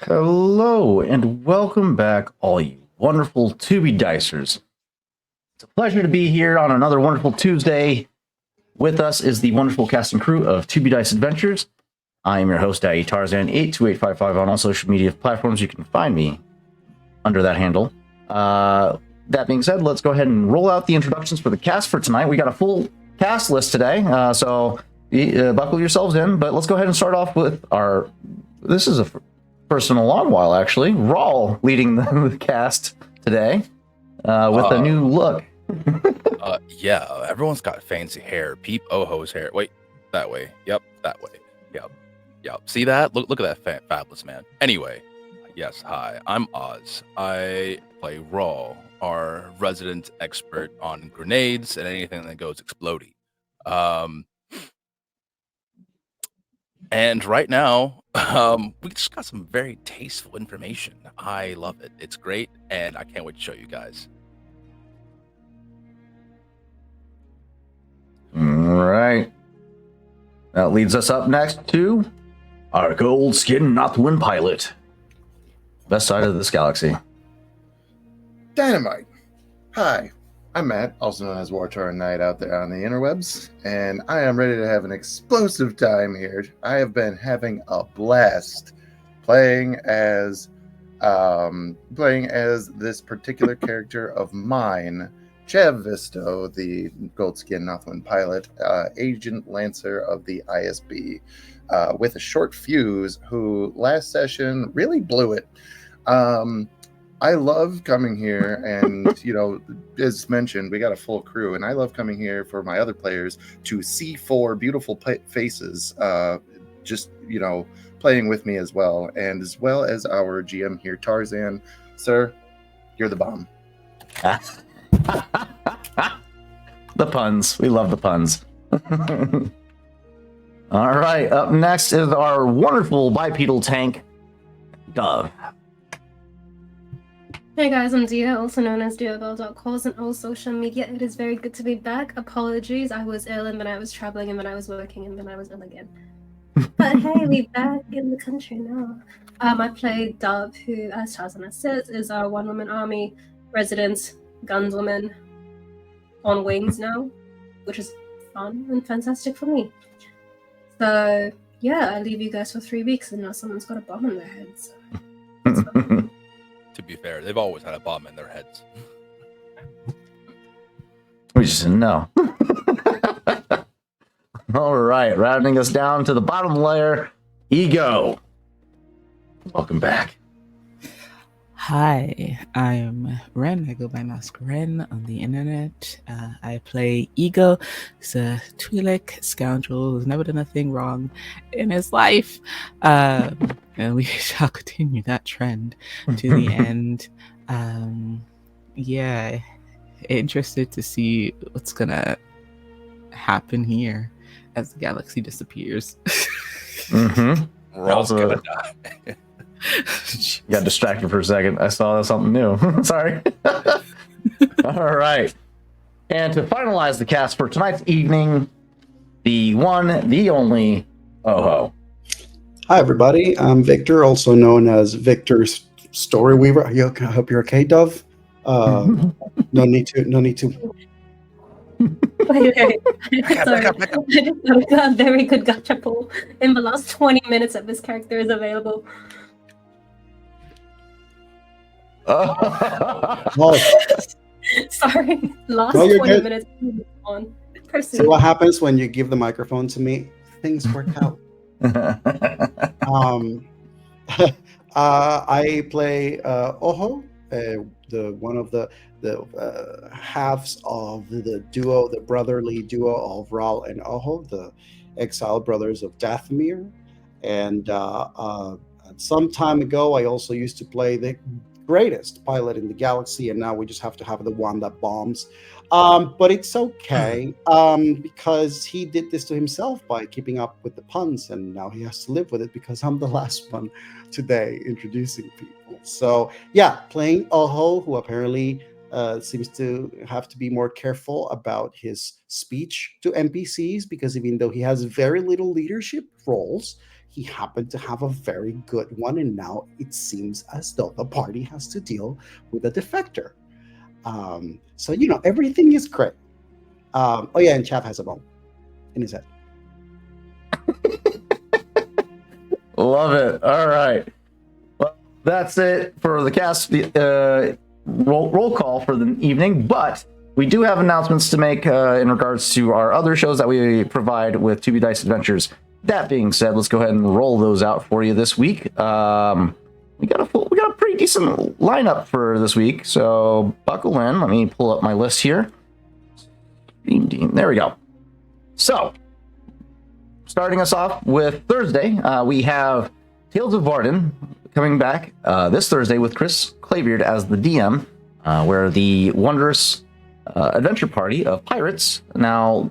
Hello and welcome back, all you wonderful Tubi Dicers. It's a pleasure to be here on another wonderful Tuesday. With us is the wonderful cast and crew of Tubi Dice Adventures. I am your host, Tarzan82855 on all social media platforms. You can find me under that handle. That being said, let's go ahead and roll out the introductions for the cast for tonight. We got a full cast list today, so buckle yourselves in. But let's go ahead and start off with our. This is a first in a long while, actually. Rawl leading the cast today with a new look. Yeah, everyone's got fancy hair. Peep Oho's hair. Wait, that way. Yep, that way. Yep. See that? Look at that fabulous man. Anyway, yes, hi. I'm Oz. I play Raw, our resident expert on grenades and anything that goes explodey. And right now, we just got some very tasteful information. I love it. It's great, and I can't wait to show you guys. All right. That leads us up next to our gold skin Nothwin pilot. Best side of this galaxy. Dynamite. Hi, I'm Matt, also known as Wartorn Knight out there on the interwebs, and I am ready to have an explosive time here. I have been having a blast playing as this particular character of mine, Chav Visto, the Goldskin Nothwin pilot, agent lancer of the ISB, with a short fuse, who last session really blew it. I love coming here, and as mentioned, we got a full crew, and I love coming here for my other players to see four beautiful faces, playing with me as well as our GM here, Tarzan. Sir, you're the bomb. The puns. We love the puns. All right. Up next is our wonderful bipedal tank, Dove. Hey guys, I'm Dia, also known as diabell.cause on all social media. It is very good to be back. Apologies, I was ill, and then I was traveling, and then I was working, and then I was ill again. But hey, we're back in the country now. I play Dove, who, as Tarzan says, is our one-woman army resident gunswoman on wings now, which is fun and fantastic for me. So yeah, I leave you guys for 3 weeks, and now someone's got a bomb in their head. So it's fun. To be fair, they've always had a bomb in their heads. We just didn't know. All right, rounding us down to the bottom layer, Ego. Welcome back. Hi, I'm Ren. I go by Mask Ren on the internet. I play Ego. He's a Twi'lek scoundrel who's never done a thing wrong in his life. And we shall continue that trend to the end. Yeah, interested to see what's gonna happen here as the galaxy disappears. Mm-hmm. We're all gonna die. Got distracted for a second. I saw something new. Sorry. All right. And to finalize the cast for tonight's evening, the one, the only, Oho. Hi, everybody. I'm Victor, also known as Victor's Story Weaver. I hope you're okay, Dove. No need to. Wait. Sorry. I just got a very good gacha pull in the last 20 minutes that this character is available. Oh, Sorry, last No, you're 20 good. minutes on. so what happens when you give the microphone to me? Things work out. I play Oho, the one of the halves of the duo, the brotherly duo of Ral and Oho, the exiled brothers of Dathomir. And some time ago, I also used to play the greatest pilot in the galaxy, and now we just have to have the one that bombs. But it's okay, because he did this to himself by keeping up with the puns, and now he has to live with it because I'm the last one today introducing people. So yeah, playing Oho, who apparently seems to have to be more careful about his speech to NPCs, because even though he has very little leadership roles, he happened to have a very good one, and now it seems as though the party has to deal with a defector. So everything is great. Oh yeah, and Chav has a bone in his head. Love it. All right. Well, that's it for the cast roll call for the evening, but we do have announcements to make in regards to our other shows that we provide with 2B Dice Adventures. That being said, let's go ahead and roll those out for you this week. We got a pretty decent lineup for this week, so buckle in. Let me pull up my list here. There we go. So, starting us off with Thursday, we have Tales of Varden coming back this Thursday with Chris Claybeard as the DM, where the wondrous adventure party of pirates now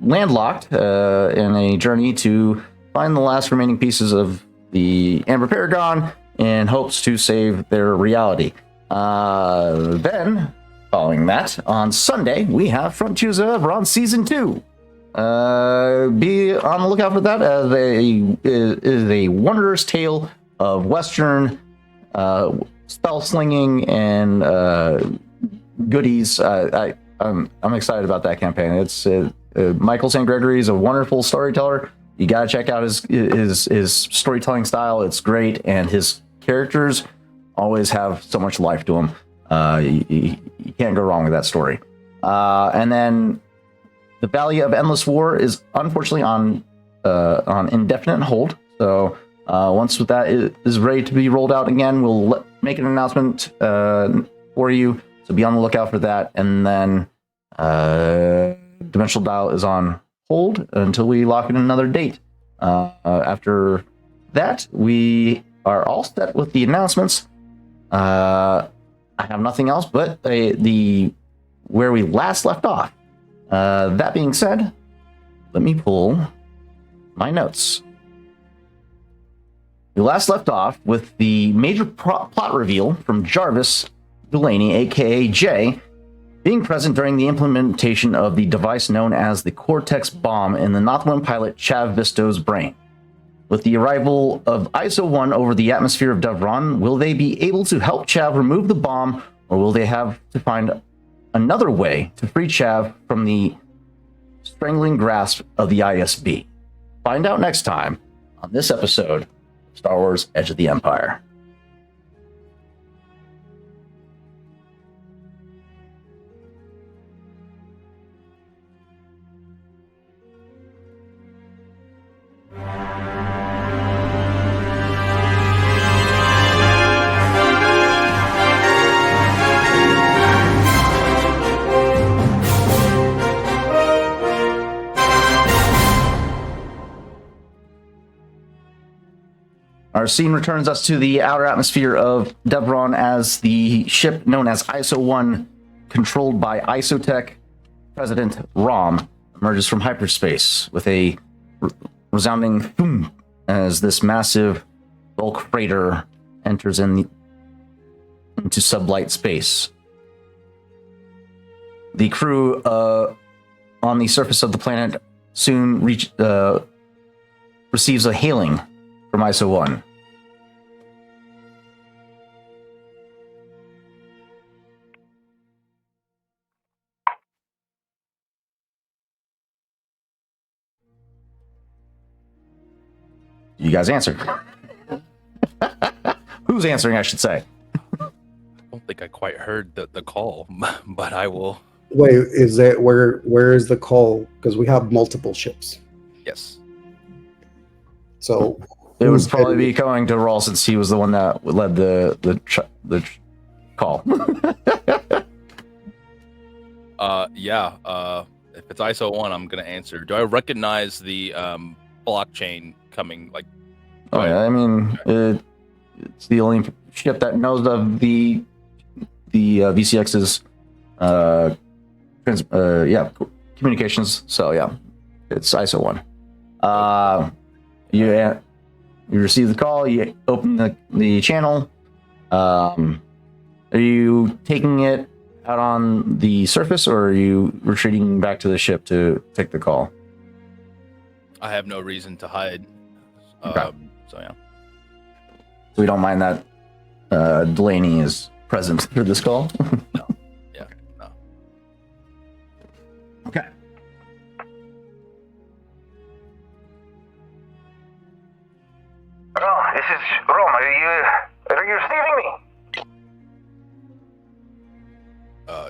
landlocked in a journey to find the last remaining pieces of the Amber Paragon in hopes to save their reality. Then, following that, on Sunday, we have Frontiers of Ron Season 2. Be on the lookout for that, as is a wondrous tale of Western spell slinging and goodies. I'm excited about that campaign. It's Michael St. Gregory is a wonderful storyteller. You got to check out his storytelling style. It's great, and his characters always have so much life to them. You can't go wrong with that story. And then the Valley of Endless War is unfortunately on indefinite hold. So once that is ready to be rolled out again, we'll make an announcement for you. So be on the lookout for that. And then Dimensional Dial is on hold until we lock in another date. After that, we are all set with the announcements. I have nothing else but the where we last left off. That being said, let me pull my notes. We last left off with the major plot reveal from Jarvis Delaney, aka Jay, being present during the implementation of the device known as the Cortex bomb in the Northwind pilot Chav Visto's brain. With the arrival of ISO-1 over the atmosphere of Devron, will they be able to help Chav remove the bomb, or will they have to find another way to free Chav from the strangling grasp of the ISB? Find out next time on this episode of Star Wars Edge of the Empire. Our scene returns us to the outer atmosphere of Devron as the ship known as ISO-1, controlled by Isotech President Rom, emerges from hyperspace with a resounding boom as this massive bulk freighter enters into sublight space. The crew on the surface of the planet soon receives a hailing from ISO-1. You guys answer. Who's answering, I should say? I don't think I quite heard the call, but I will. Wait, is it where is the call? Because we have multiple ships. Yes. So it would probably be going to Rawl, since he was the one that led the call. Yeah. If it's ISO-1, I'm gonna answer. Do I recognize the blockchain coming? Like, oh yeah, I mean, it's the only ship that knows of the VCX's communications. So yeah, it's ISO-1. You receive the call. You open the channel. Are you taking it out on the surface, or are you retreating back to the ship to take the call? I have no reason to hide. Okay. So yeah. So we don't mind that Delaney is present through this call. No. Yeah. No. Okay. Oh, this is Rom. Are you receiving me?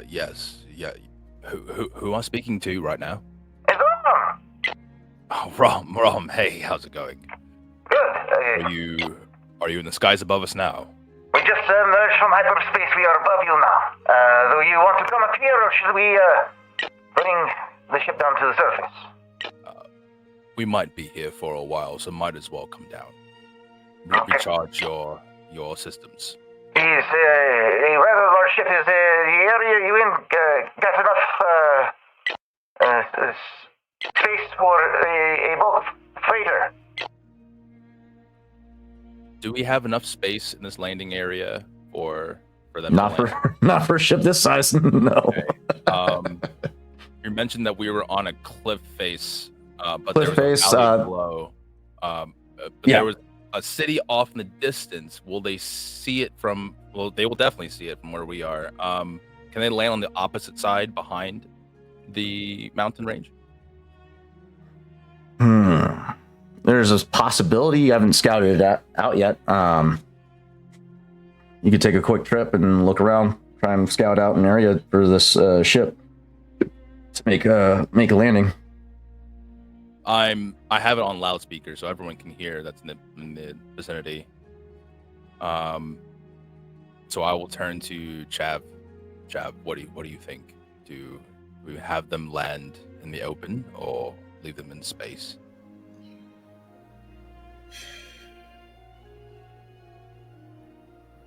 Yes. Yeah. Who am I speaking to right now? It's Rom. Oh, Rom. Hey, how's it going? Good. Are you in the skies above us now? We just emerged from hyperspace. We are above you now. Do you want to come up here, or should we bring the ship down to the surface? We might be here for a while, so might as well come down. Okay. Recharge your systems. Is a rather large ship. Is the area you in got enough space for a bulk freighter? Do we have enough space in this landing area for them? Not to land? not for a ship this size. No. Okay. You mentioned that we were on a cliff face, but Cliff there was face, a valley below. But yeah. there was a city off in the distance. Will they see it from? Well, they will definitely see it from where we are. Can they land on the opposite side behind the mountain range? There's a possibility. You haven't scouted it out yet. You could take a quick trip and look around, try and scout out an area for this ship to make a landing. I have it on loudspeaker so everyone can hear that's in the vicinity. So I will turn to Chav. Chav, what do you think? Do we have them land in the open or leave them in space?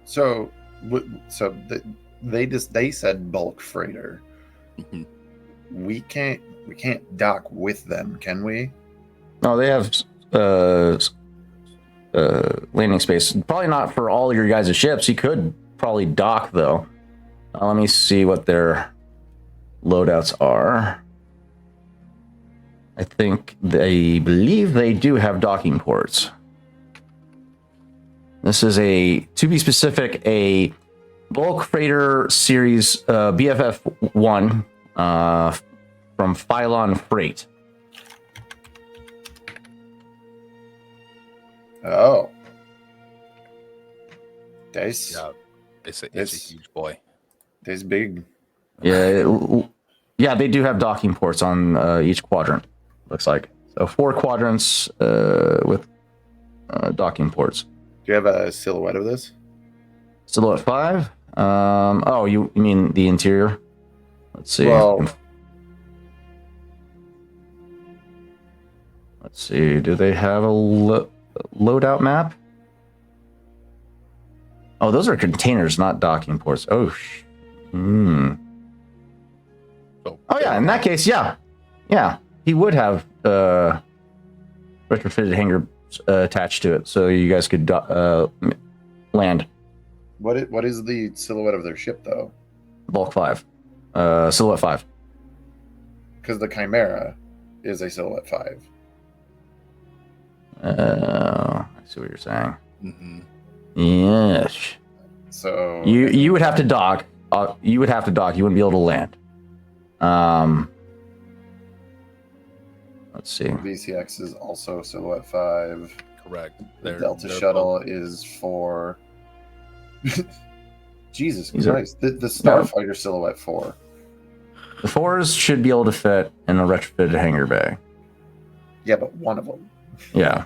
So they said bulk freighter. Mhm. We can't dock with them, can we? No, they have landing space. Probably not for all your guys' ships. You could probably dock though. Let me see what their loadouts are. I believe they do have docking ports. This is to be specific, a bulk freighter series BFF1 from Phylon Freight. Oh. That's Yeah, it's a It's- huge boy. that's big. Yeah, they do have docking ports on each quadrant. Looks like so 4 quadrants with docking ports. Do you have a silhouette of this? Silhouette 5. Oh, you mean the interior? Let's see. Well, Let's see. Do they have a loadout map? Oh, those are containers, not docking ports. Oh, Oh yeah. In that case, yeah. He would have retrofitted hangar attached to it, so you guys could land. what is the silhouette of their ship though? Bulk 5. Silhouette 5. Because the Chimera is a silhouette 5. I see what you're saying. Mm-hmm. Yes. So You would have to dock. You would have to dock. You wouldn't be able to land. Let's see. VCX is also silhouette 5. Correct. The Delta Shuttle is for Jesus These are- Christ. The Starfighter silhouette 4. The 4s should be able to fit in a retrofitted hangar bay. Yeah, but one of them. Yeah.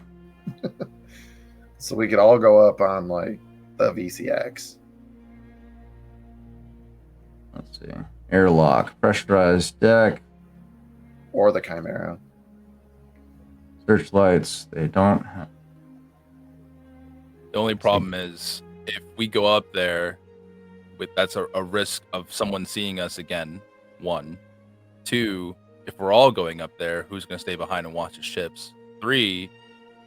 So we could all go up on like the VCX. Let's see. Airlock, pressurized deck, Or the Chimera. searchlights. They don't have. The only problem is if we go up there, that's a risk of someone seeing us again. 1, 2. If we're all going up there, who's going to stay behind and watch the ships? 3.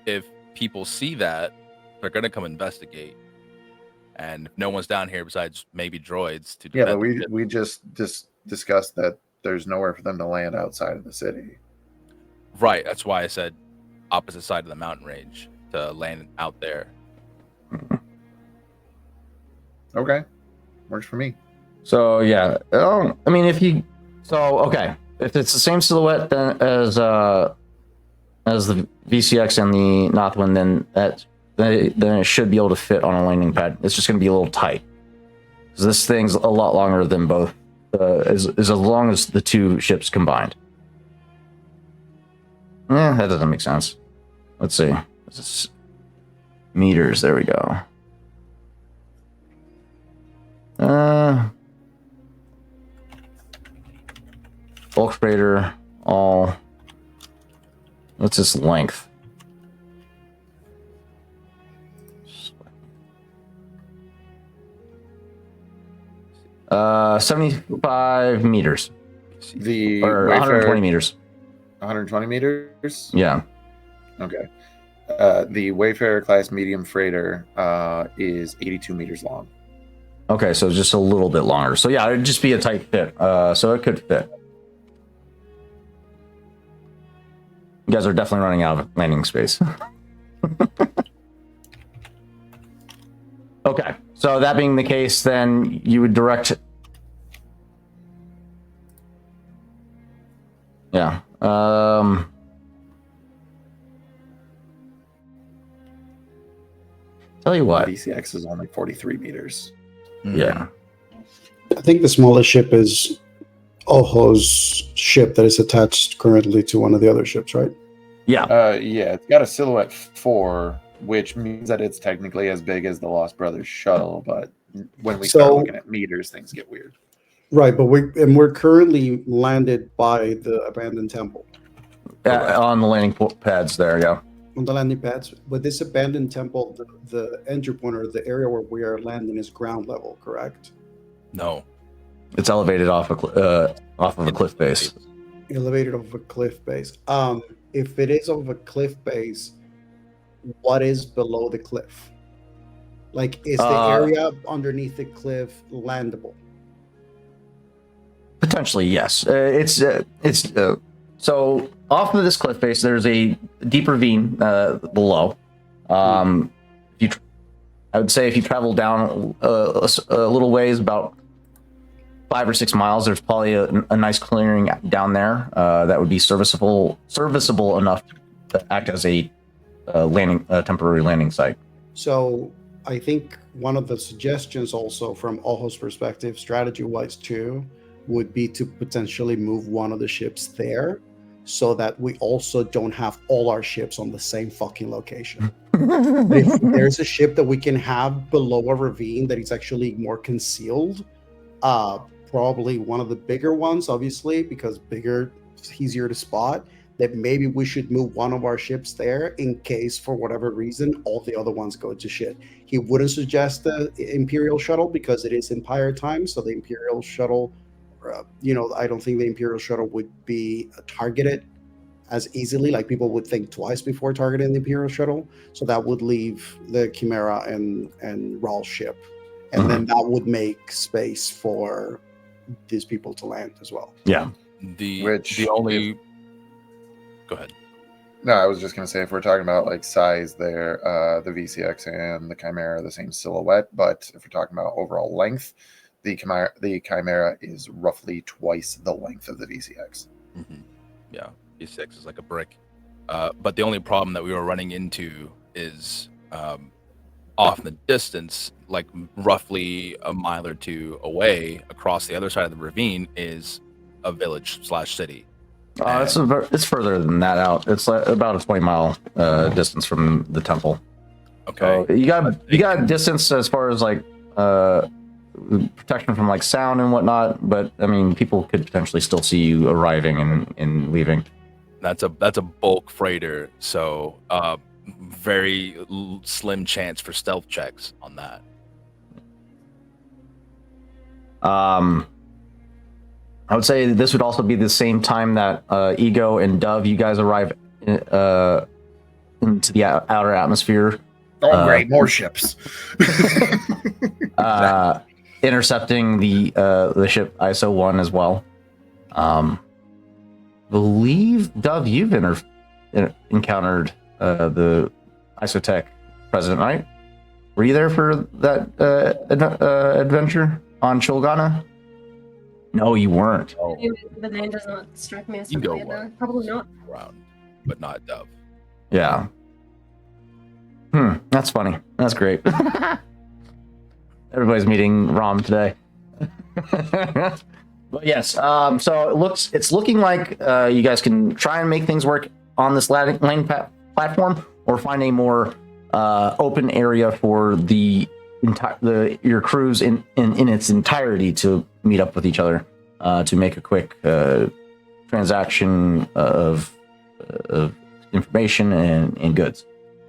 If people see that, they're going to come investigate. And if no one's down here besides maybe droids to Yeah, defend but the ship- we just discussed that there's nowhere for them to land outside of the city. Right, that's why I said opposite side of the mountain range. to land out there. Okay, works for me. So yeah, I mean, if it's the same silhouette as the VCX and the Northwind, then it should be able to fit on a landing pad. It's just going to be a little tight because this thing's a lot longer than both, as long as the two ships combined. That doesn't make sense. Let's see. This is meters. There we go. Bulk freighter, all. What's this length? 75 meters. The Or Wayfarer, 120 meters. 120 meters? Yeah. Okay. The Wayfarer class medium freighter is 82 meters long. Okay, so just a little bit longer. So yeah, it'd just be a tight fit. So it could fit. You guys are definitely running out of landing space. Okay, so that being the case, then you would direct. Yeah. Tell you what. VCX is only 43 meters. Yeah. I think the smallest ship is Oho's ship that is attached currently to one of the other ships, right? Yeah. Yeah, it's got a silhouette 4, which means that it's technically as big as the Lost Brothers shuttle, but when we start looking at meters, things get weird. Right, but we're currently landed by the abandoned temple. On the landing pads there, yeah. On the landing pads, with this abandoned temple, the entry point or the area where we are landing is ground level, correct? No. It's elevated off of a cliff face. Elevated off a cliff base. If it is of a cliff base, what is below the cliff? Like, is the area underneath the cliff landable? Potentially, yes. So off of this cliff face, there's a deep ravine below. I would say if you travel down a little ways, about 5 or 6 miles, there's probably a nice clearing down there that would be serviceable enough to act as a temporary landing site. So I think one of the suggestions also from Ojo's perspective, strategy-wise too, would be to potentially move one of the ships there so that we also don't have all our ships on the same fucking location. If there's a ship that we can have below a ravine that is actually more concealed, probably one of the bigger ones, obviously, because bigger is easier to spot, that maybe we should move one of our ships there in case, for whatever reason, all the other ones go to shit. He wouldn't suggest the Imperial shuttle because it is Empire time, so the Imperial shuttle, I don't think the Imperial shuttle would be targeted as easily. Like, people would think twice before targeting the Imperial shuttle, so that would leave the Chimera and Raw's ship, and then that would make space for these people to land as well. Yeah. Go ahead. No, I was just going to say, if we're talking about like size there, the VCX and the Chimera are the same silhouette, but if we're talking about overall length, the Chimera is roughly twice the length of the VCX. Mm-hmm. Yeah, VCX is like a brick. But the only problem that we were running into is off in the distance, like roughly a mile or two away, across the other side of the ravine, is a village/city. It's further than that out. It's like about a 20-mile distance from the temple. Okay. So you got distance as far as like protection from like sound and whatnot, but I mean, people could potentially still see you arriving and leaving. That's a bulk freighter, so very slim chance for stealth checks on that. I would say this would also be the same time that Ego and Dove, you guys arrive into the outer atmosphere. Oh, great, more ships. Intercepting the ship ISO 1 as well. Believe, Dove, you've encountered the Isotech president, right? Were you there for that adventure on Chulgana? No, you weren't. Oh, The name does not strike me as You go familiar. what? Probably not. around, but not Dove. Yeah. That's funny. That's great. Everybody's meeting Rom today. But yes, so it's looking like you guys can try and make things work on this lane platform, or find a more open area for your crews in its entirety to meet up with each other to make a quick transaction of information and goods.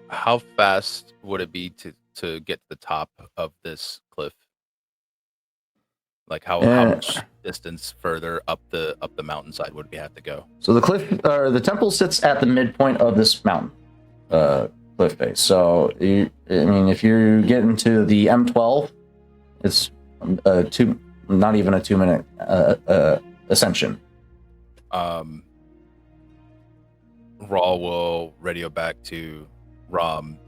How fast would it be to get to the top of this cliff? Like how much distance further up the mountainside would we have to go? So the temple sits at the midpoint of this mountain cliff face. So if you're getting to the M12, it's not even a 2-minute ascension. Raw will radio back to Rom.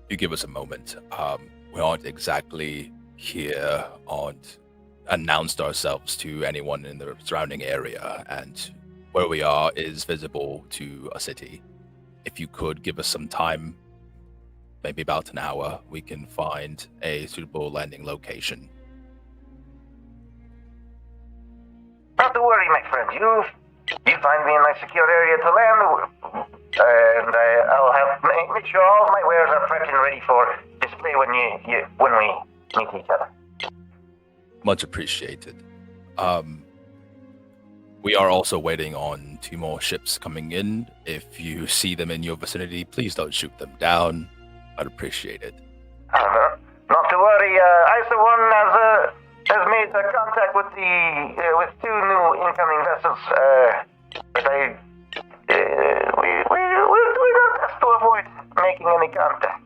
You give us a moment. We aren't exactly here and announced ourselves to anyone in the surrounding area, and where we are is visible to a city. If you could give us some time, maybe about an hour, we can find a suitable landing location. Not to worry, my friend. You find me a nice secure area to land, and I'll make sure all of my wares are prepped and ready for display when we meet each other. Much appreciated. We are also waiting on 2 more ships coming in. If you see them in your vicinity, please don't shoot them down. I'd appreciate it. Not to worry. ISA 1 has made contact with with 2 new incoming vessels. But we got best to avoid making any contact.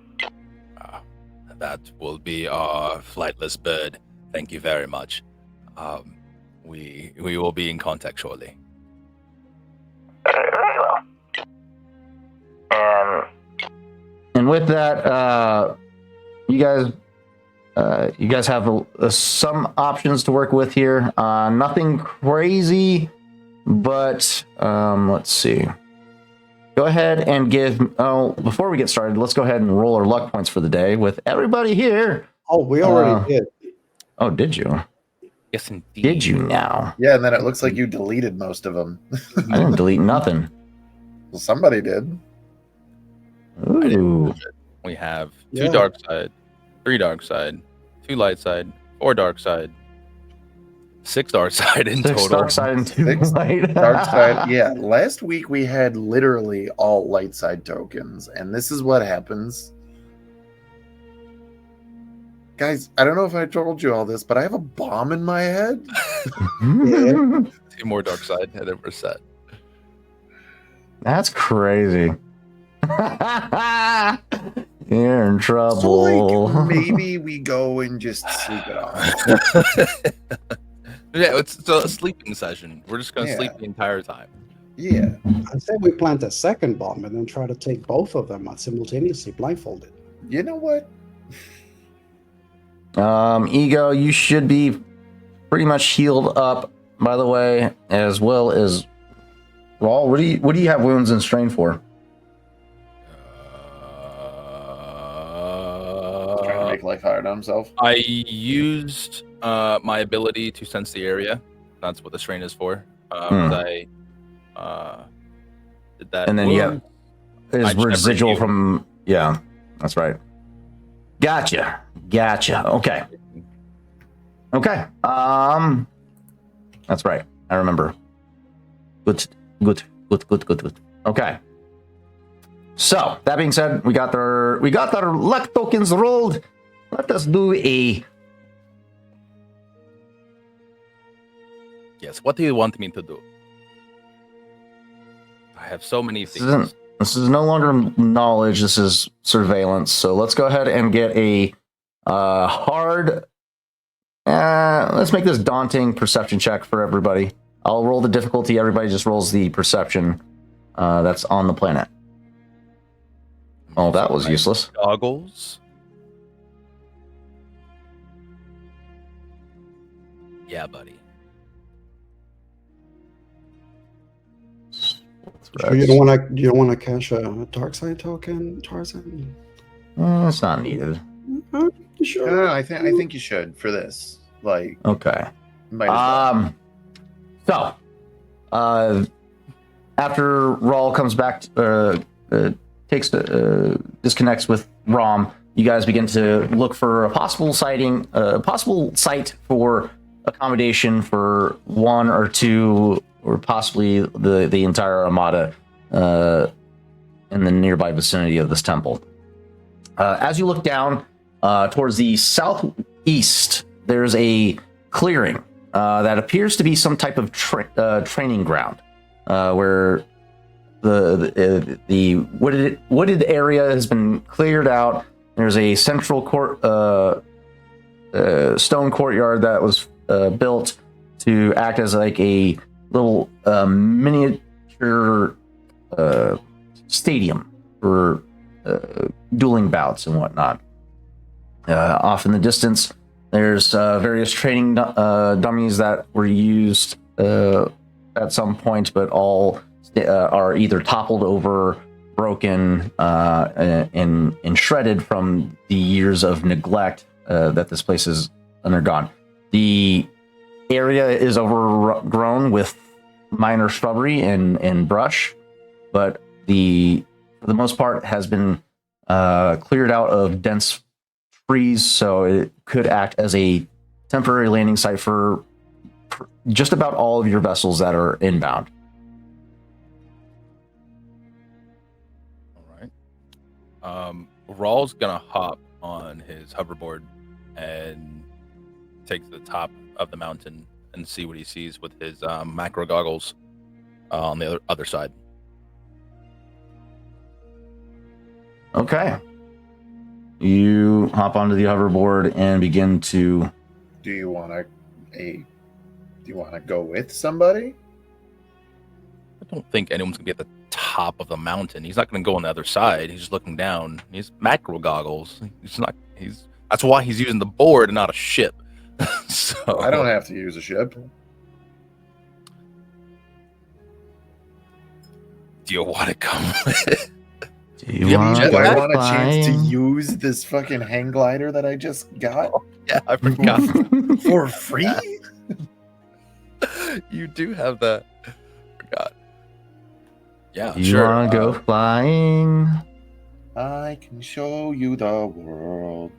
That will be our flightless bird. Thank you very much. We will be in contact shortly. Very well. And with that, you guys have some options to work with here. Nothing crazy, but let's see. Go ahead and before we get started, let's go ahead and roll our luck points for the day with everybody here. Oh, we already did. Oh, did you? Yes, indeed. Did you now? Yeah, and then it looks like you deleted most of them. I didn't delete nothing. Well, somebody did. Ooh. We have 2 Yeah. dark side, 3 dark side, 2 light side, 4 dark side, 6 dark side in 6 total. dark side and 2 Six light. Dark side. Yeah, last week we had literally all light side tokens, and this is what happens. Guys, I don't know if I told you all this, but I have a bomb in my head. 2 more dark side and then we're set. That's crazy. You're in So, trouble. like, maybe we go and just sleep it off. Yeah, it's a sleeping session. We're just gonna Yeah. sleep the entire time. Yeah. I said we plant a second bomb and then try to take both of them simultaneously blindfolded. You know what? Ego, you should be pretty much healed up, by the way, as well as Raw. What do you have wounds and strain for? Trying to make life hard on himself. I used my ability to sense the area. That's what the strain is for. I did that. And then wound. I is just never residual healed. from that's right. Gotcha. Okay. That's right. I remember. Good. Okay. So that being said, we got our luck tokens rolled. Let us do a. Yes. What do you want me to do? I have so many things. This is no longer knowledge. This is surveillance. So let's go ahead and get a hard. Let's make this daunting perception check for everybody. I'll roll the difficulty. Everybody just rolls the perception that's on the planet. Oh, that Some was nice useless. Goggles. Yeah, buddy. So you don't want to cash a dark side token, Tarzan? It's not needed. Sure. No, I think you should for this. Like, Okay. might as well. So, after Rawl comes back, disconnects with Rom, you guys begin to look for a possible site for accommodation for one or two, or possibly the entire armada in the nearby vicinity of this temple. As you look down towards the southeast, there's a clearing that appears to be some type of training ground, where the wooded area has been cleared out. There's a central stone courtyard that was built to act as like a little miniature stadium for dueling bouts and whatnot. Off in the distance, there's various training dummies that were used at some point, but all are either toppled over, broken, and shredded from the years of neglect that this place has undergone. The area is overgrown with minor shrubbery and brush, but for the most part has been cleared out of dense trees, so it could act as a temporary landing site for just about all of your vessels that are inbound. All right. Rawl's gonna hop on his hoverboard and take to the top of the mountain and see what he sees with his macro goggles on the other side. Okay. You hop onto the hoverboard and begin to. Do you want to go with somebody? I don't think anyone's gonna be at the top of the mountain. He's not gonna go on the other side. He's just looking down. He's macro goggles. That's why he's using the board and not a ship. So I don't have to use a ship. Do you want to come with? Do you Yeah, want Jet, Do to I go want a chance to flying? use this fucking hang glider that I just got Yeah, I forgot. for free? You do have that. Forgot. Yeah, You sure. want to go flying? I can show you the world.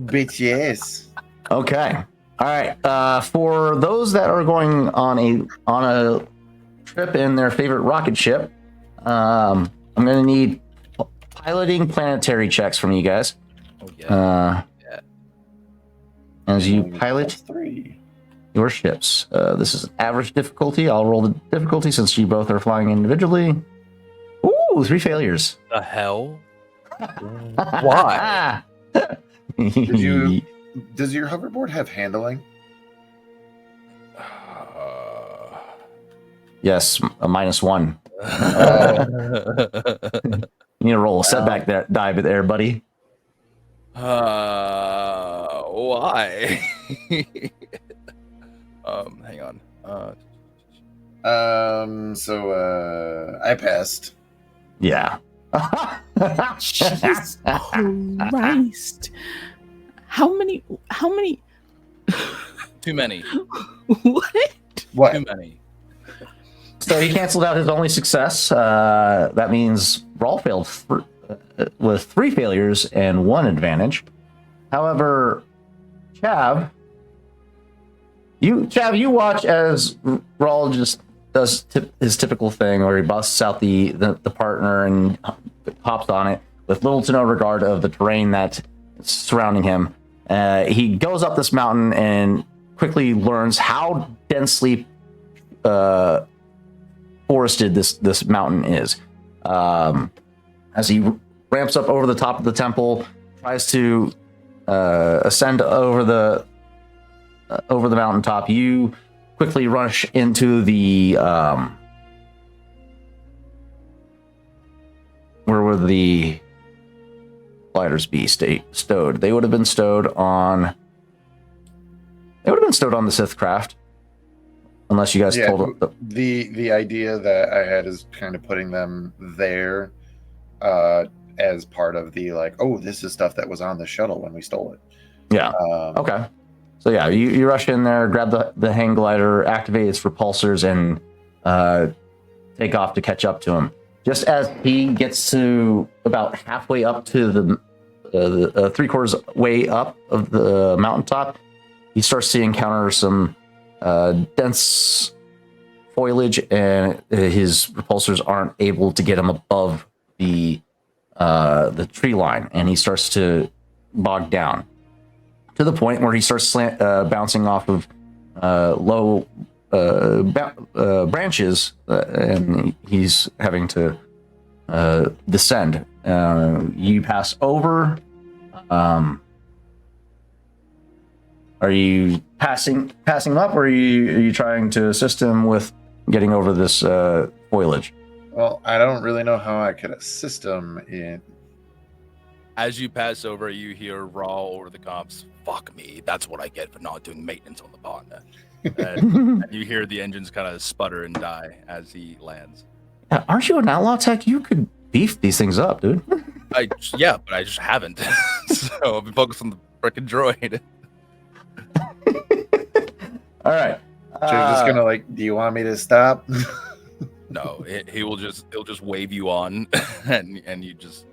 Bitch, yes. Okay. All right. For those that are going on a trip in their favorite rocket ship, I'm going to need piloting planetary checks from you guys. Oh, yeah. Yeah. As you pilot +3. your ships. This is average difficulty. I'll roll the difficulty since you both are flying individually. Ooh, 3 failures. The hell? Why? Does your hoverboard have handling? Yes, a -1. You need to roll a setback die there, buddy. Why? Hang on. So I passed. Yeah. Jesus Christ. How many Too many. what? What? Too many. So he canceled out his only success. That means Rawl failed with 3 failures and 1 advantage. However, Chav, you watch as Rawl just does his typical thing where he busts out the partner and hops on it with little to no regard of the terrain that's surrounding him. He goes up this mountain and quickly learns how densely forested this mountain is. As he ramps up over the top of the temple, tries to ascend over the mountaintop, you quickly rush into the where would the gliders be stowed? They would have been stowed on. They would have been stowed on the Sith craft, unless you guys told them. The idea that I had is kind of putting them there, as part of the like, oh, this is stuff that was on the shuttle when we stole it. Yeah. Okay. So yeah, you rush in there, grab the hang glider, activate its repulsors, and take off to catch up to him. Just as he gets to about halfway up to the 3/4 way up of the mountaintop, he starts to encounter some dense foliage, and his repulsors aren't able to get him above the tree line, and he starts to bog down to the point where he starts bouncing off of low branches, and he's having to descend. You pass over. Are you passing up, or are you trying to assist him with getting over this foliage? Well, I don't really know how I could assist him in. As you pass over, you hear Raw over the comps, "Fuck me, that's what I get for not doing maintenance on the pond." And you hear the engines kind of sputter and die as he lands. Yeah, aren't you an outlaw tech? You could beef these things up, dude. Yeah, but I just haven't. So I've been focused on the frickin' droid. All right. So you're just gonna like, do you want me to stop? No, he'll just wave you on, and you just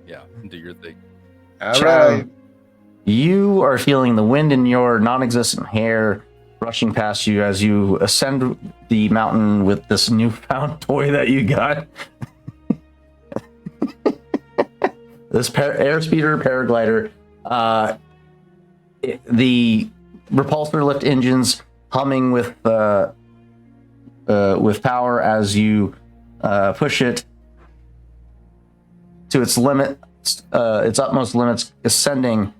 do your thing. All Chav, right. you are feeling the wind in your non-existent hair rushing past you as you ascend the mountain with this newfound toy that you got. This airspeeder paraglider. The repulsor lift engines humming with power as you push it to its limit, its utmost limits, ascending.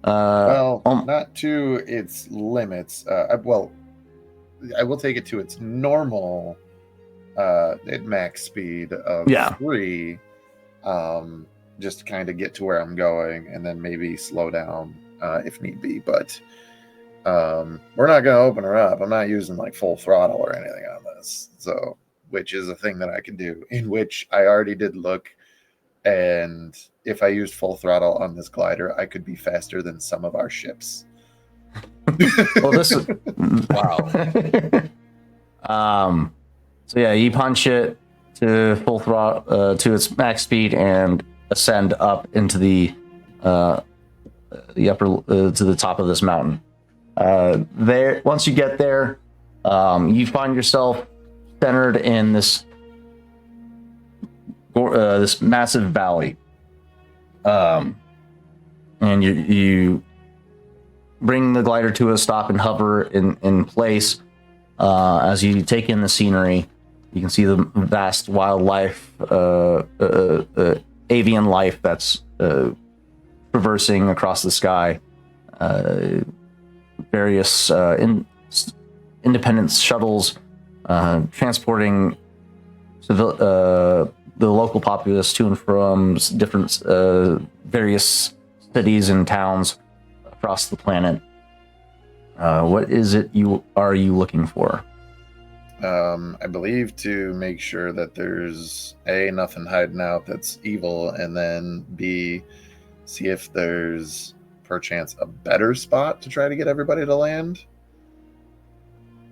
Not to its limits. I will take it to its normal max speed of 3, just to kind of get to where I'm going, and then maybe slow down if need be. But we're not going to open her up. I'm not using like full throttle or anything on this, so which is a thing that I can do. In which I already did look, and if I used full throttle on this glider, I could be faster than some of our ships. Well, this is Wow. So yeah, you punch it to full throttle to its max speed and ascend up into the upper to the top of this mountain. There, once you get there, you find yourself centered in this massive valley, and you bring the glider to a stop and hover in place. As you take in the scenery, you can see the vast wildlife, avian life that's traversing across the sky. Various independent shuttles transporting the local populace to and from different various cities and towns across the planet. What is it you looking for? I believe to make sure that there's A, nothing hiding out that's evil, and then B, see if there's perchance a better spot to try to get everybody to land.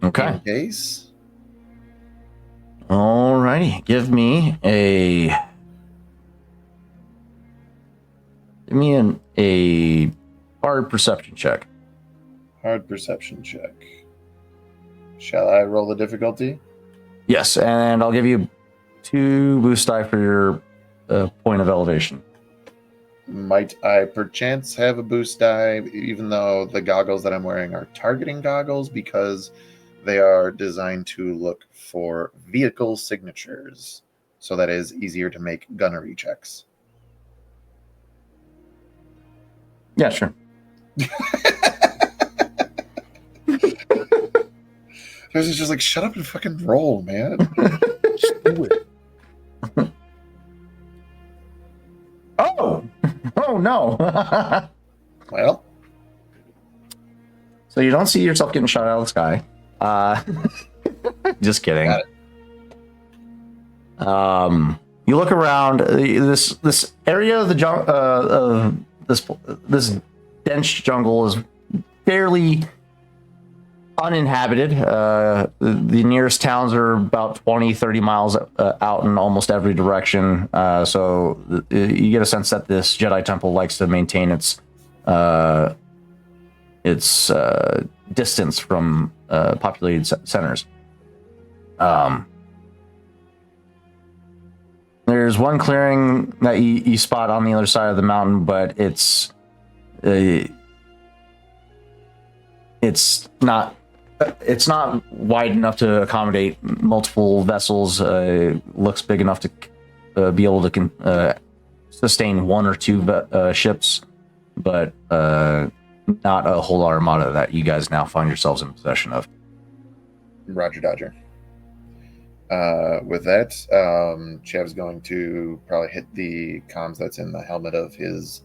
Okay. In case. Alrighty. Give me a hard perception check. Hard perception check. Shall I roll the difficulty? Yes, and I'll give you 2 boost die for your point of elevation. Might I perchance have a boost die, even though the goggles that I'm wearing are targeting goggles, because they are designed to look for vehicle signatures, so that is easier to make gunnery checks. Yeah, sure. This is just like, shut up and fucking roll, man. Just do it. don't know. Well, So you don't see yourself getting shot out of the sky. Just kidding. Got You look around. This area of the this dense jungle is fairly uninhabited. The nearest towns are about 20, 30 miles out in almost every direction. So you get a sense that this Jedi temple likes to maintain its distance from populated centers. There's one clearing that you spot on the other side of the mountain, but it's not wide enough to accommodate multiple vessels. Looks big enough to be able to sustain one or two ships, but not a whole armada that you guys now find yourselves in possession of. Roger Dodger. With that, Chav's going to probably hit the comms that's in the helmet of his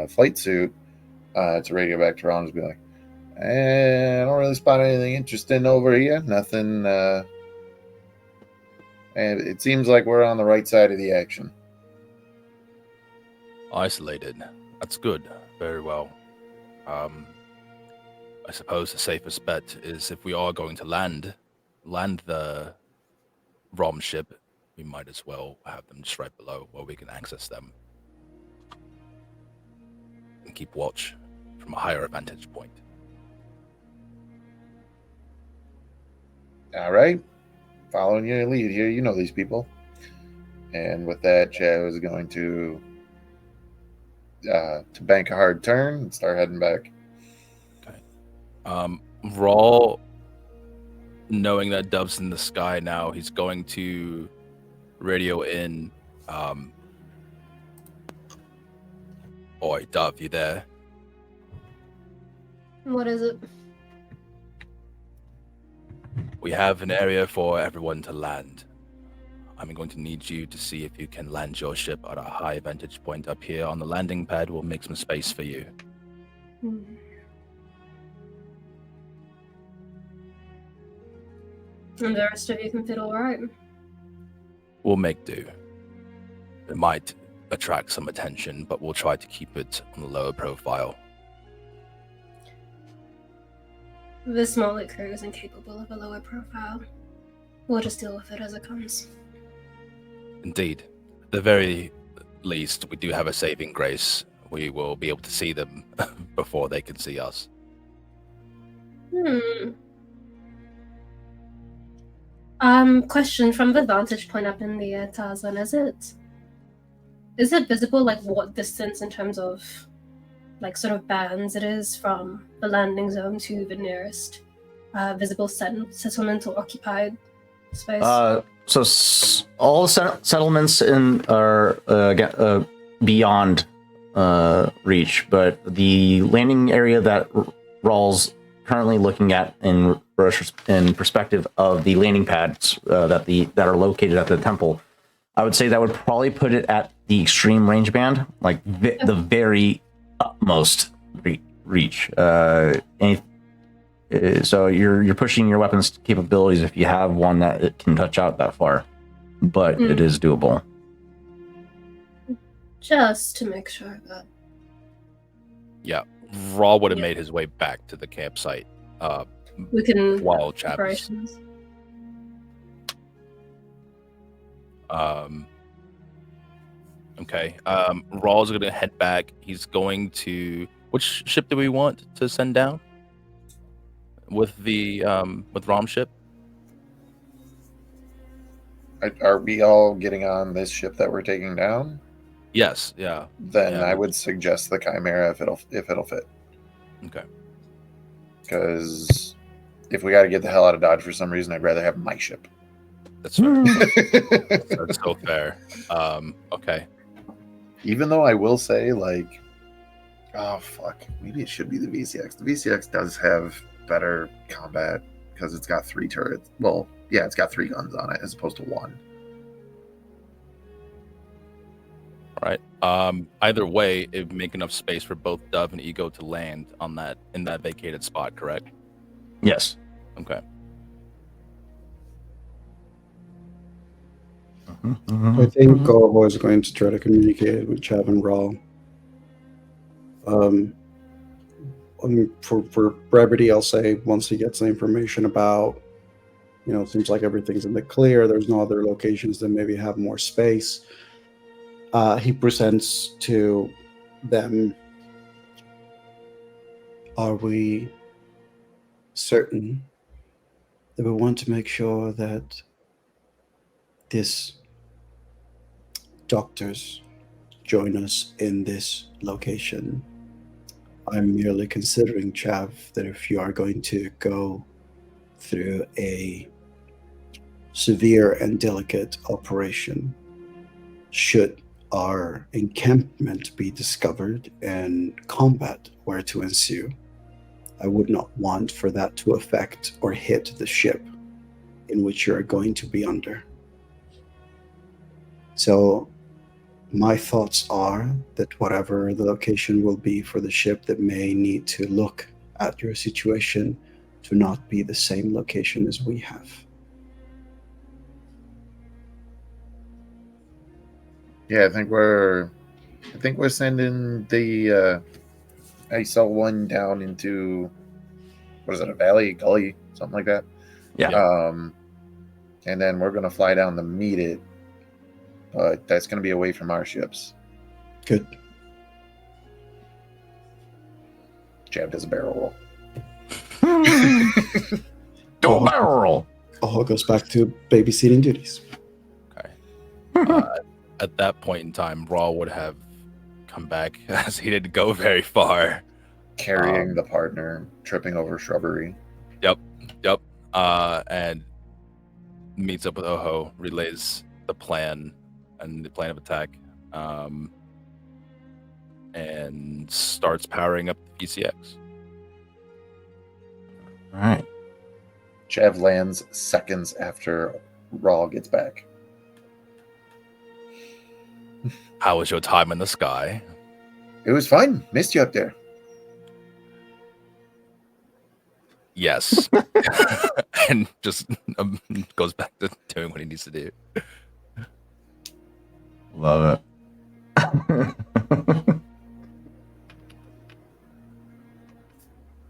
flight suit to radio back to Ron and be like, I don't really spot anything interesting over here. Nothing. And it seems like we're on the right side of the action. Isolated. That's good. Very well. I suppose the safest bet is if we are going to land the ROM ship, we might as well have them just right below where we can access them and keep watch from a higher vantage point. All right. Following your lead here. You know these people. And with that, Chav is going to bank a hard turn and start heading back. Okay. Raw, knowing that Dove's in the sky now, he's going to radio in. Oi, Dove, you there? What is it? We have an area for everyone to land. I'm going to need you to see if you can land your ship at a high vantage point up here on the landing pad. We'll make some space for you. Hmm. And the rest of you can fit all right. We'll make do. It might attract some attention, but we'll try to keep it on the lower profile. The smaller crew isn't capable of a lower profile. We'll just deal with it as it comes. Indeed. At the very least, we do have a saving grace. We will be able to see them before they can see us. Question from the vantage point up in the air, Tarzan, is it visible, like, what distance in terms of, like, sort of bands it is from the landing zone to the nearest visible settlement or occupied space? All settlements are beyond reach, but the landing area that Rawl's currently looking at in perspective of the landing pads that are located at the temple, I would say that would probably put it at the extreme range band, like the very utmost reach. So you're pushing your weapons capabilities if you have one that it can touch out that far, but it is doable. Just to make sure that. Yeah, Raw would have made his way back to the campsite. We can while Chav is- operations. Okay. Raw's gonna head back. He's going to. Which ship do we want to send down? With the ROM ship? Are we all getting on this ship that we're taking down? Yes. Yeah. Then Yeah. I would suggest the Chimera if it'll fit. Okay. Because if we got to get the hell out of Dodge for some reason, I'd rather have my ship. That's fair. That's so fair. Okay. Even though I will say, like, oh fuck, maybe it should be the VCX. The VCX does have better combat because it's got 3 turrets. Well, yeah, it's got 3 guns on it as opposed to 1. All right. Either way, it would make enough space for both Dove and Ego to land on that in that vacated spot, correct? Yes. Okay. I think Goho is going to try to communicate with Chav and Raw. For brevity, I'll say once he gets the information about, it seems like everything's in the clear. There's no other locations that maybe have more space. He presents to them. Are we certain that we want to make sure that this doctors join us in this location? I'm merely considering, Chav, that if you are going to go through a severe and delicate operation, should our encampment be discovered and combat were to ensue, I would not want for that to affect or hit the ship in which you are going to be under. So my thoughts are that whatever the location will be for the ship that may need to look at your situation to not be the same location as we have. Yeah, I think we're sending the I saw one down into, what is it, a valley, gully, something like that. Yeah. And then we're gonna fly down to meet it, but that's gonna be away from our ships. Good. Chav does a barrel Don't barrel roll. All goes back to babysitting duties. Okay. At that point in time, Raw would have come back as he didn't go very far. carrying the partner, tripping over shrubbery. Yep. And meets up with Oho, relays the plan and the plan of attack, and starts powering up the PCX. All right. Chav lands seconds after Raw gets back. How was your time in the sky? It was fun. Missed you up there. Yes. And just goes back to doing what he needs to do. Love it.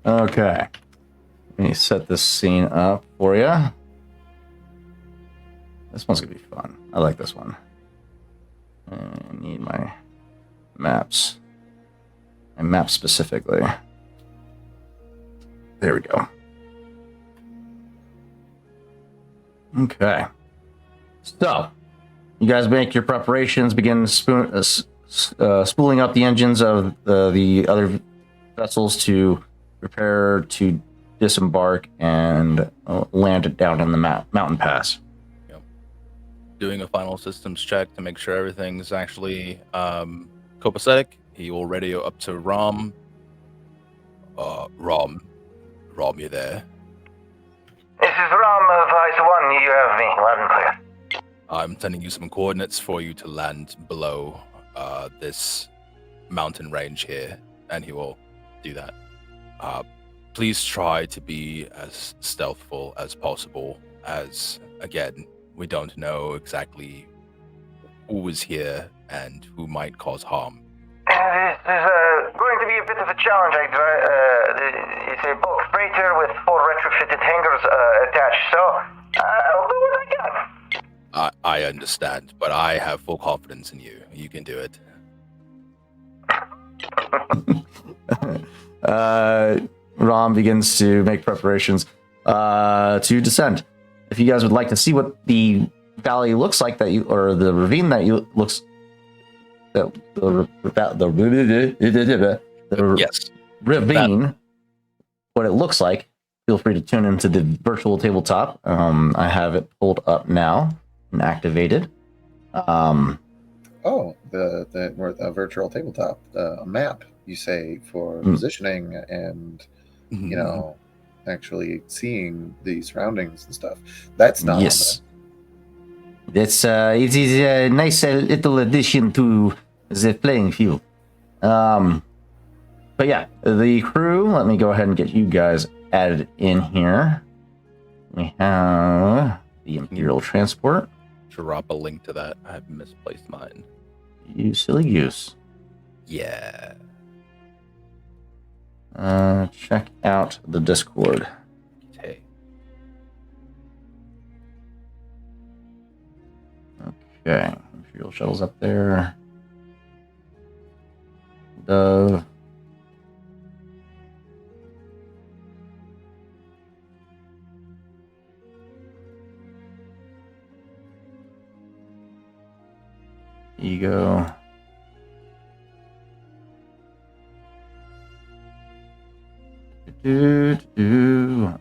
Okay. Let me set this scene up for you. This one's going to be fun. I like this one. I need my maps. My map specifically. There we go. Okay. So, you guys make your preparations, begin spooling up the engines of the other vessels to prepare to disembark and land it down in the mountain pass. Yep. Doing a final systems check to make sure everything's actually copacetic. He will radio up to Rom. Rom, you there? This is Ram of Ice One. You have me loud and clear. I'm sending you some coordinates for you to land below this mountain range here, and he will do that. Please try to be as stealthful as possible, as, again, we don't know exactly who is here and who might cause harm. This is going to be a bit of a challenge. It's a bulk freighter with 4 retrofitted hangars attached, so I'll do what I can. I understand, but I have full confidence in you. You can do it. Rom begins to make preparations to descend. If you guys would like to see what the valley looks like, or the ravine that looks, the Yes. ravine, what it looks like, feel free to tune into the virtual tabletop. I have it pulled up now and activated. Oh, the virtual tabletop, a map, you say, for positioning and, actually seeing the surroundings and stuff. That's not. Yes. That's it is a nice little addition to the playing field. But yeah, the crew, let me go ahead and get you guys added in here. We have the Imperial Transport. Drop a link to that. I have misplaced mine. You silly goose. Yeah. Check out the Discord. Okay. Okay, Imperial Shuttle's up there. Dove. Ego.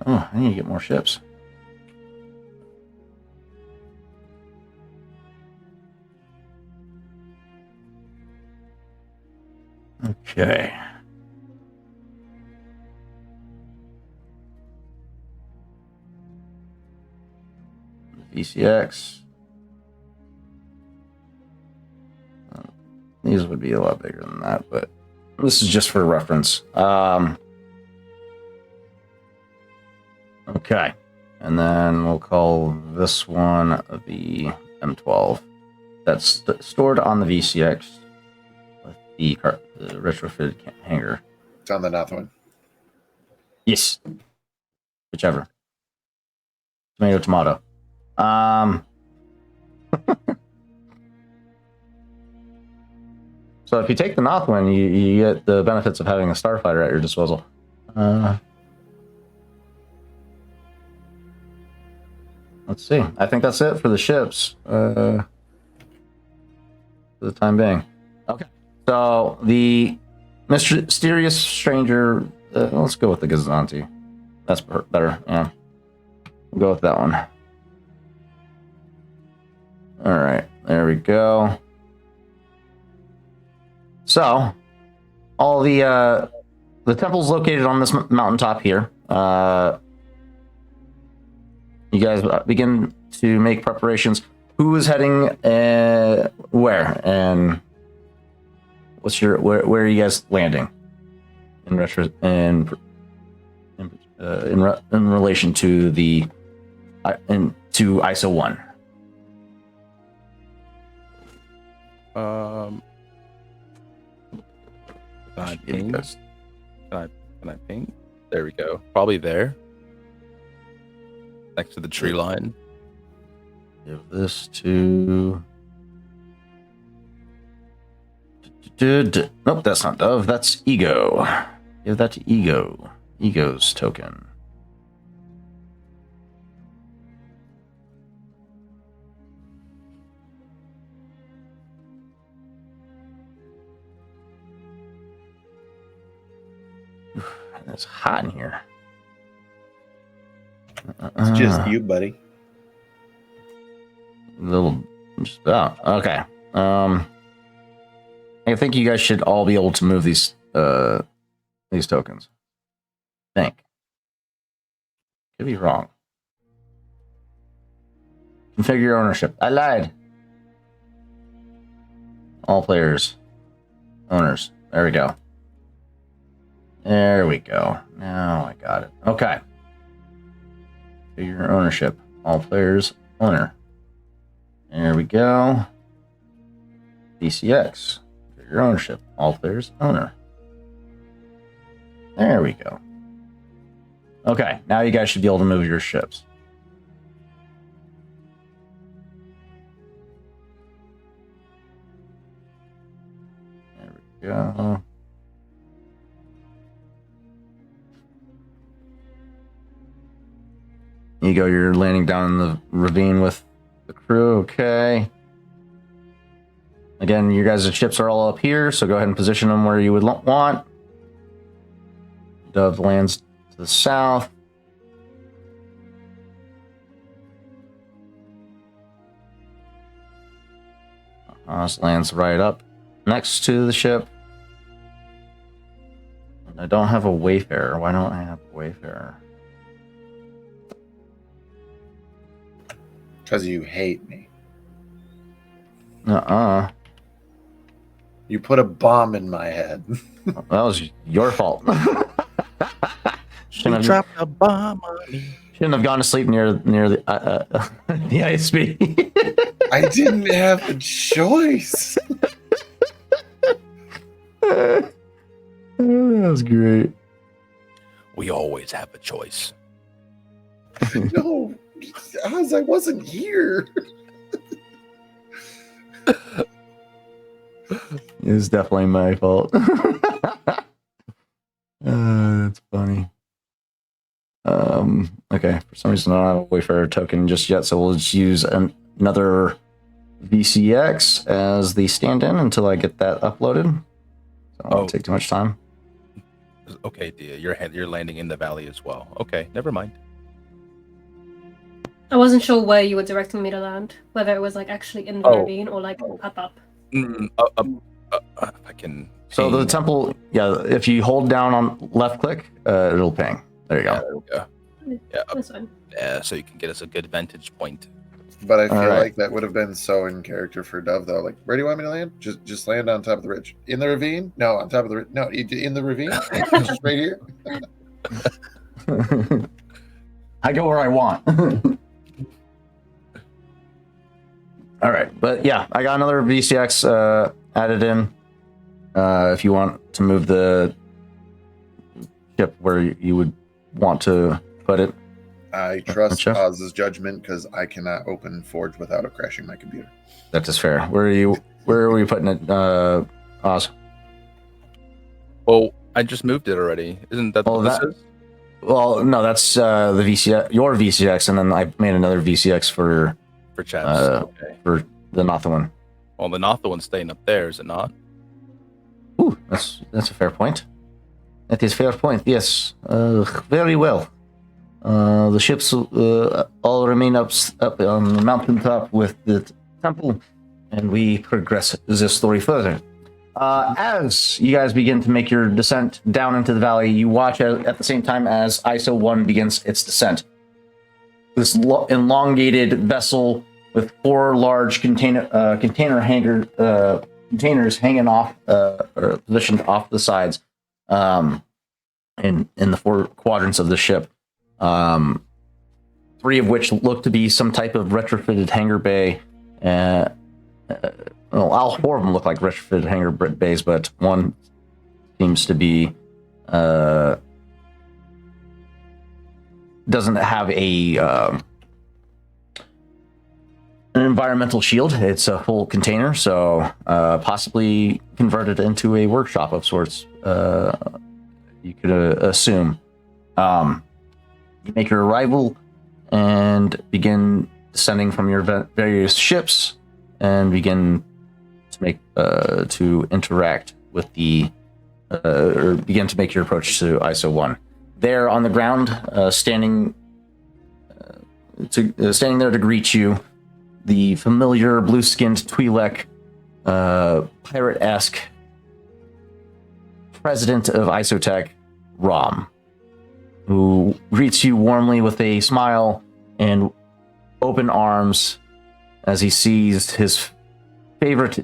Oh, I need to get more ships. Okay. VCX. These would be a lot bigger than that, but this is just for reference. Okay. And then we'll call this one the M12. That's stored on the VCX with the retrofitted hangar. It's on the North one. Yes. Whichever. Tomato, tomato. So if you take the Northwind, you get the benefits of having a starfighter at your disposal. Let's see. I think that's it for the ships. For the time being. Okay. So the mysterious stranger. Let's go with the Gazanti. That's better. Yeah. We'll go with that one. All right. There we go. So, all the temple's located on this mountaintop here. You guys begin to make preparations. Who is heading where, and what's your where are you guys landing in relation to the to ISO 1? Can I ping? Can I ping? There we go. Probably there. Next to the tree line. Give this to... Nope, that's not Dove. That's Ego. Give that to Ego. Ego's token. It's hot in here. It's just you, buddy. Little, just about. Okay. I think you guys should all be able to move these tokens. I think. Could be wrong. Configure your ownership. I lied. All players. Owners. There we go. There we go. Now I got it. Okay. Configure ownership. All players. Owner. There we go. DCX. Configure ownership. All players. Owner. There we go. Okay. Now you guys should be able to move your ships. There we go. You go, you're landing down in the ravine with the crew, okay. Again, you guys' ships are all up here, so go ahead and position them where you would want. Dove lands to the south. This lands right up next to the ship. I don't have a Wayfarer. Why don't I have a Wayfarer? Because you hate me. You You put a bomb in my head. That was your fault. She dropped a bomb on me. Shouldn't have gone to sleep near the the ISB. I didn't have a choice. That was great. We always have a choice. No, Oz, I wasn't here. It was definitely my fault. That's funny. Okay, for some reason I don't have a Wayfarer token just yet, so we'll just use another VCX as the stand-in until I get that uploaded. So I don't want to take too much time. Okay, dear, you're landing in the valley as well. Okay, never mind. I wasn't sure where you were directing me to land, whether it was like actually in the ravine or like up. I can. So the ping. temple, yeah, if you hold down on left click, it'll ping. There you Yeah, go. there we go. Yeah, That's fine. yeah, so you can get us a good vantage point. But I feel All right. like that would have been so in character for Dove, though. Like, where do you want me to land? Just land on top of the ridge. In the ravine? No, on top of the ridge. No, in the ravine? Just right here? I go where I want. All right, but yeah, I got another VCX added in. If you want to move the ship where you would want to put it. I trust Chef? Oz's judgment because I cannot open Forge without it crashing my computer. That is fair. Where are we putting it, Oz? Well, I just moved it already. Isn't that what this is? Well, no, that's the VCX, your VCX, and then I made another VCX for For okay. for the Notha one. Well, the Notha one's staying up there, is it not? Ooh, that's a fair point. That is fair point. Yes, very well. The ships all remain up on the mountaintop with the temple, and we progress this story further. As you guys begin to make your descent down into the valley, you watch at the same time as ISO 1 begins its descent. This elongated vessel with 4 large containers hanging off or positioned off the sides in the 4 quadrants of the ship. 3 of which look to be some type of retrofitted hangar bay. Well, all 4 of them look like retrofitted hangar bays, but one seems to be doesn't have an environmental shield. It's a full container, so possibly converted into a workshop of sorts. You could assume. You make your arrival and begin descending from your various ships and begin to make to interact with the or begin to make your approach to ISO 1. There on the ground, standing there to greet you, the familiar blue-skinned Twi'lek, pirate-esque president of Isotech, Rom, who greets you warmly with a smile and open arms as he sees his favorite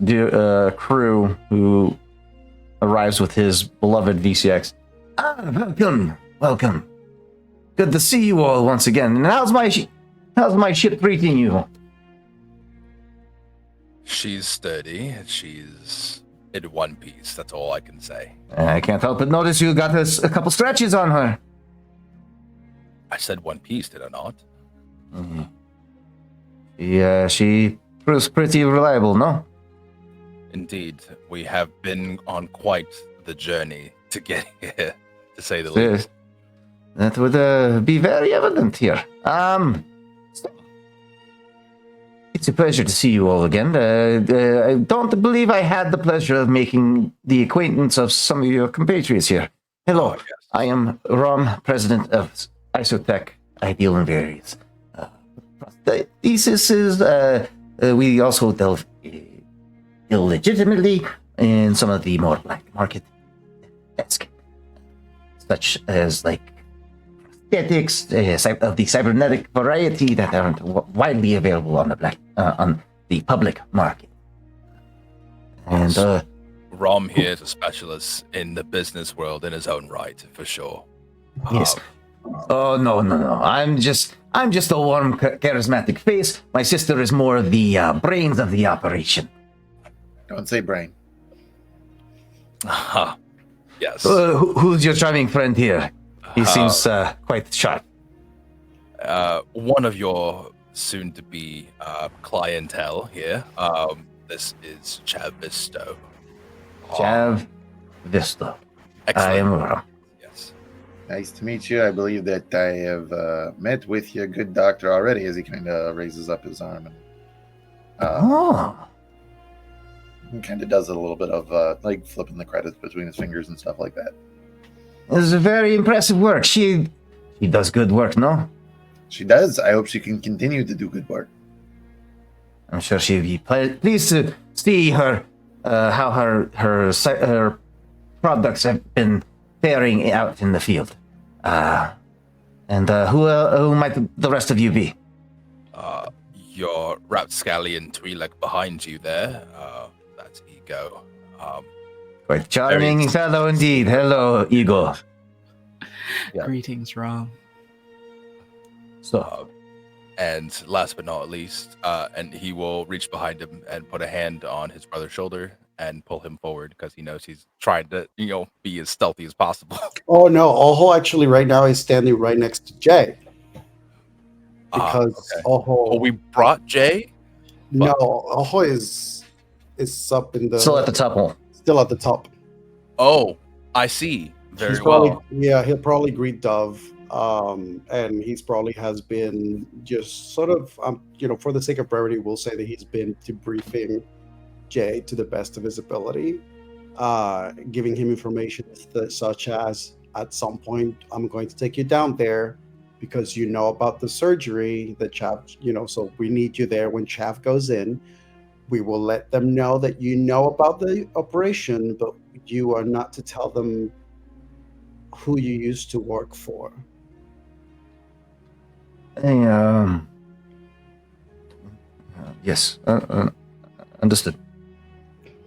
crew who arrives with his beloved VCX. Welcome. Good to see you all once again. And how's my ship treating you? She's sturdy. She's in one piece. That's all I can say. I can't help but notice you got a couple scratches on her. I said one piece, did I not? Mm-hmm. Yeah, she proves pretty reliable, no? Indeed. We have been on quite the journey to get here, to say the Yes. least. That would be very evident here. It's a pleasure to see you all again. I don't believe I had the pleasure of making the acquaintance of some of your compatriots here. Hello, Oh, yes. I am Rom, president of Isotech Ideal and Various. Thesis is we also delve illegitimately in some of the more black market-esque, such as like aesthetics of the cybernetic variety that aren't widely available on the public market. And Rom here is a specialist in the business world in his own right, for sure. Yes. Oh no. I'm just a warm, charismatic face. My sister is more the brains of the operation. Don't say brain. Yes. Who's your charming friend here? He seems quite sharp. One of your soon-to-be clientele here. This is Chav Visto. Chav Visto. I Excellent. am Rom. Yes. Nice to meet you. I believe that I have met with your good doctor already, as he kind of raises up his arm and kind of does a little bit of like flipping the credits between his fingers and stuff like that. It's a very impressive work. She does good work, no? She does. I hope she can continue to do good work. I'm sure she'll be pleased to see her how her products have been faring out in the field. And who might the rest of you be? Your rapscallion Twi'lek behind you there. That's Ego. Quite charming fellow indeed. Hello, Ego. Yeah. Greetings, Rom. So, And last but not least, and he will reach behind him and put a hand on his brother's shoulder and pull him forward because he knows he's trying to, be as stealthy as possible. Oh no, Oho actually right now is standing right next to Jay. Because okay. Oho, we brought Jay? no, Oho is up in the still at the top hole. still at the top. Oh, I see. Very He's probably, well. yeah, he'll probably greet Dove, and he's probably has been just sort of, for the sake of brevity, we'll say that he's been debriefing Jay to the best of his ability, giving him information such as, at some point, I'm going to take you down there because you know about the surgery that Chav, so we need you there when Chav goes in. We will let them know that you know about the operation, but you are not to tell them who you used to work for. Yes, understood.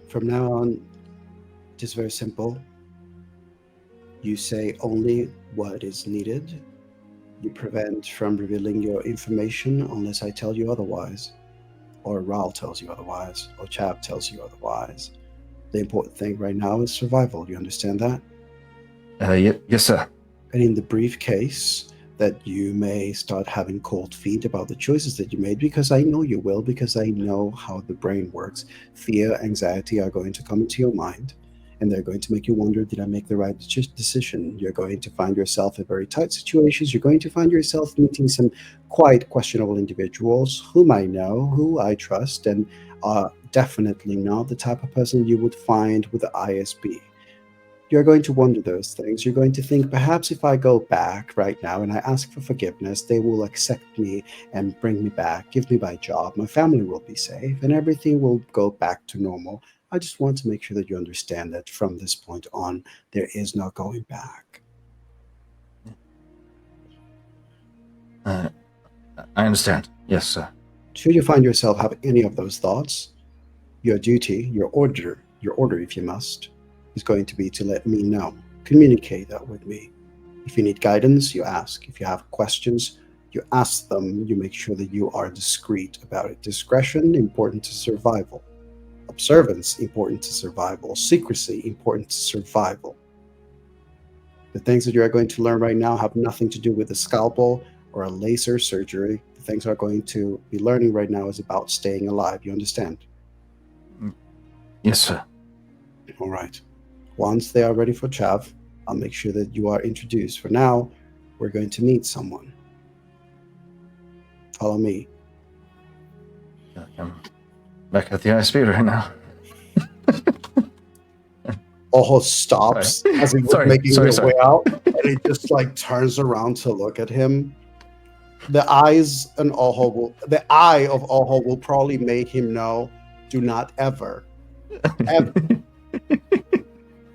From now on, it is very simple. You say only what is needed. You prevent from revealing your information unless I tell you otherwise, or Raul tells you otherwise, or Chav tells you otherwise. The important thing right now is survival. You understand that? Yes, sir. And in the brief case that you may start having cold feet about the choices that you made, because I know you will, because I know how the brain works, fear, anxiety are going to come into your mind, and they're going to make you wonder, did I make the right decision? You're going to find yourself in very tight situations. You're going to find yourself meeting some quite questionable individuals whom I know, who I trust, and are definitely not the type of person you would find with the ISB. You're going to wonder those things. You're going to think, perhaps if I go back right now and I ask for forgiveness, they will accept me and bring me back, give me my job, my family will be safe, and everything will go back to normal. I just want to make sure that you understand that from this point on, there is no going back. I understand. Yes, sir. Should you find yourself have any of those thoughts, your duty, your order, if you must, is going to be to let me know. Communicate that with me. If you need guidance, you ask. If you have questions, you ask them. You make sure that you are discreet about it. Discretion, important to survival. Observance, important to survival. Secrecy, important to survival. The things that you are going to learn right now have nothing to do with a scalpel or a laser surgery. The things you are going to be learning right now is about staying alive. You understand? Yes, sir. All right. Once they are ready for Chav, I'll make sure that you are introduced. For now, we're going to meet someone. Follow me. I'm back at the ISP right now. Oho stops as he was making his way out, and he just like turns around to look at him. The eye of Oho will probably make him know, do not ever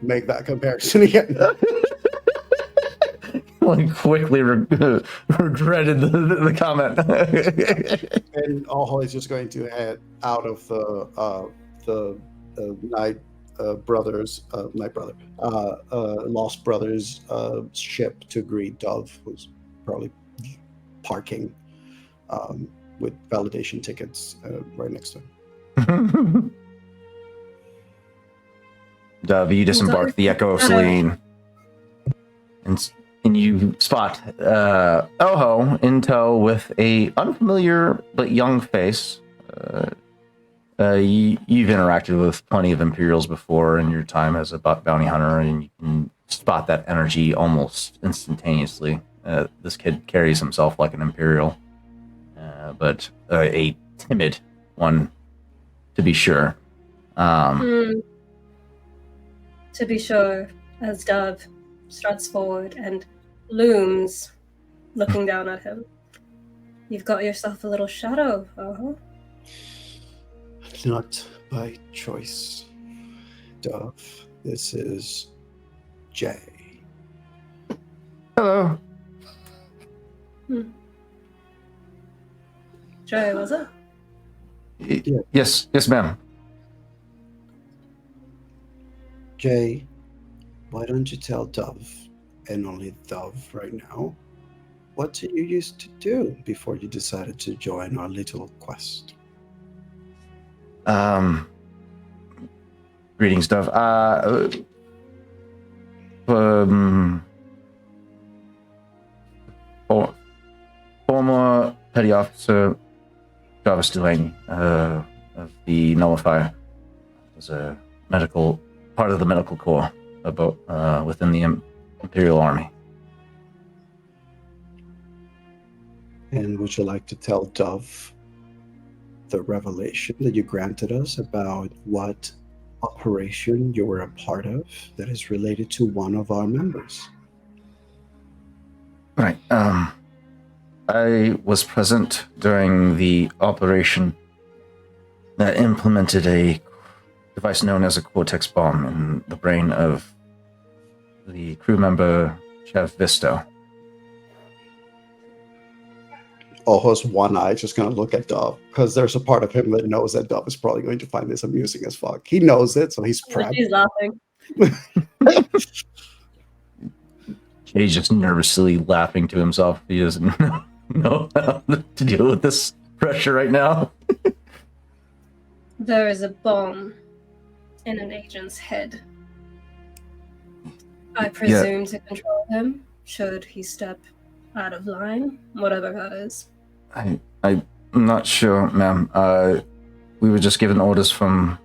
make that comparison again. Like quickly regretted the comment. And Oho is just going to head out of the night brothers, my brother, Lost Brothers ship to greet Dove, who's probably parking with validation tickets right next to him. Dove, you disembark the Echo of Selene, and you spot Oho in tow with a unfamiliar but young face. You've interacted with plenty of Imperials before in your time as a bounty hunter, and you can spot that energy almost instantaneously. This kid carries himself like an Imperial, but a timid one, to be sure. To be sure, as Dove struts forward and looms, looking down at him. You've got yourself a little shadow, Oho. Not by choice, Dove. This is Jay. Hello. Jay, was it? Yeah. Yes, ma'am. Jay, why don't you tell Dove, and only Dove right now, what did you used to do before you decided to join our little quest? Greetings, Dove. Former petty officer Jarvis Delaney of the Nullifier was a part of the medical corps within the Imperial Army. And would you like to tell Dove the revelation that you granted us about what operation you were a part of that is related to one of our members? Right. I was present during the operation that implemented a device known as a Cortex bomb in the brain of the crew member Chav Visto. Oho's one eye just going to look at Dove because there's a part of him that knows that Dove is probably going to find this amusing as fuck. He knows it, so he's proud. He's laughing. He's just nervously laughing to himself. He doesn't know how to deal with this pressure right now. There is a bomb in an agent's head. I presume to control him, should he step out of line, whatever that is. I'm not sure, ma'am. We were just given orders from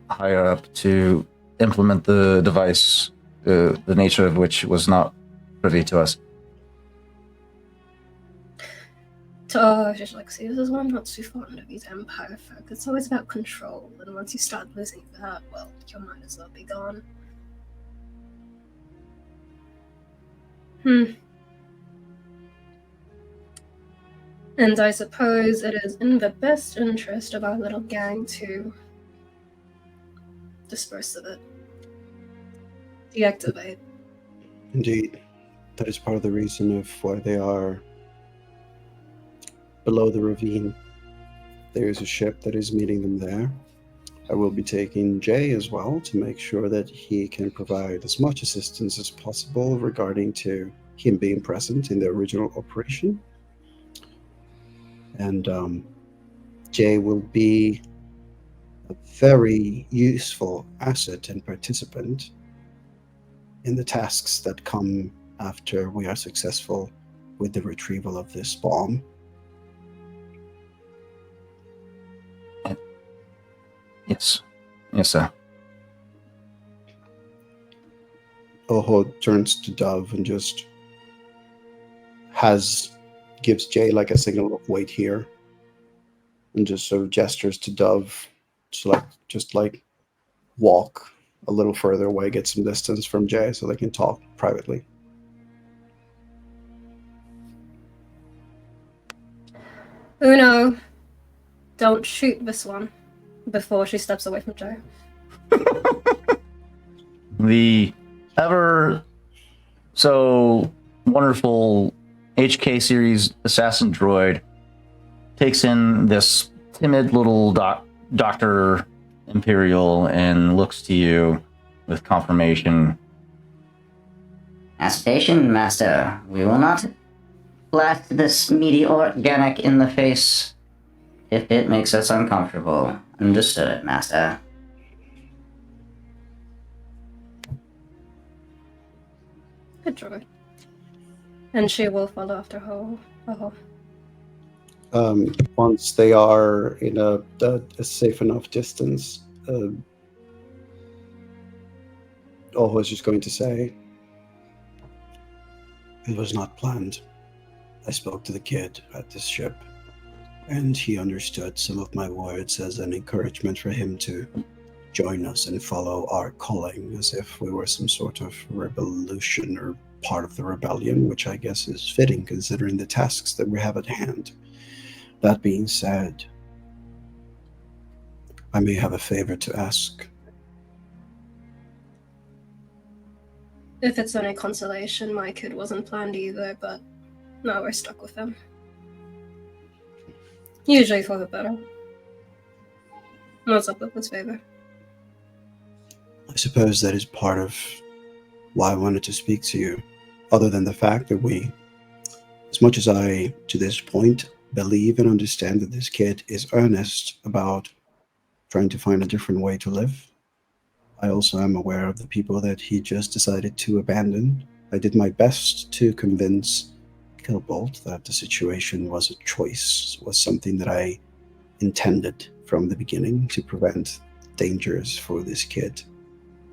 higher up to implement the device, the nature of which was not privy to us. I just like see this is why I'm not too fond of these empire folk. It's always about control, and once you start losing that, well, your might as well be gone. And I suppose it is in the best interest of our little gang to disperse of it. Deactivate. Indeed. That is part of the reason of why they are below the ravine. There is a ship that is meeting them there. I will be taking Jay as well to make sure that he can provide as much assistance as possible regarding to him being present in the original operation. And Jay will be a very useful asset and participant in the tasks that come after we are successful with the retrieval of this bomb. Yes, sir. Oho turns to Dove and just gives Jay like a signal of wait here, and just sort of gestures to Dove to just walk a little further away, get some distance from Jay so they can talk privately. Uno, don't shoot this one before she steps away from Jay. The ever so wonderful HK series assassin droid takes in this timid little doctor Imperial and looks to you with confirmation. Aspiration, Master. We will not blast this meaty organic in the face if it makes us uncomfortable. Understood, Master. Good job. And she will follow after her. Once they are in a safe enough distance, Oho is just going to say, "It was not planned. I spoke to the kid at this ship, and he understood some of my words as an encouragement for him to join us and follow our calling, as if we were some sort of revolution or part of the rebellion, which I guess is fitting considering the tasks that we have at hand. That being said, I may have a favor to ask." If it's any consolation, my kid wasn't planned either, but now we're stuck with him. Usually for the better. What's up with this favor? I suppose that is part of why I wanted to speak to you, other than the fact that we, as much as I, to this point, believe and understand that this kid is earnest about trying to find a different way to live, I also am aware of the people that he just decided to abandon. I did my best to convince Kilbolt that the situation was a choice, was something that I intended from the beginning to prevent dangers for this kid.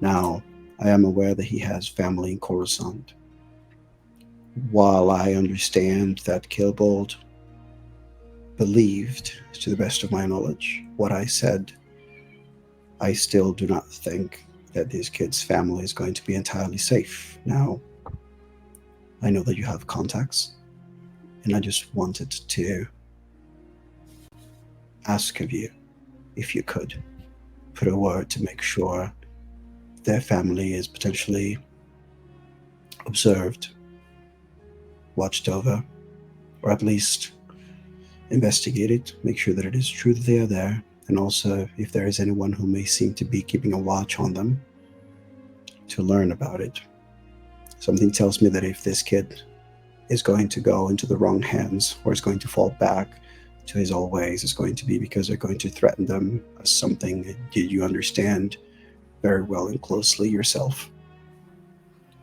Now, I am aware that he has family in Coruscant. While I understand that Kilbolt believed, to the best of my knowledge, what I said, I still do not think that this kid's family is going to be entirely safe. Now, I know that you have contacts, and I just wanted to ask of you if you could put a word to make sure their family is potentially observed, watched over, or at least investigated, make sure that it is true that they are there, and also if there is anyone who may seem to be keeping a watch on them, to learn about it. Something tells me that if this kid is going to go into the wrong hands or is going to fall back to his old ways, it's going to be because they're going to threaten them as something that you understand very well and closely yourself.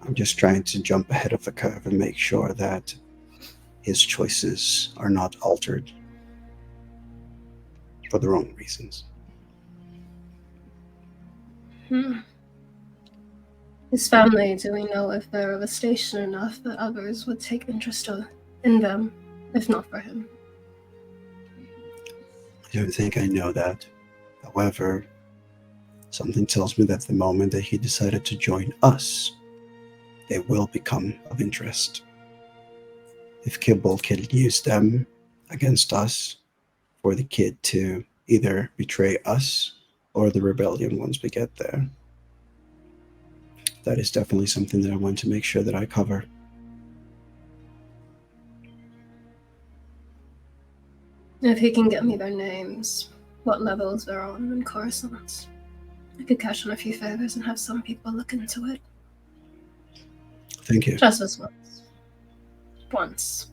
I'm just trying to jump ahead of the curve and make sure that his choices are not altered for the wrong reasons. His family, do we know if they're of a station enough that others would take interest in them, if not for him? I don't think I know that. However, something tells me that the moment that he decided to join us, they will become of interest. If Kilbolt can use them against us, for the kid to either betray us or the rebellion once we get there, that is definitely something that I want to make sure that I cover. If he can get me their names, what levels they're on, and Coruscant, I could cash in a few favors and have some people look into it. Thank you. Just this once. Once.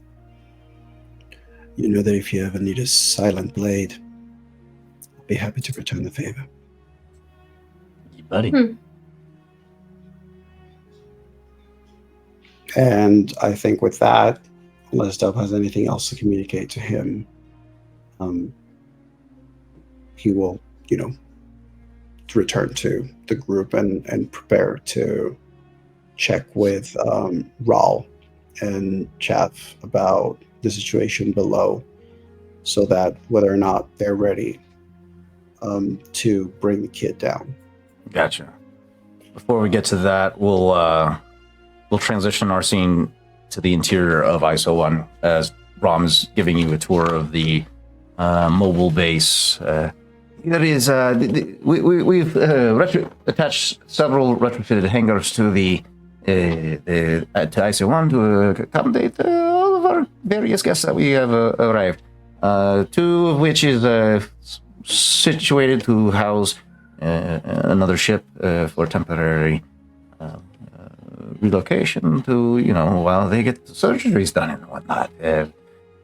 You know that if you ever need a silent blade, I'll be happy to return the favor. You buddy. And I think with that, unless Dove has anything else to communicate to him, he will, return to the group and prepare to check with Raul and Chav about the situation below, so that whether or not they're ready to bring the kid down. Gotcha. Before we get to that, we'll transition our scene to the interior of ISO 1 as Rom is giving you a tour of the mobile base. That is, we've attached several retrofitted hangars to to ISO 1 to accommodate all of our various guests that we have arrived. Two of which is situated to house another ship for temporary relocation to, while they get surgeries done and whatnot.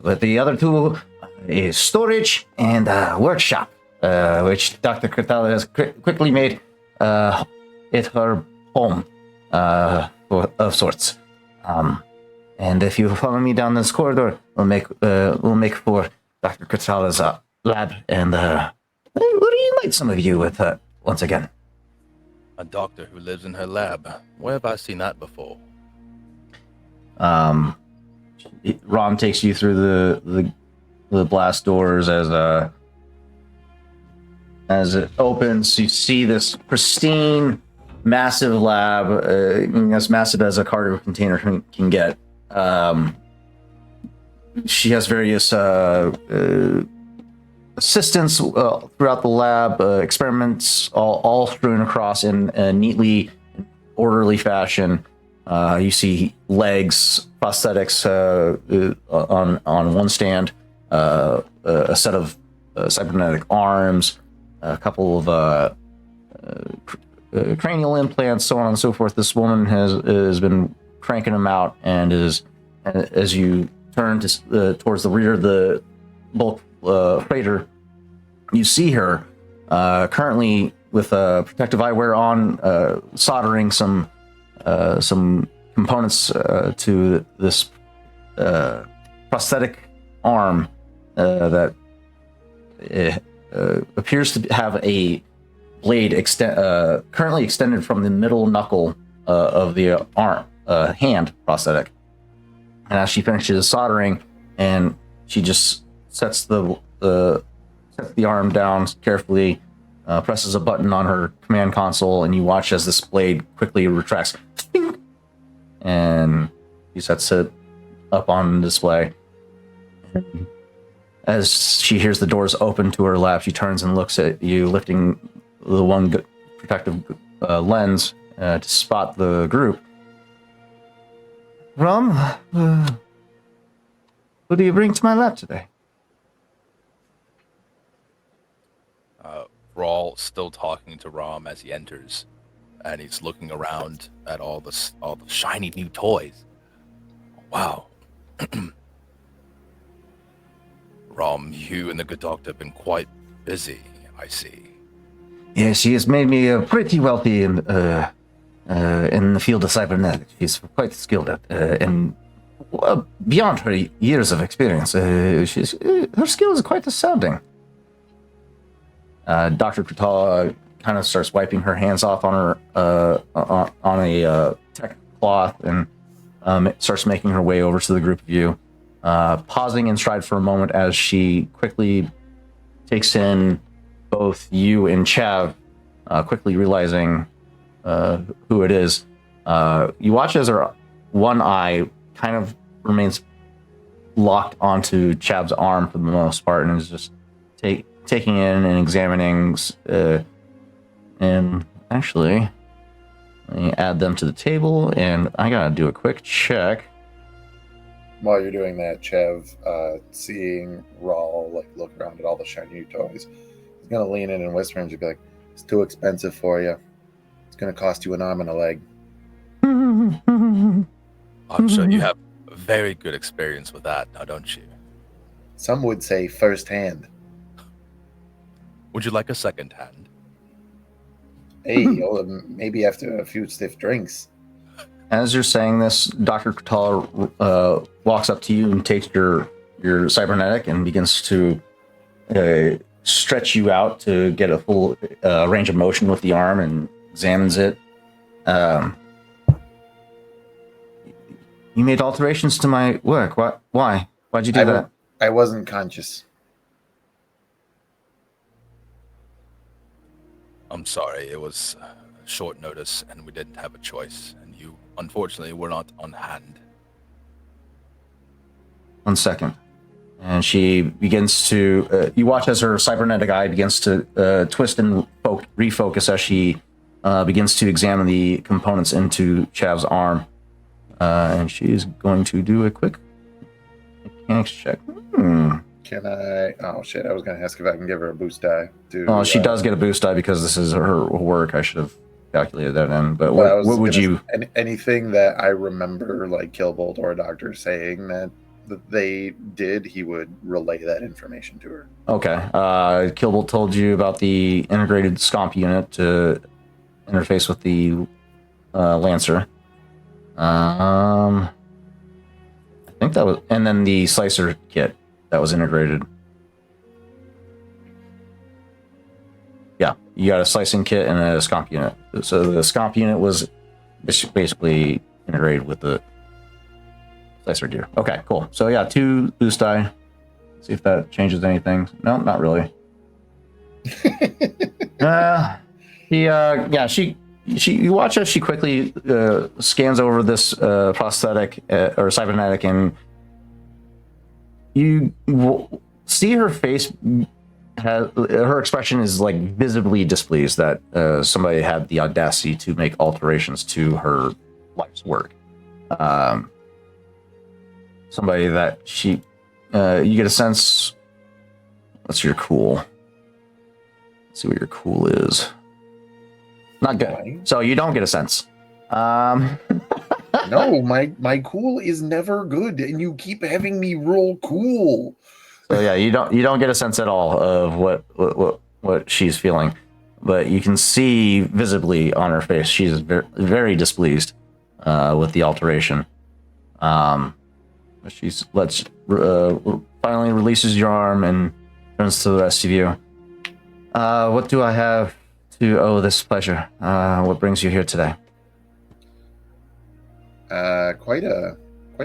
But the other two is storage and workshop, which Dr. Cortella has quickly made it her home of sorts. And if you follow me down this corridor, we'll make for Dr. Cortella's lab, and we'll reunite some of you with once again. A doctor who lives in her lab. Where have I seen that before? Rom takes you through the blast doors as it opens. You see this pristine, massive lab, as massive as a cargo container can get. She has various assistants throughout the lab, experiments all strewn across in a neatly orderly fashion. You see legs, prosthetics on one stand, a set of cybernetic arms, a couple of cranial implants, so on and so forth. This woman has been cranking them out, and as you turn towards the rear of the bulk freighter, you see her currently with protective eyewear on, soldering some components to this prosthetic arm that appears to have a blade currently extended from the middle knuckle of the arm hand prosthetic. And as she finishes soldering, and she just sets the arm down carefully, presses a button on her command console, and you watch as this blade quickly retracts, and she sets it up on display. As she hears the doors open to her lab, she turns and looks at you, lifting the one protective lens to spot the group. Rom, what do you bring to my lab today? Rawl still talking to Rom as he enters, and he's looking around at all the shiny new toys. Wow. Rom, you and the good doctor have been quite busy, I see. Yes, she has made me pretty wealthy in the field of cybernetics. She's quite skilled at, and beyond her years of experience, her skill is quite astounding. Dr. Kratala kind of starts wiping her hands off on her on a tech cloth, and starts making her way over to the group of you, pausing in stride for a moment as she quickly takes in both you and Chav, quickly realizing who it is. You watch as her one eye kind of remains locked onto Chav's arm for the most part, and is just taking in and examining. And actually, let me add them to the table, and I gotta do a quick check. While you're doing that, Chev, seeing Rawl look around at all the shiny new toys, he's gonna lean in and whisper and just be like, "It's too expensive for you. It's gonna cost you an arm and a leg." I'm sure you have a very good experience with that, now don't you? Some would say firsthand. Would you like a second hand? Hey, maybe after a few stiff drinks. As you're saying this, Dr. Kratala walks up to you and takes your cybernetic and begins to stretch you out to get a full range of motion with the arm, and examines it. You made alterations to my work. What? Why? Why'd you do that? I wasn't conscious. I'm sorry, it was short notice and we didn't have a choice, and you unfortunately were not on hand. 1 second. And she begins to, you watch as her cybernetic eye begins to twist and refocus as she begins to examine the components into Chav's arm. And she is going to do a quick mechanics check. Can I? Oh shit! I was gonna ask if I can give her a boost die. Oh, she does get a boost die because this is her work. I should have calculated that in. But what would you? Anything that I remember, like Killbolt or a doctor saying that they did, he would relay that information to her. Okay. Killbolt told you about the integrated scomp unit to interface with the Lancer. I think that was, and then the slicer kit that was integrated. Yeah, you got a slicing kit and a scomp unit. So the scomp unit was basically integrated with the slicer gear. Okay, cool. So yeah, 2 boost die. See if that changes anything. No, not really. You watch as she quickly scans over this prosthetic or cybernetic, and you see her face. Her expression is like visibly displeased that somebody had the audacity to make alterations to her life's work. Somebody that she, you get a sense. What's your cool? Let's see what your cool is. Not good. So you don't get a sense. No, my cool is never good, and you keep having me roll cool. So yeah, you don't get a sense at all of what she's feeling, but you can see visibly on her face she's very, very displeased with the alteration. She's finally releases your arm and turns to the rest of you. What do I have to owe this pleasure? What brings you here today? Quite a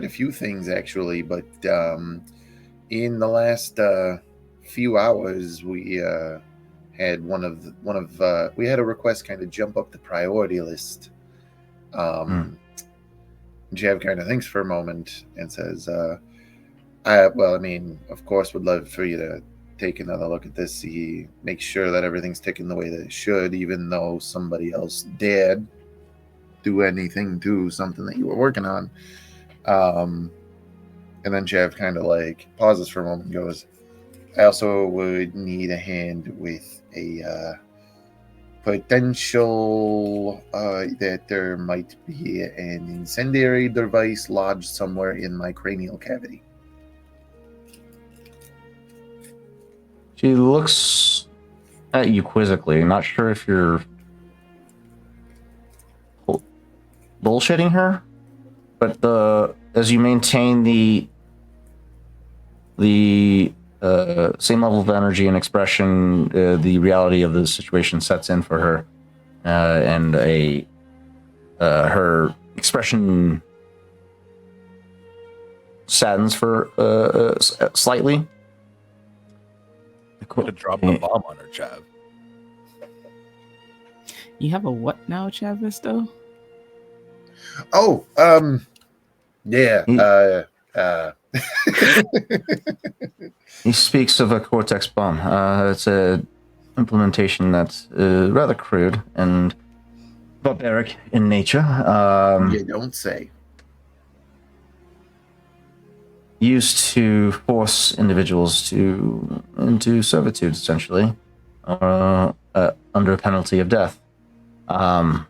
few things actually, but in the last few hours, we had we had a request kind of jump up the priority list. Chav kind of thinks for a moment and says, of course, would love for you to take another look at this, make sure that everything's ticking the way that it should, even though somebody else dared do anything to something that you were working on. And then Chav kind of like pauses for a moment and goes, I also would need a hand with a potential that there might be an incendiary device lodged somewhere in my cranial cavity. She looks at you quizzically, not sure if you're bullshitting her, but as you maintain the same level of energy and expression, the reality of the situation sets in for her, and her expression saddens for slightly. Could have dropped a bomb on her, Chav. You have a what now, Chavisto? Oh, yeah. He speaks of a Cortex bomb. It's a implementation that's rather crude and barbaric in nature. You don't say. Used to force individuals into servitude, essentially, under a penalty of death. I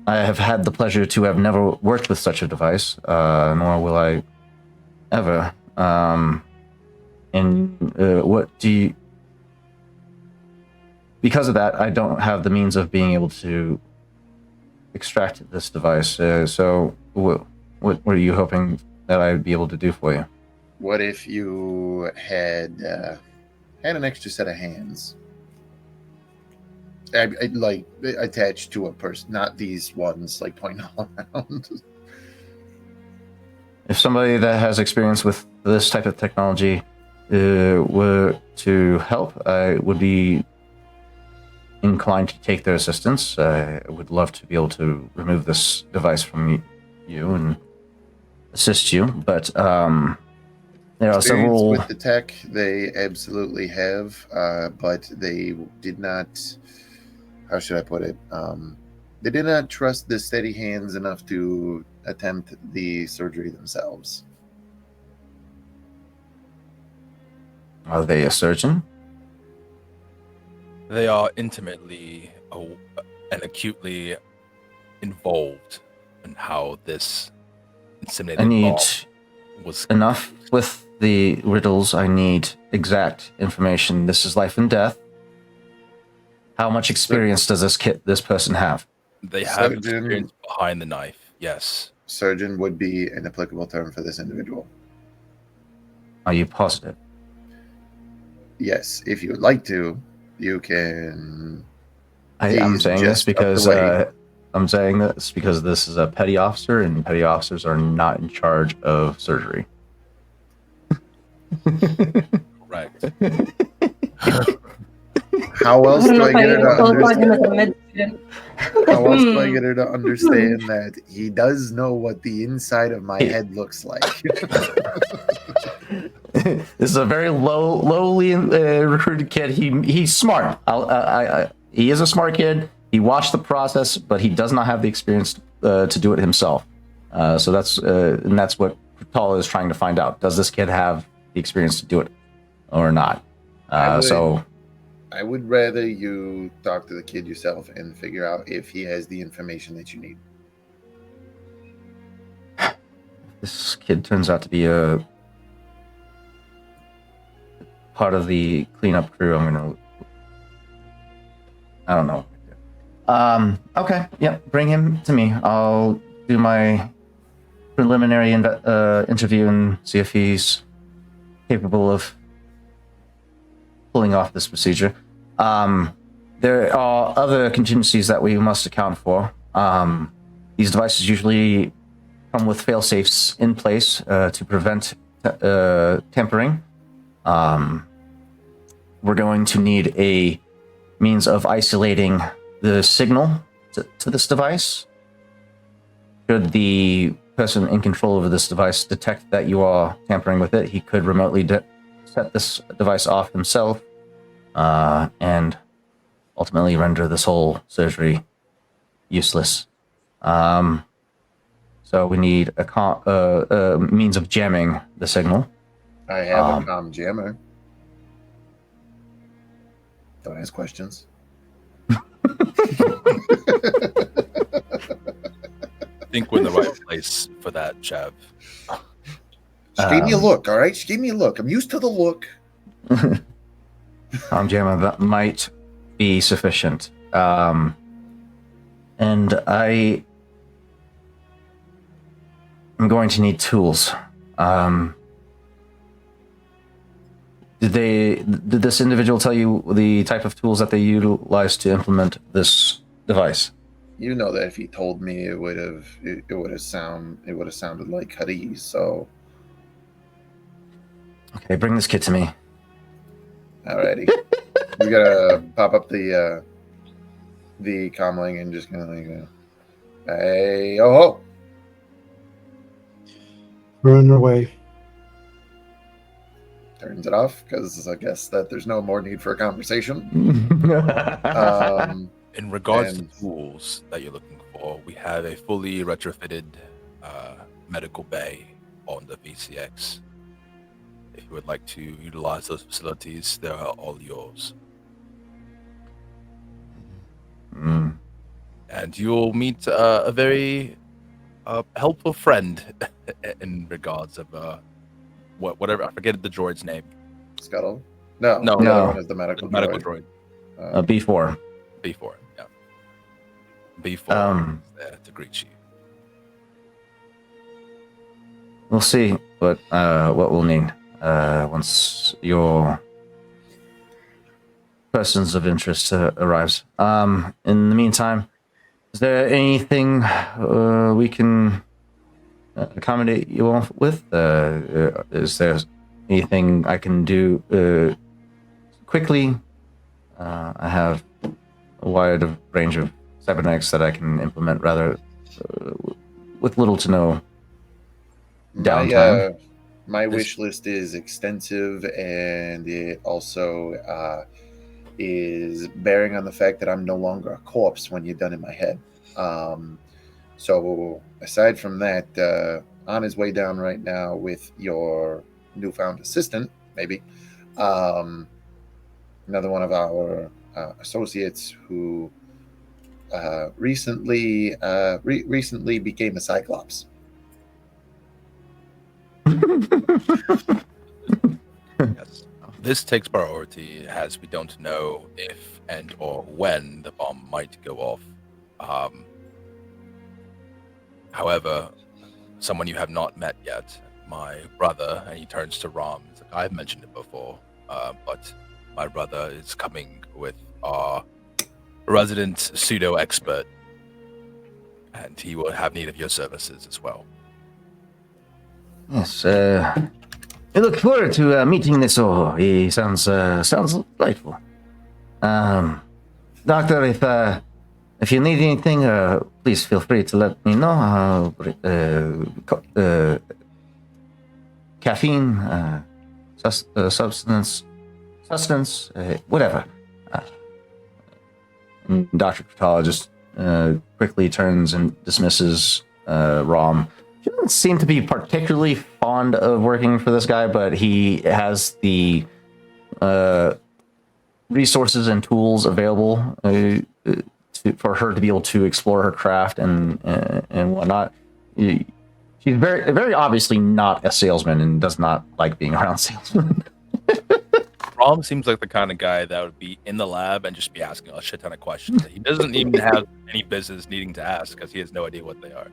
have had the pleasure to have never worked with such a device, nor will I ever. Because of that, I don't have the means of being able to extract this device. So what are you hoping that I'd be able to do for you? What if you had an extra set of hands? Like attached to a person, not these ones like pointing all around. If somebody that has experience with this type of technology were to help, I would be inclined to take their assistance. I would love to be able to remove this device from you and assist you, but there are several with the tech. They absolutely have, but they did not. How should I put it? They did not trust the steady hands enough to attempt the surgery themselves. Are they a surgeon? They are intimately and acutely involved in how this I inseminated need bomb was enough with the riddles. I need exact information. This is life and death. How much experience does this person have? They have Surgeon. experience behind the knife. Yes. Surgeon would be an applicable term for this individual. Are you positive? Yes, if you would like to, you can. I'm He's saying this just up the because way. this is a petty officer, and petty officers are not in charge of surgery. Correct. How else I don't do know I if I get her even to qualify him as understand? a med student. How else do I get her to understand that he does know what the inside of my head looks like? This is a very lowly recruited kid. He's smart. He is a smart kid. He watched the process, but he does not have the experience to do it himself. So that's what Tala is trying to find out. Does this kid have the experience to do it or not? I would rather you talk to the kid yourself and figure out if he has the information that you need. This kid turns out to be a part of the cleanup crew. I don't know. Okay, yeah, bring him to me. I'll do my preliminary interview and see if he's capable of pulling off this procedure. There are other contingencies that we must account for. These devices usually come with fail-safes in place to prevent tampering. We're going to need a means of isolating the signal to this device. Should the person in control over this device detect that you are tampering with it, he could remotely set this device off himself and ultimately render this whole surgery useless. So we need a means of jamming the signal. I have a comm jammer. Don't ask questions. I think we're in the right place for that, Chav. She gave me a look, all right? She gave me a look. I'm used to the look. Jammer, that might be sufficient. And I am going to need tools. Did this individual tell you the type of tools that they utilize to implement this device? You know that if he told me, it would have sounded like Hadith. So, okay, bring this kid to me. alrighty, we gotta pop up the comlink and just kind of like, hey, oh, Run away. turns it off because I guess that there's no more need for a conversation. In regards And- to tools that you're looking for, we have a fully retrofitted medical bay on the VCX. If you would like to utilize those facilities, they are all yours. And you'll meet a very helpful friend in regards of whatever, I forget the droid's name. Scuttle? No, No. the other one is the medical, The medical droid. B4. B4, yeah. B4 is there to greet you. We'll see what we'll need once your persons of interest arrives. In the meantime, is there anything we can accommodate you all with? Is there anything I can do quickly? I have a wide range of cybernetics that I can implement rather with little to no downtime. My wish list is extensive, and it also is bearing on the fact that I'm no longer a corpse when you're done in my head. So aside from that, on his way down right now with your newfound assistant, maybe another one of our associates who recently became a cyclops. Yes. This takes priority as we don't know if and or when the bomb might go off. However, someone you have not met yet, my brother, and he turns to Rom. He's like, I've mentioned it before, but my brother is coming with our resident pseudo expert, and he will have need of your services as well. Yes, I look forward to meeting this Oho. He sounds delightful. Doctor, if you need anything, please feel free to let me know. Caffeine, sustenance, whatever. Dr. Katala just quickly turns and dismisses Rom. He doesn't seem to be particularly fond of working for this guy, but he has the resources and tools available for her to be able to explore her craft and whatnot. She's very obviously not a salesman and does not like being around salesmen. Rom seems like the kind of guy that would be in the lab and just be asking a shit ton of questions that he doesn't even have any business needing to ask because he has no idea what they are.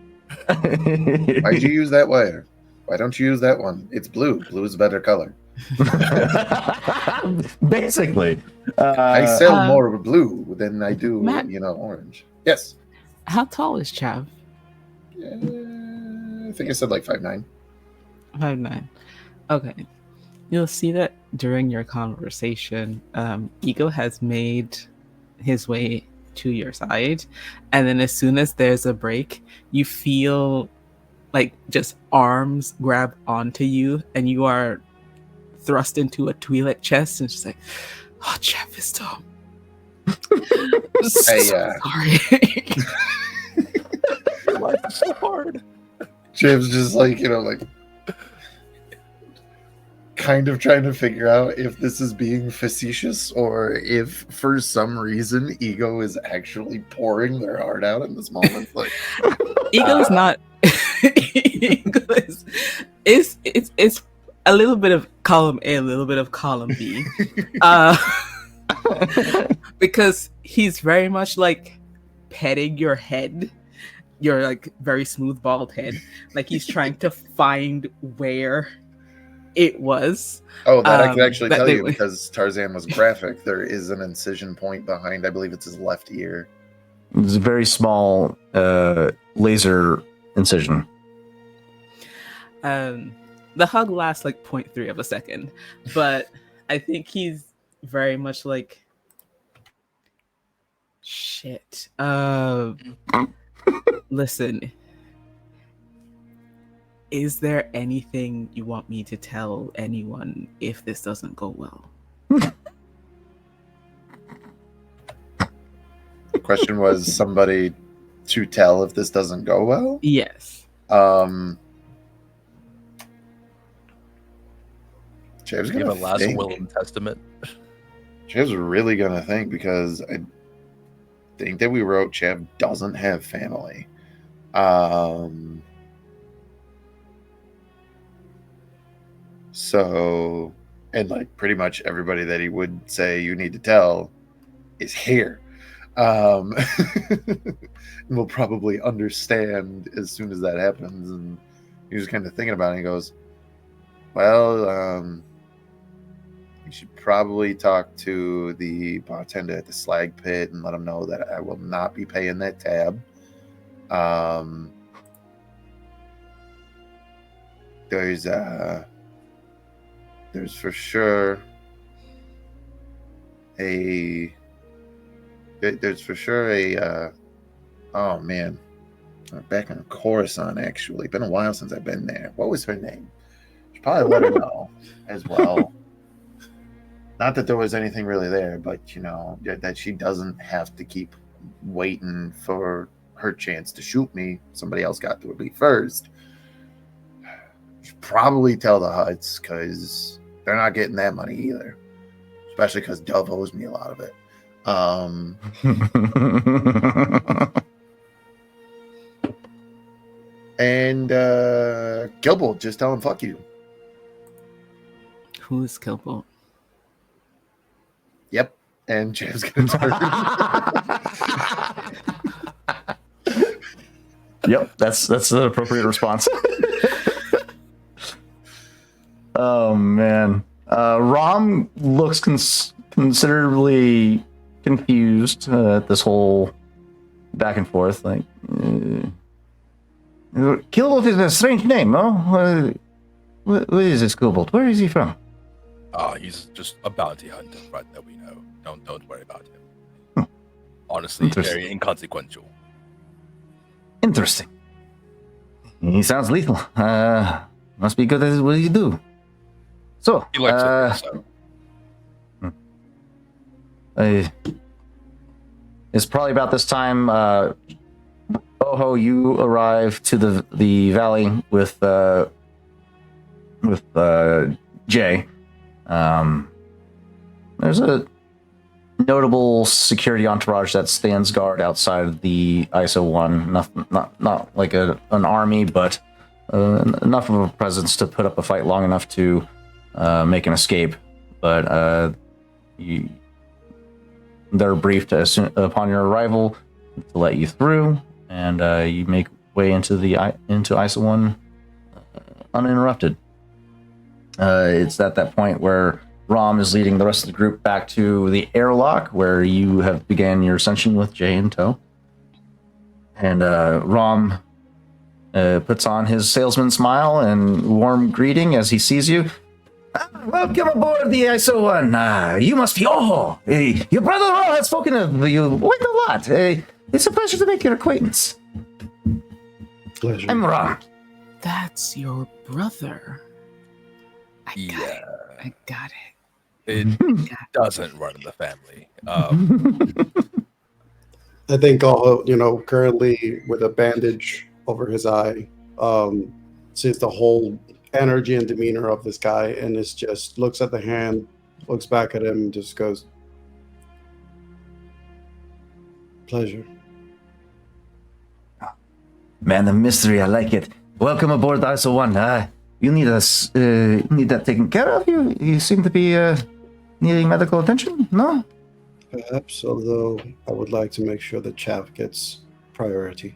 Why'd you use that wire? Why don't you use that one? It's blue. Blue is a better color. Basically. I sell more blue than I do, Matt? Orange. Yes. How tall is Chav? I think I said like 5'9". 5'9". Okay. You'll see that during your conversation, Ego has made his way to your side, and then as soon as there's a break, you feel like just arms grab onto you, and you are thrust into a Twi'lek chest, and just like, oh, Chavisto. Sorry. Life is so hard. Jim's just like, kind of trying to figure out if this is being facetious or if for some reason Ego is actually pouring their heart out in this moment. Like, Ego's not. Ego is it's a little bit of column A, a little bit of column B, because he's very much like petting your head, your like very smooth bald head, like he's trying to find where it was. Oh, that I can actually tell you went. because Tarzan was graphic. There is an incision point behind, I believe it's his left ear. It's a very small laser incision. The hug lasts like 0.3 of a second, but I think he's very much like, shit. Listen, is there anything you want me to tell anyone if this doesn't go well? The question was somebody to tell if this doesn't go well? Yes. Chav's Give gonna a last think. will and testament. Chav's really gonna think because I think that we wrote Chav doesn't have family. So, and like pretty much everybody that he would say you need to tell is here. We'll probably understand as soon as that happens. And he was kind of thinking about it. And he goes, well, you should probably talk to the bartender at the slag pit and let him know that I will not be paying that tab. There's for sure oh man, back in Coruscant actually. Been a while since I've been there. What was her name? Should probably let her know as well. Not that there was anything really there, but that she doesn't have to keep waiting for her chance to shoot me. Somebody else got to me first. Should probably tell the Huts because they're not getting that money either. Especially because Dove owes me a lot of it. And Gilbolt, just tell him fuck you. Who's Kilbo? Yep. And Chav's gonna turn. Yep, that's the appropriate response. Oh man, Rom looks considerably confused at this whole back and forth. Like, Gilbolt is a strange name, no? What is this Gilbolt? Where is he from? He's just a bounty hunter, right? That we know. Don't worry about him. Honestly, very inconsequential. Interesting. He sounds lethal. Must be good at what you do. So, He likes it. So. It's probably about this time. Oho, you arrive to the valley with Jay. There's a notable security entourage that stands guard outside of the ISO 1. Not like an army, but enough of a presence to put up a fight long enough to make an escape. But they're briefed upon your arrival to let you through, and you make way into ISO 1 uninterrupted. It's at that point where Rom is leading the rest of the group back to the airlock where you have began your ascension with Jay in tow. And Rom puts on his salesman smile and warm greeting as he sees you. Welcome aboard the ISO 1. You must be Oho. Your brother Ro has spoken of you quite a lot. It's a pleasure to make your acquaintance. Pleasure. I'm Rom. That's your brother. I got it. It doesn't run in the family. I think currently with a bandage over his eye, sees the whole energy and demeanor of this guy, and is just looks at the hand, looks back at him, and just goes, "Pleasure." Man, the mystery, I like it. Welcome aboard ISO 1. You need need that taken care of? You seem to be needing medical attention, no? Perhaps, although I would like to make sure that Chav gets priority.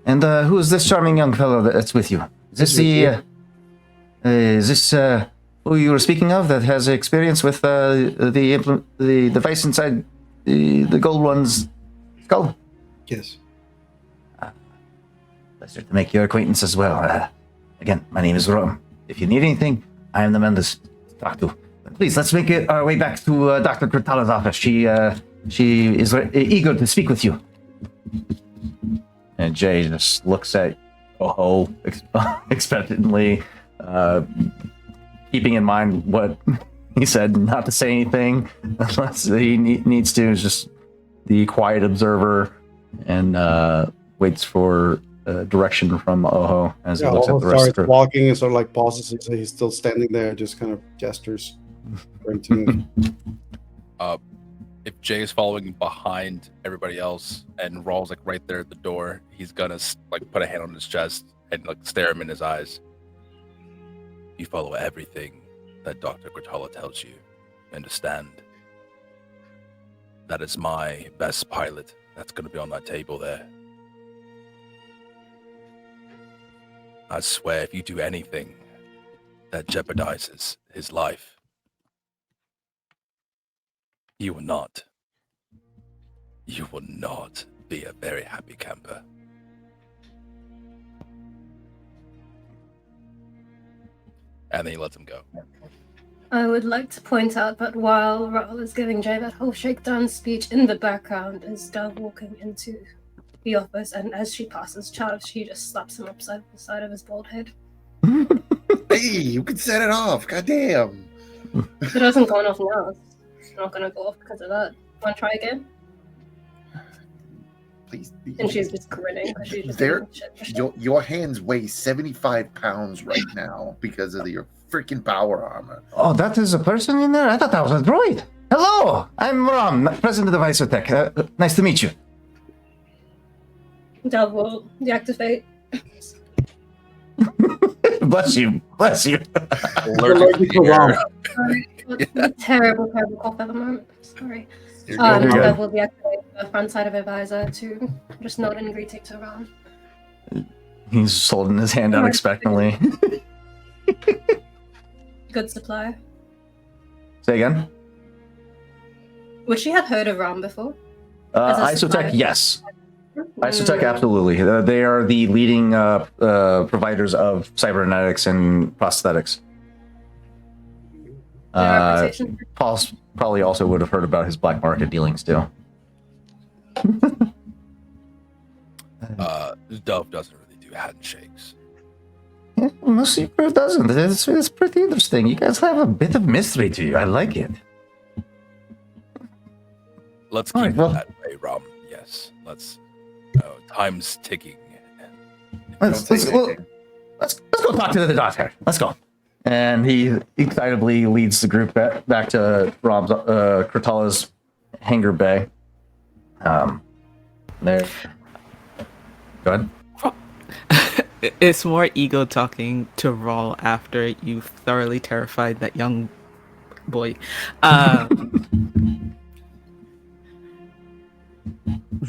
And who is this charming young fellow that's with you? Is this who you were speaking of that has experience with the device inside the gold one's skull? Yes. Pleasure to make your acquaintance as well. Again, my name is Rom. If you need anything, I am the man to talk to. But please, let's make our way back to Dr. Kurtala's office. She is eager to speak with you. And Jay just looks at Oho expectantly, keeping in mind what he said, not to say anything unless he needs to. Is just the quiet observer and waits for direction from Oho as he looks at the rest of the group. Walking and sort of like pauses, so he's still standing there, just kind of gestures. If Jay is following behind everybody else and Raw's like right there at the door, he's gonna like put a hand on his chest and like stare him in his eyes. You follow everything that Dr. Kurtala tells you. Understand? That is my best pilot. That's gonna be on that table there. I swear, if you do anything that jeopardizes his life, you will not be a very happy camper. And then he lets him go. I would like to point out that while Raul is giving Jay that whole shakedown speech, in the background is Dove walking into the office, and as she passes Chav, she just slaps him upside the side of his bald head. Hey, you can set it off. Goddamn. If it hasn't gone off now, it's not gonna go off because of that. Want to try again? Please. And she's just grinning because she's just There- eating shit for shit. Your hands weigh 75 pounds right now because of your freaking power armor. Oh, that is a person in there? I thought that was a droid. Hello, I'm Ram, president of Isotech. Nice to meet you. Dove will deactivate. Bless you. Bless you. Allergic to the Wrong. air. Sorry. Terrible, terrible cough at the moment. Sorry. You're good. You're good. Dove will deactivate the front side of her visor to just nod and greeting to Ram. He's just holding his hand out expectantly. Good supply. Say again? Would she have heard of Ram before? As a Isotech, supplier? yes. Isotech, absolutely. They are the leading providers of cybernetics and prosthetics. Their reputation. Paul probably also would have heard about his black market dealings too. Dove doesn't really do handshakes. Yeah, most people doesn't. It's pretty interesting. You guys have a bit of mystery to you. I like it. Let's All keep right, well- it that way, Rom. Yes, let's. Time's ticking. Let's Don't say go anything. talk to the doctor. Let's go. And he excitedly leads the group back to Rob's Kurtala's hangar bay. There. Go ahead. It's more ego talking to Rawl after you thoroughly terrified that young boy.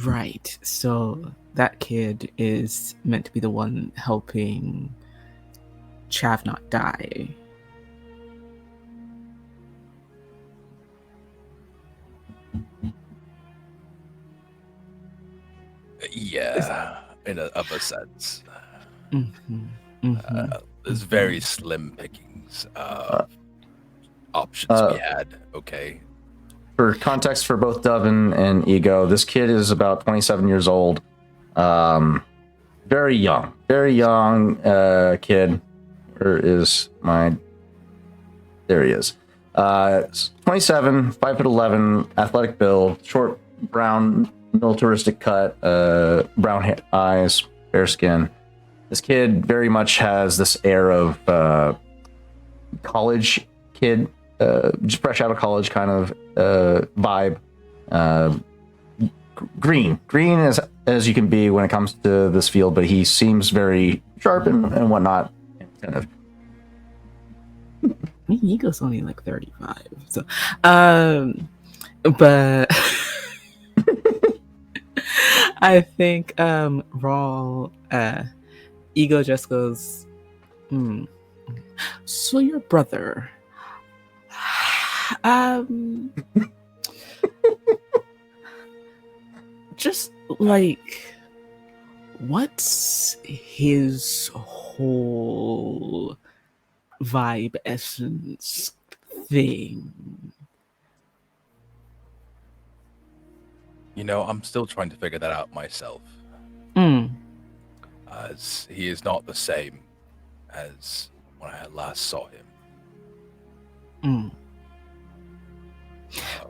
Right. So that kid is meant to be the one helping Chav not die. Yeah, of a sense. Mm-hmm. Mm-hmm. There's very slim pickings of options we had. Okay. For context for both Dove and Ego, this kid is about 27 years old. Very young kid. Where is my... There he is. 27, 5'11", athletic build, short brown, militaristic cut, brown eyes, fair skin. This kid very much has this air of college kid, just fresh out of college kind of vibe. Green as you can be when it comes to this field, but he seems very sharp and whatnot. Kind of. I mean, Ego's only like 35. So, but I think Raw Ego just goes, so your brother, just like, what's his whole vibe essence thing? You know, I'm still trying to figure that out myself. As he is not the same as when I last saw him.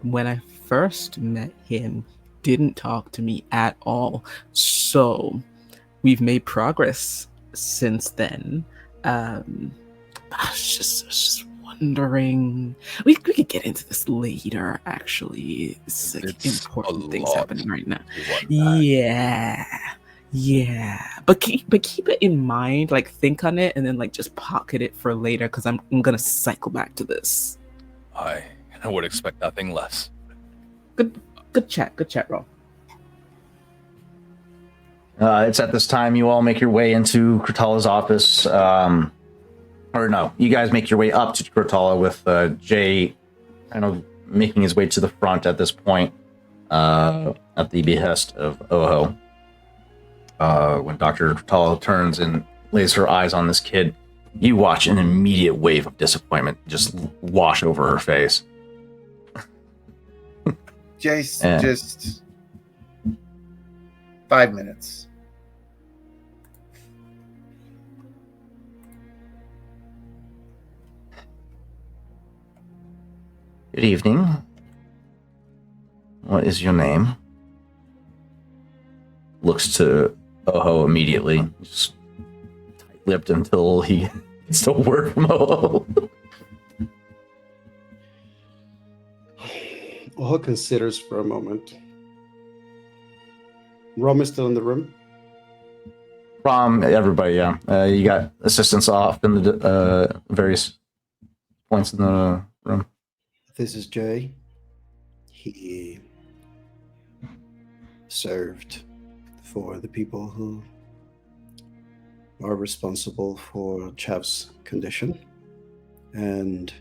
When I first met him, didn't talk to me at all. So we've made progress since then. I was just wondering. We could get into this later. Actually, it's like It's important a things lot happening right now. to unpack. Yeah. But keep it in mind. Like, think on it and then like just pocket it for later because I'm gonna cycle back to this. I would expect nothing less. Good chat, Ro. It's at this time you all make your way into Kurtala's office. Or no, you guys make your way up to Kurtala with Jay kind of making his way to the front at this point, at the behest of Oho. When Dr. Kurtala turns and lays her eyes on this kid, you watch an immediate wave of disappointment just wash over her face. Jace, Yeah. just 5 minutes. Good evening. What is your name? looks to Oho immediately. Just tight-lipped until he gets a word from Oho. Oho considers for a moment. Rom is still in the room. From everybody, yeah. You got assistants off in the various points in the room. This is Jay. He served for the people who are responsible for Chav's condition. And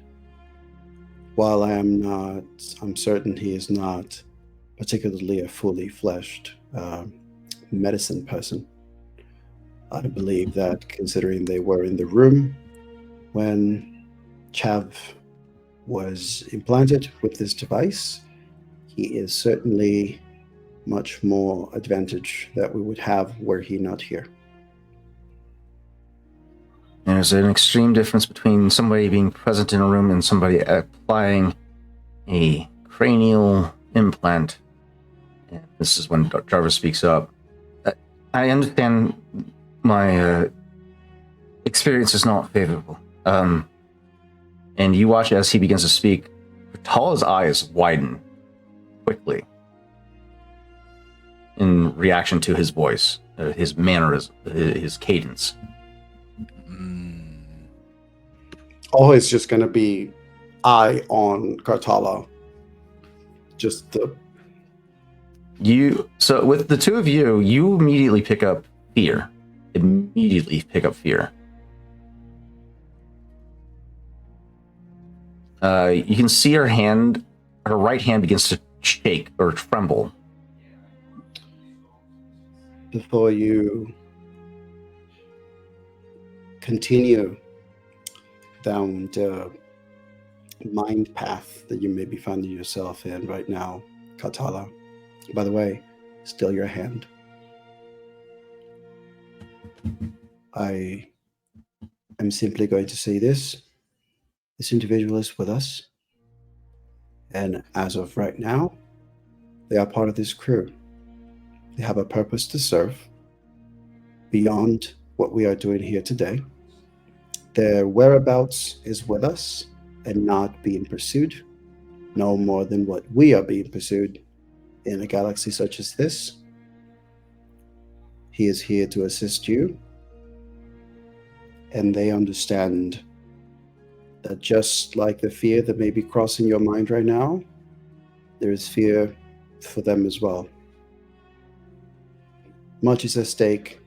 while I'm certain he is not particularly a fully fleshed medicine person, I believe that considering they were in the room when Chav was implanted with this device, he is certainly much more advantage that we would have were he not here. There's an extreme difference between somebody being present in a room and somebody applying a cranial implant. And this is when Jarvis speaks up. I understand my experience is not favorable. And you watch as he begins to speak, Tala's eyes widen quickly in reaction to his voice, his mannerism, his cadence. Always just going to be eye on Kartala. Just the... So with the two of you, you immediately pick up fear. You can see her right hand begins to shake or tremble. Before you continue down the mind path that you may be finding yourself in right now, Katala, by the way, still your hand. I am simply going to say this. This individual is with us. And as of right now, they are part of this crew. They have a purpose to serve beyond what we are doing here today. Their whereabouts is with us and not being pursued, no more than what we are being pursued in a galaxy such as this. He is here to assist you, and they understand that just like the fear that may be crossing your mind right now, there is fear for them as well. Much is at stake,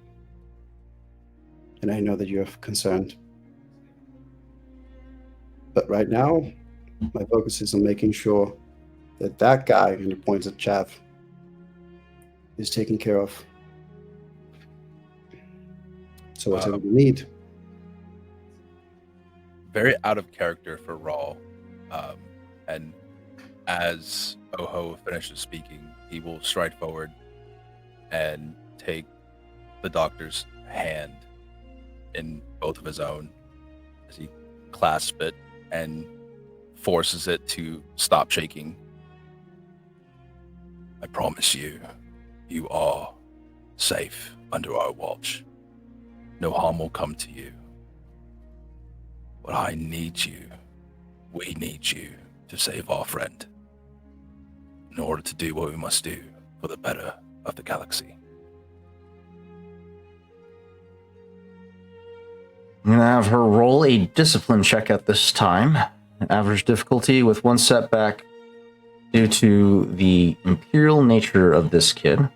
and I know that you're concerned. But right now, my focus is on making sure that that guy, and he points at Chav, is taken care of. So whatever you need. Very out of character for Rawl. And as Oho finishes speaking, he will stride forward and take the doctor's hand in both of his own as he clasps it and forces it to stop shaking. I promise you, you are safe under our watch. No harm will come to you. But I need you, we need you to save our friend in order to do what we must do for the better of the galaxy. I'm going to have her roll a discipline check at this time. Average difficulty with one setback due to the imperial nature of this kid.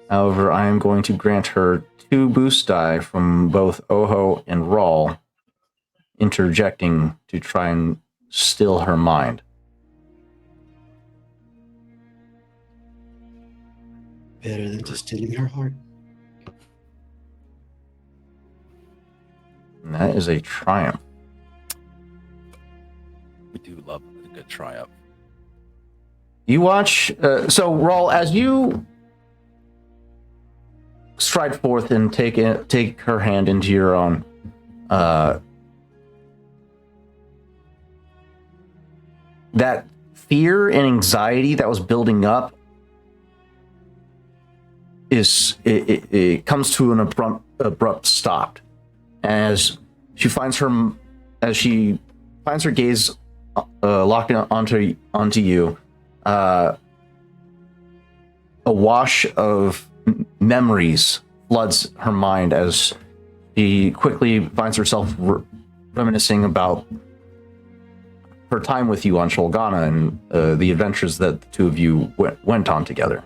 However, I am going to grant her 2 boost die from both Oho and Rawl, interjecting to try and still her mind. Better than just stealing her heart. And that is a triumph. We do love a good triumph. You watch, so Rawl, as you stride forth and take her hand into your own, that fear and anxiety that was building up it comes to an abrupt stop as she finds her gaze locked onto you. A wash of memories floods her mind as she quickly finds herself reminiscing about her time with you on Sholgana and the adventures that the two of you went on together.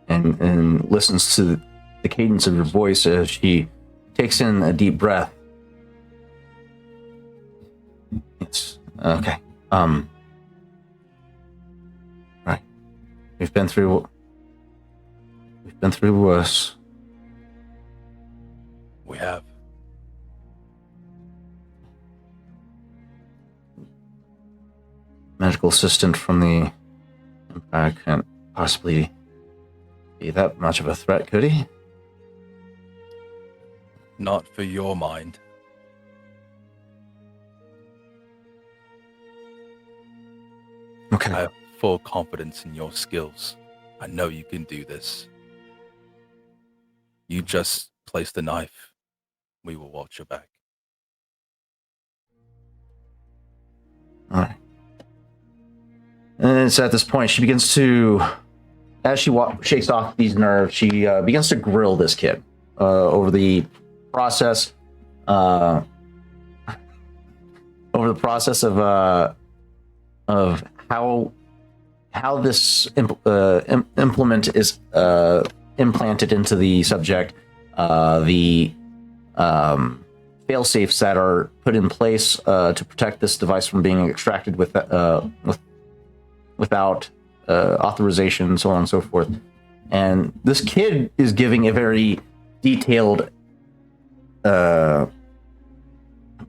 And listens to the cadence of your voice as she takes in a deep breath. It's okay. Right. We've been through worse. We have. Medical assistant from the Empire can't possibly be that much of a threat, could he? Not for your mind. Okay. I have full confidence in your skills. I know you can do this. You just place the knife. We will watch your back. All right. And it's at this point she begins to, as she shakes off these nerves, she begins to grill this kid over the process, of how this implement is implanted into the subject, the fail-safes that are put in place to protect this device from being extracted without authorization, and so on and so forth. And this kid is giving a very detailed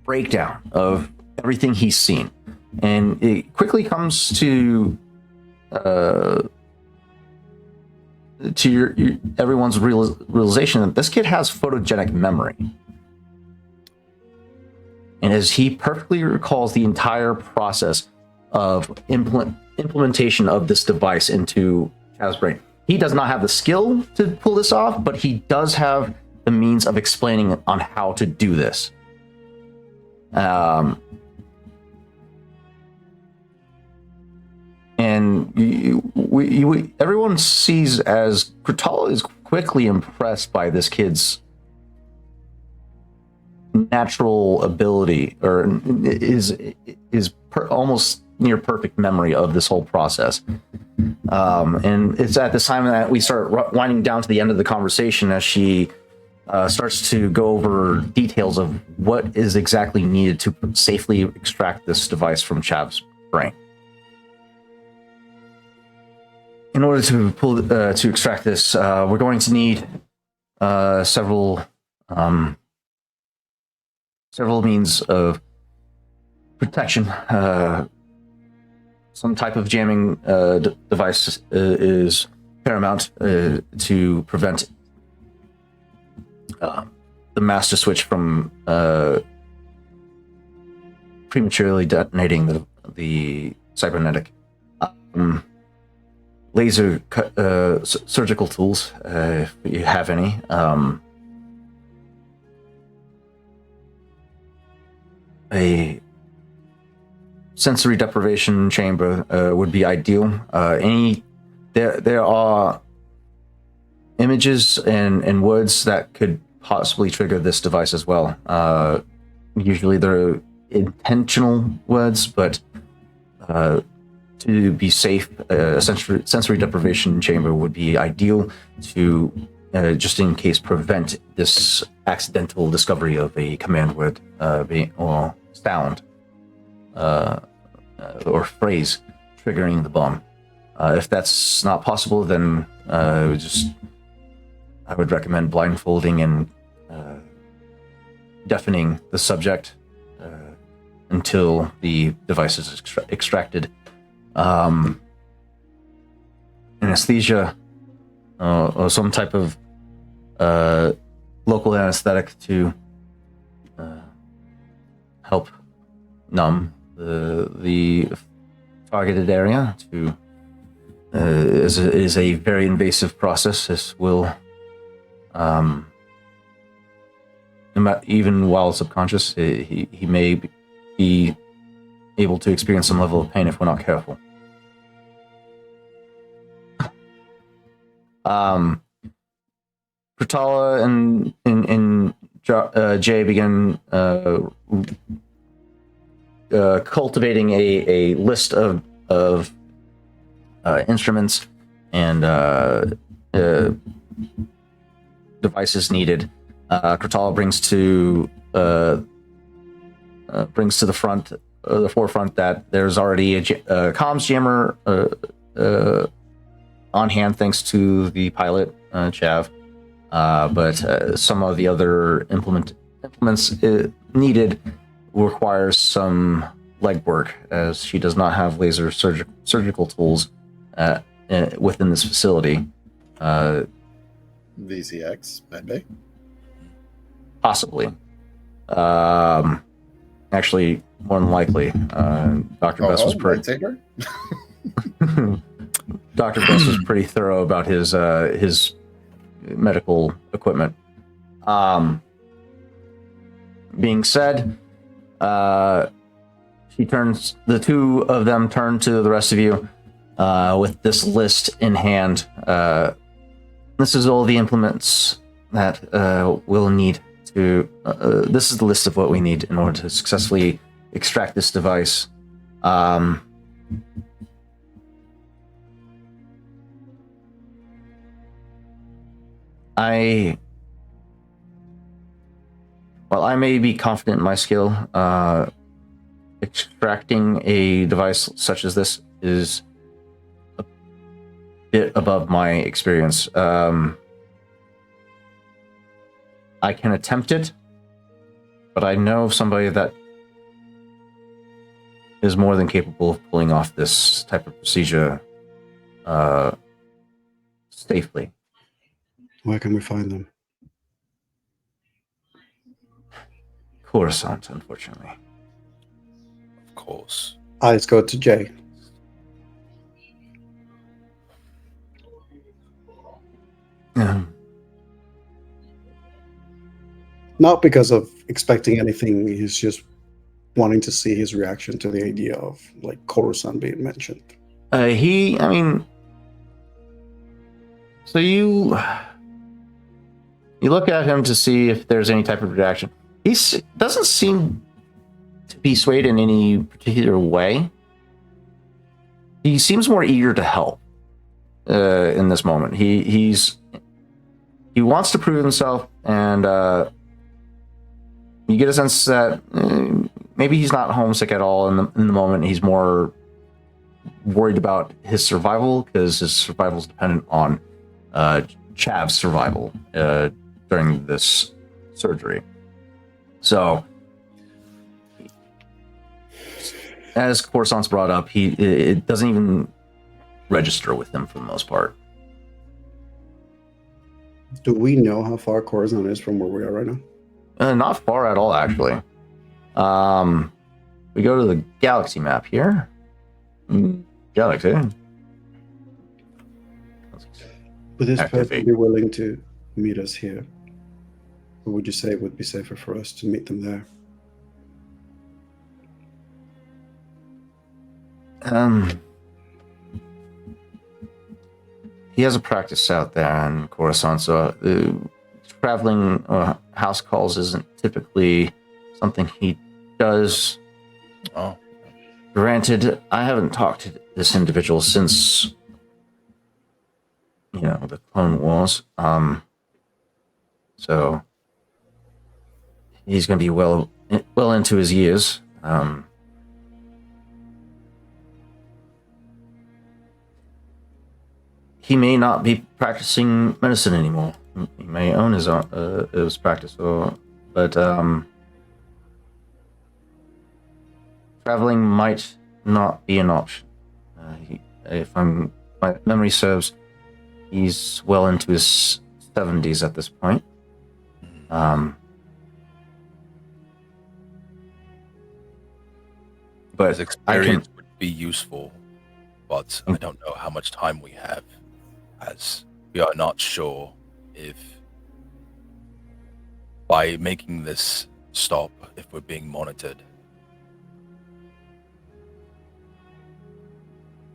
breakdown of everything he's seen. And it quickly comes to everyone's realization that this kid has photogenic memory. And as he perfectly recalls the entire process of implementation of this device into Chav's brain. He does not have the skill to pull this off, but he does have the means of explaining on how to do this. And everyone sees as Kratala is quickly impressed by this kid's natural ability, or is almost near perfect memory of this whole process. And it's at this time that we start winding down to the end of the conversation as she starts to go over details of what is exactly needed to safely extract this device from Chav's brain. In order to extract this, we're going to need several means of protection. Some type of jamming device is paramount to prevent the master switch from prematurely detonating the cybernetic. Laser surgical tools, if you have any. A sensory deprivation chamber would be ideal. There are images and words that could possibly trigger this device as well. Usually they're intentional words, but to be safe, a sensory deprivation chamber would be ideal to, just in case, prevent this accidental discovery of a command word or sound or phrase triggering the bomb. If that's not possible, then I would recommend blindfolding and deafening the subject until the device is extracted. Anesthesia or some type of local anesthetic to help numb the targeted area to is a very invasive process. This will, even while subconscious, he may be able to experience some level of pain if we're not careful. Pratala and Jay begin cultivating a list of instruments and devices needed. Pratala brings to the front, the forefront, that there's already a comms jammer on hand, thanks to the pilot, Chav. But some of the other implements needed requires some legwork, as she does not have laser surgical tools within this facility. VCX, maybe? Possibly. Actually, more than likely. Dr. Best was pretty... lightsaber? Dr. Best was pretty thorough about his medical equipment. Being said, the two of them turn to the rest of you with this list in hand. This is all the implements that we'll need to... this is the list of what we need in order to successfully extract this device. While I may be confident in my skill, extracting a device such as this is a bit above my experience. I can attempt it, but I know of somebody that is more than capable of pulling off this type of procedure safely. Where can we find them? Coruscant, unfortunately. Of course. Eyes go to Jay. Not because of expecting anything, he's just wanting to see his reaction to the idea of like Coruscant being mentioned. So you look at him to see if there's any type of reaction. He doesn't seem to be swayed in any particular way. He seems more eager to help in this moment. He wants to prove himself, and you get a sense that maybe he's not homesick at all in the moment. He's more worried about his survival, because his survival is dependent on Chav's survival during this surgery. So, as Coruscant's brought up, it doesn't even register with him for the most part. Do we know how far Coruscant is from where we are right now? Not far at all, actually. We go to the galaxy map here. Galaxy. Would this Activate. person be willing to meet us here? Or would you say it would be safer for us to meet them there? He has a practice out there in Coruscant, so traveling house calls isn't typically something he does. Oh. Granted, I haven't talked to this individual since, the Clone Wars. So he's going to be well into his years. He may not be practicing medicine anymore. He may own his practice, but traveling might not be an option. My memory serves, he's well into his 70s at this point. But His experience would be useful. but I don't know how much time we have, as we are not sure if by making this stop, if we're being monitored.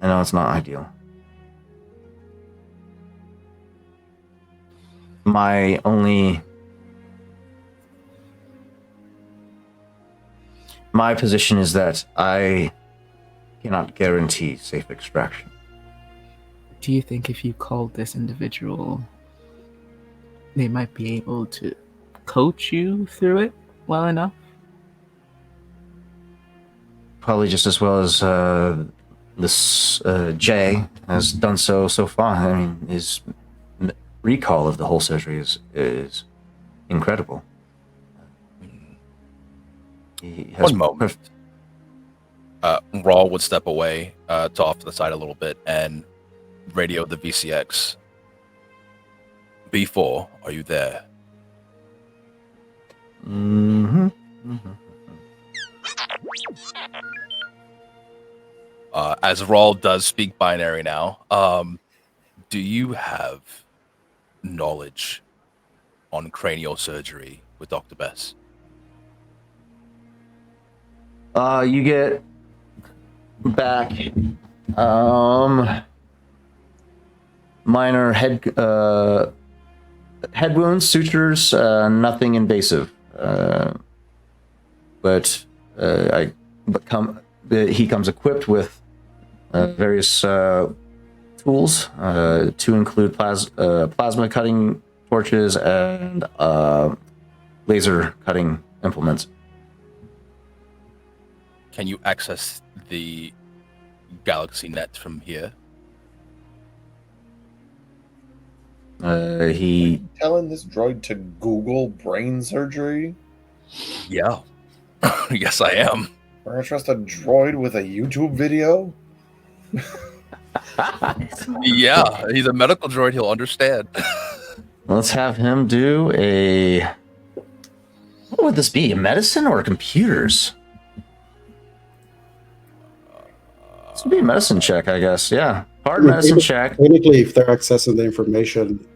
I know it's not ideal. My position is that I cannot guarantee safe extraction. Do you think if you called this individual, they might be able to coach you through it well enough? Probably just as well as this Jay has done so far. I mean, his recall of the whole surgery is incredible. He has One moment. Raw would step away to off to the side a little bit and radio the VCX. B4, are you there? Mm-hmm. As Rawl does speak binary now, do you have knowledge on cranial surgery with Dr. Bess? You get back minor head wounds, sutures, nothing invasive. But he comes equipped with various tools to include plasma cutting torches and laser cutting implements. Can you access the Galaxy Net from here? He Telling this droid to Google brain surgery? Yeah. Yes, I am. We're gonna trust a droid with a YouTube video? Yeah, he's a medical droid. He'll understand. Let's have him do a. What would this be? A medicine or computers? This would be a medicine check, I guess. Yeah, hard medicine check. Technically, if they're accessing the information,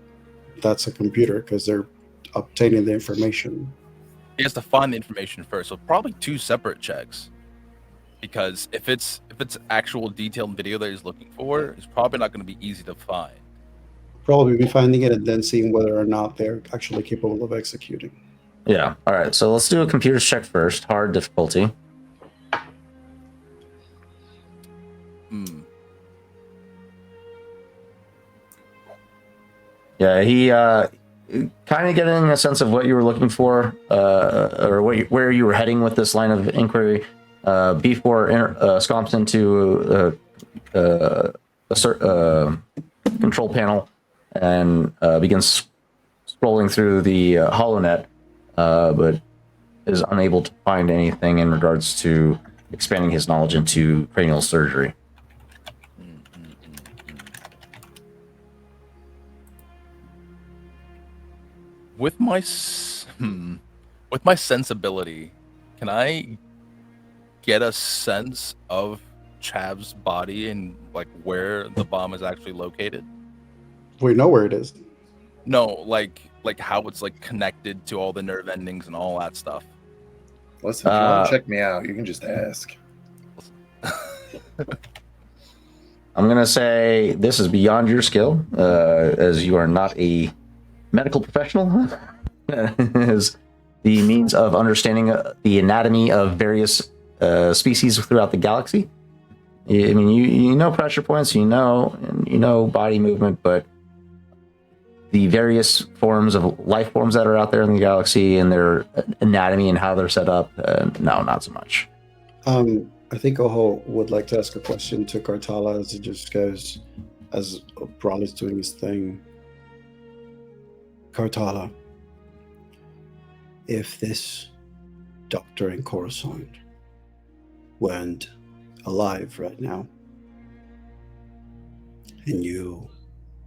that's a computer because they're obtaining the information. He has to find the information first, so probably 2 separate checks. Because if it's actual detailed video that he's looking for, it's probably not going to be easy to find. Probably be finding it and then seeing whether or not they're actually capable of executing. Yeah. All right. So let's do a computers check first. Hard difficulty. Yeah, he kind of getting a sense of what you were looking for, or where you were heading with this line of inquiry. B4 scomps into a control panel and begins scrolling through the HoloNet, but is unable to find anything in regards to expanding his knowledge into cranial surgery. With my sensibility, can I get a sense of Chav's body and like where the bomb is actually located? We know where it is. No, like how it's like connected to all the nerve endings and all that stuff. Listen, if you want to check me out, you can just ask. I'm going to say this is beyond your skill, as you are not a medical professional. Is the means of understanding the anatomy of various species throughout the galaxy. I mean, you know pressure points, you know body movement, but the various forms of life forms that are out there in the galaxy and their anatomy and how they're set up, no, not so much. I think Oho would like to ask a question to Cartala as he just goes, as Brawl is doing his thing. Cartala, if this doctor in Coruscant weren't alive right now, and you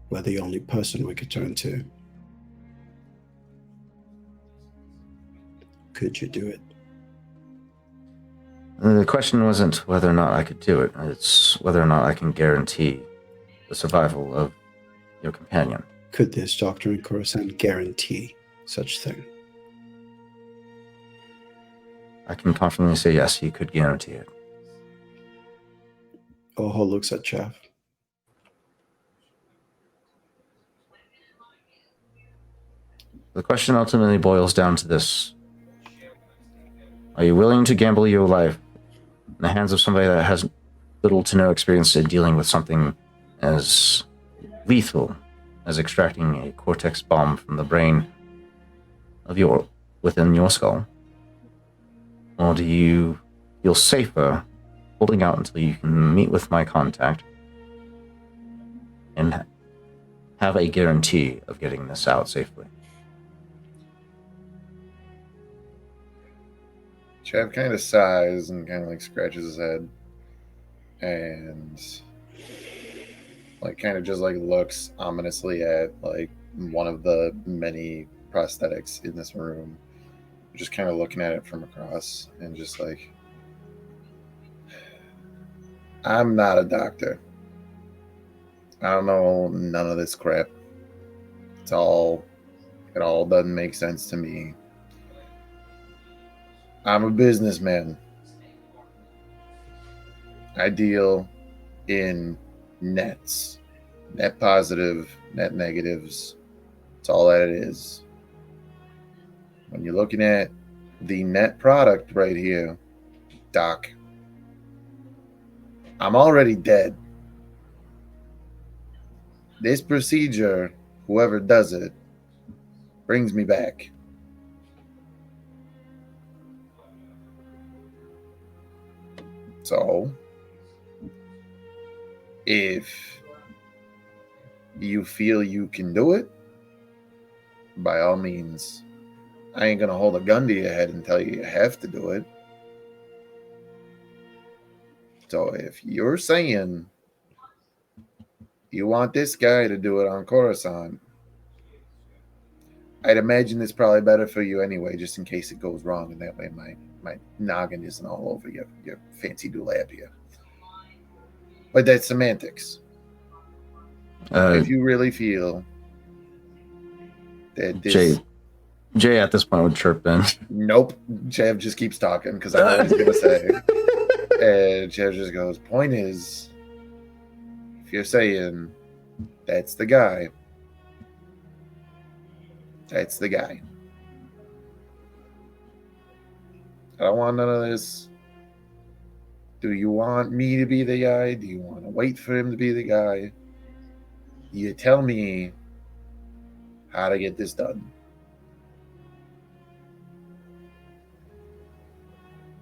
were the only person we could turn to, could you do it? The question wasn't whether or not I could do it. It's whether or not I can guarantee the survival of your companion. Could this doctor in Coruscant guarantee such thing? I can confidently say yes, he could guarantee it. Oho looks at Chav. The question ultimately boils down to this. Are you willing to gamble your life in the hands of somebody that has little to no experience in dealing with something as lethal as extracting a cortex bomb from the brain of within your skull? Or do you feel safer holding out until you can meet with my contact and have a guarantee of getting this out safely? Chav kind of sighs and kind of like scratches his head and like kind of just like looks ominously at like one of the many prosthetics in this room, just kind of looking at it from across and just like, I'm not a doctor. I don't know none of this crap. It all doesn't make sense to me. I'm a businessman. I deal in nets, net positive, net negatives. That's all that it is. When you're looking at the net product right here, Doc, I'm already dead. This procedure, whoever does it, brings me back. So, if you feel you can do it, by all means. I ain't gonna hold a gun to your head and tell you you have to do it. So if you're saying you want this guy to do it on Coruscant, I'd imagine it's probably better for you anyway, just in case it goes wrong, and that way my noggin isn't all over your fancy dulab here. But that's semantics. If you really feel that this... Jay at this point would chirp in. Nope. Chav just keeps talking because I know what he's going to say. And Chav just goes, point is, if you're saying that's the guy, that's the guy. I don't want none of this. Do you want me to be the guy? Do you want to wait for him to be the guy? You tell me how to get this done.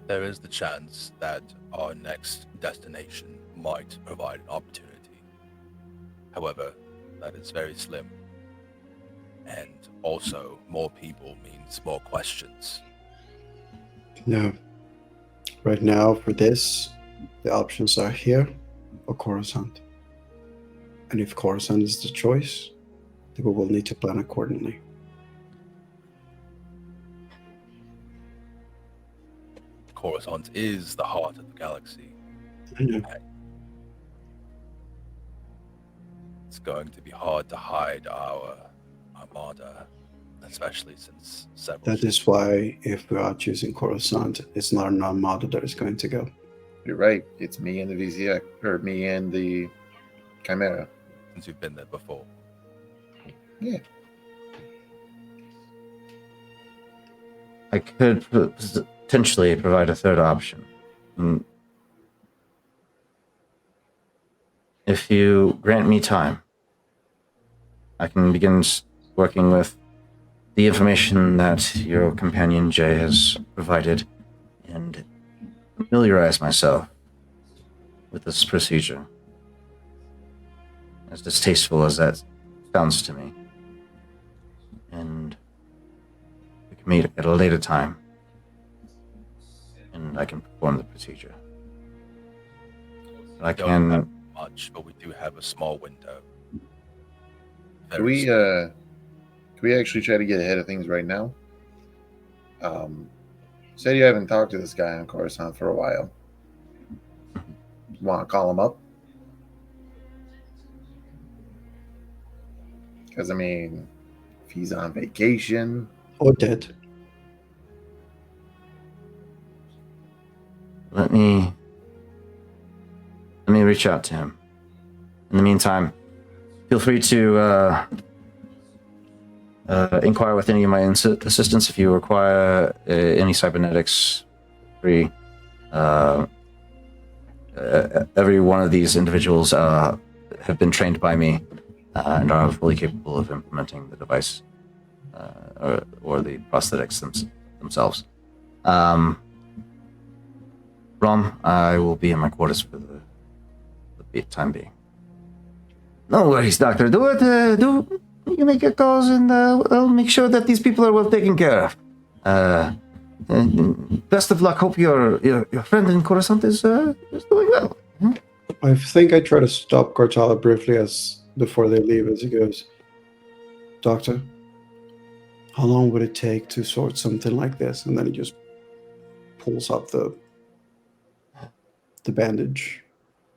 There is the chance that our next destination might provide an opportunity. However, that is very slim. And also, more people means more questions. No. Right now, for this, the options are here or Coruscant. And if Coruscant is the choice, then we will need to plan accordingly. Coruscant is the heart of the galaxy. I know. It's going to be hard to hide our armada, especially since several... That is why, if we are choosing Coruscant, it's not an armada that is going to go. You're right. It's me and the VZX, or me and the Chimera. Since you've been there before. Yeah. I could potentially provide a third option. If you grant me time, I can begin working with the information that your companion Jay has provided and familiarize myself with this procedure. As distasteful as that sounds to me. And we can meet at a later time. And I can perform the procedure. But I Don't have can... much, but we do have a small window. Can we actually try to get ahead of things right now? Said you haven't talked to this guy on Coruscant for a while. want to call him up? Because, I mean, if he's on vacation. Or dead. Let me reach out to him. In the meantime, feel free to inquire with any of my assistants if you require any cybernetics. Free. Every one of these individuals have been trained by me and are fully capable of implementing the device or the prosthetics themselves. Rom, I will be in my quarters for the time being. No worries, Doctor. Do you make your calls and I'll make sure that these people are well taken care of. Best of luck. Hope your friend in Coruscant is doing well. I think I try to stop Cortala briefly before they leave as he goes, Doctor, how long would it take to sort something like this? And then he just pulls up the bandage.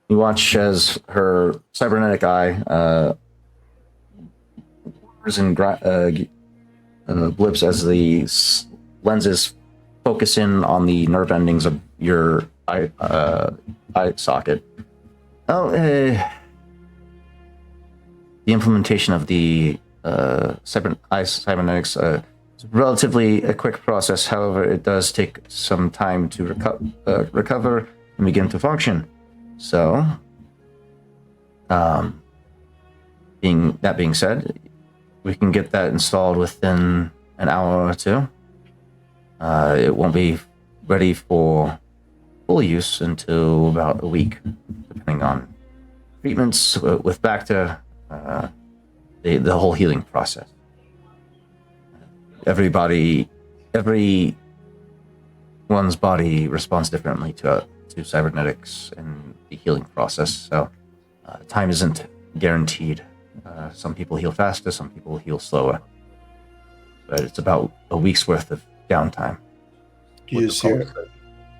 You watch as her cybernetic eye blips as the lenses focus in on the nerve endings of your eye socket. The implementation of the cybernetics is relatively a quick process. However, it does take some time to recover and begin to function. So, being said, we can get that installed within an hour or two. It won't be ready for full use until about a week, depending on treatments with back to the whole healing process. Everyone's body responds differently to cybernetics and the healing process, so time isn't guaranteed. Some people heal faster, some people heal slower, but it's about a week's worth of downtime. You just hear,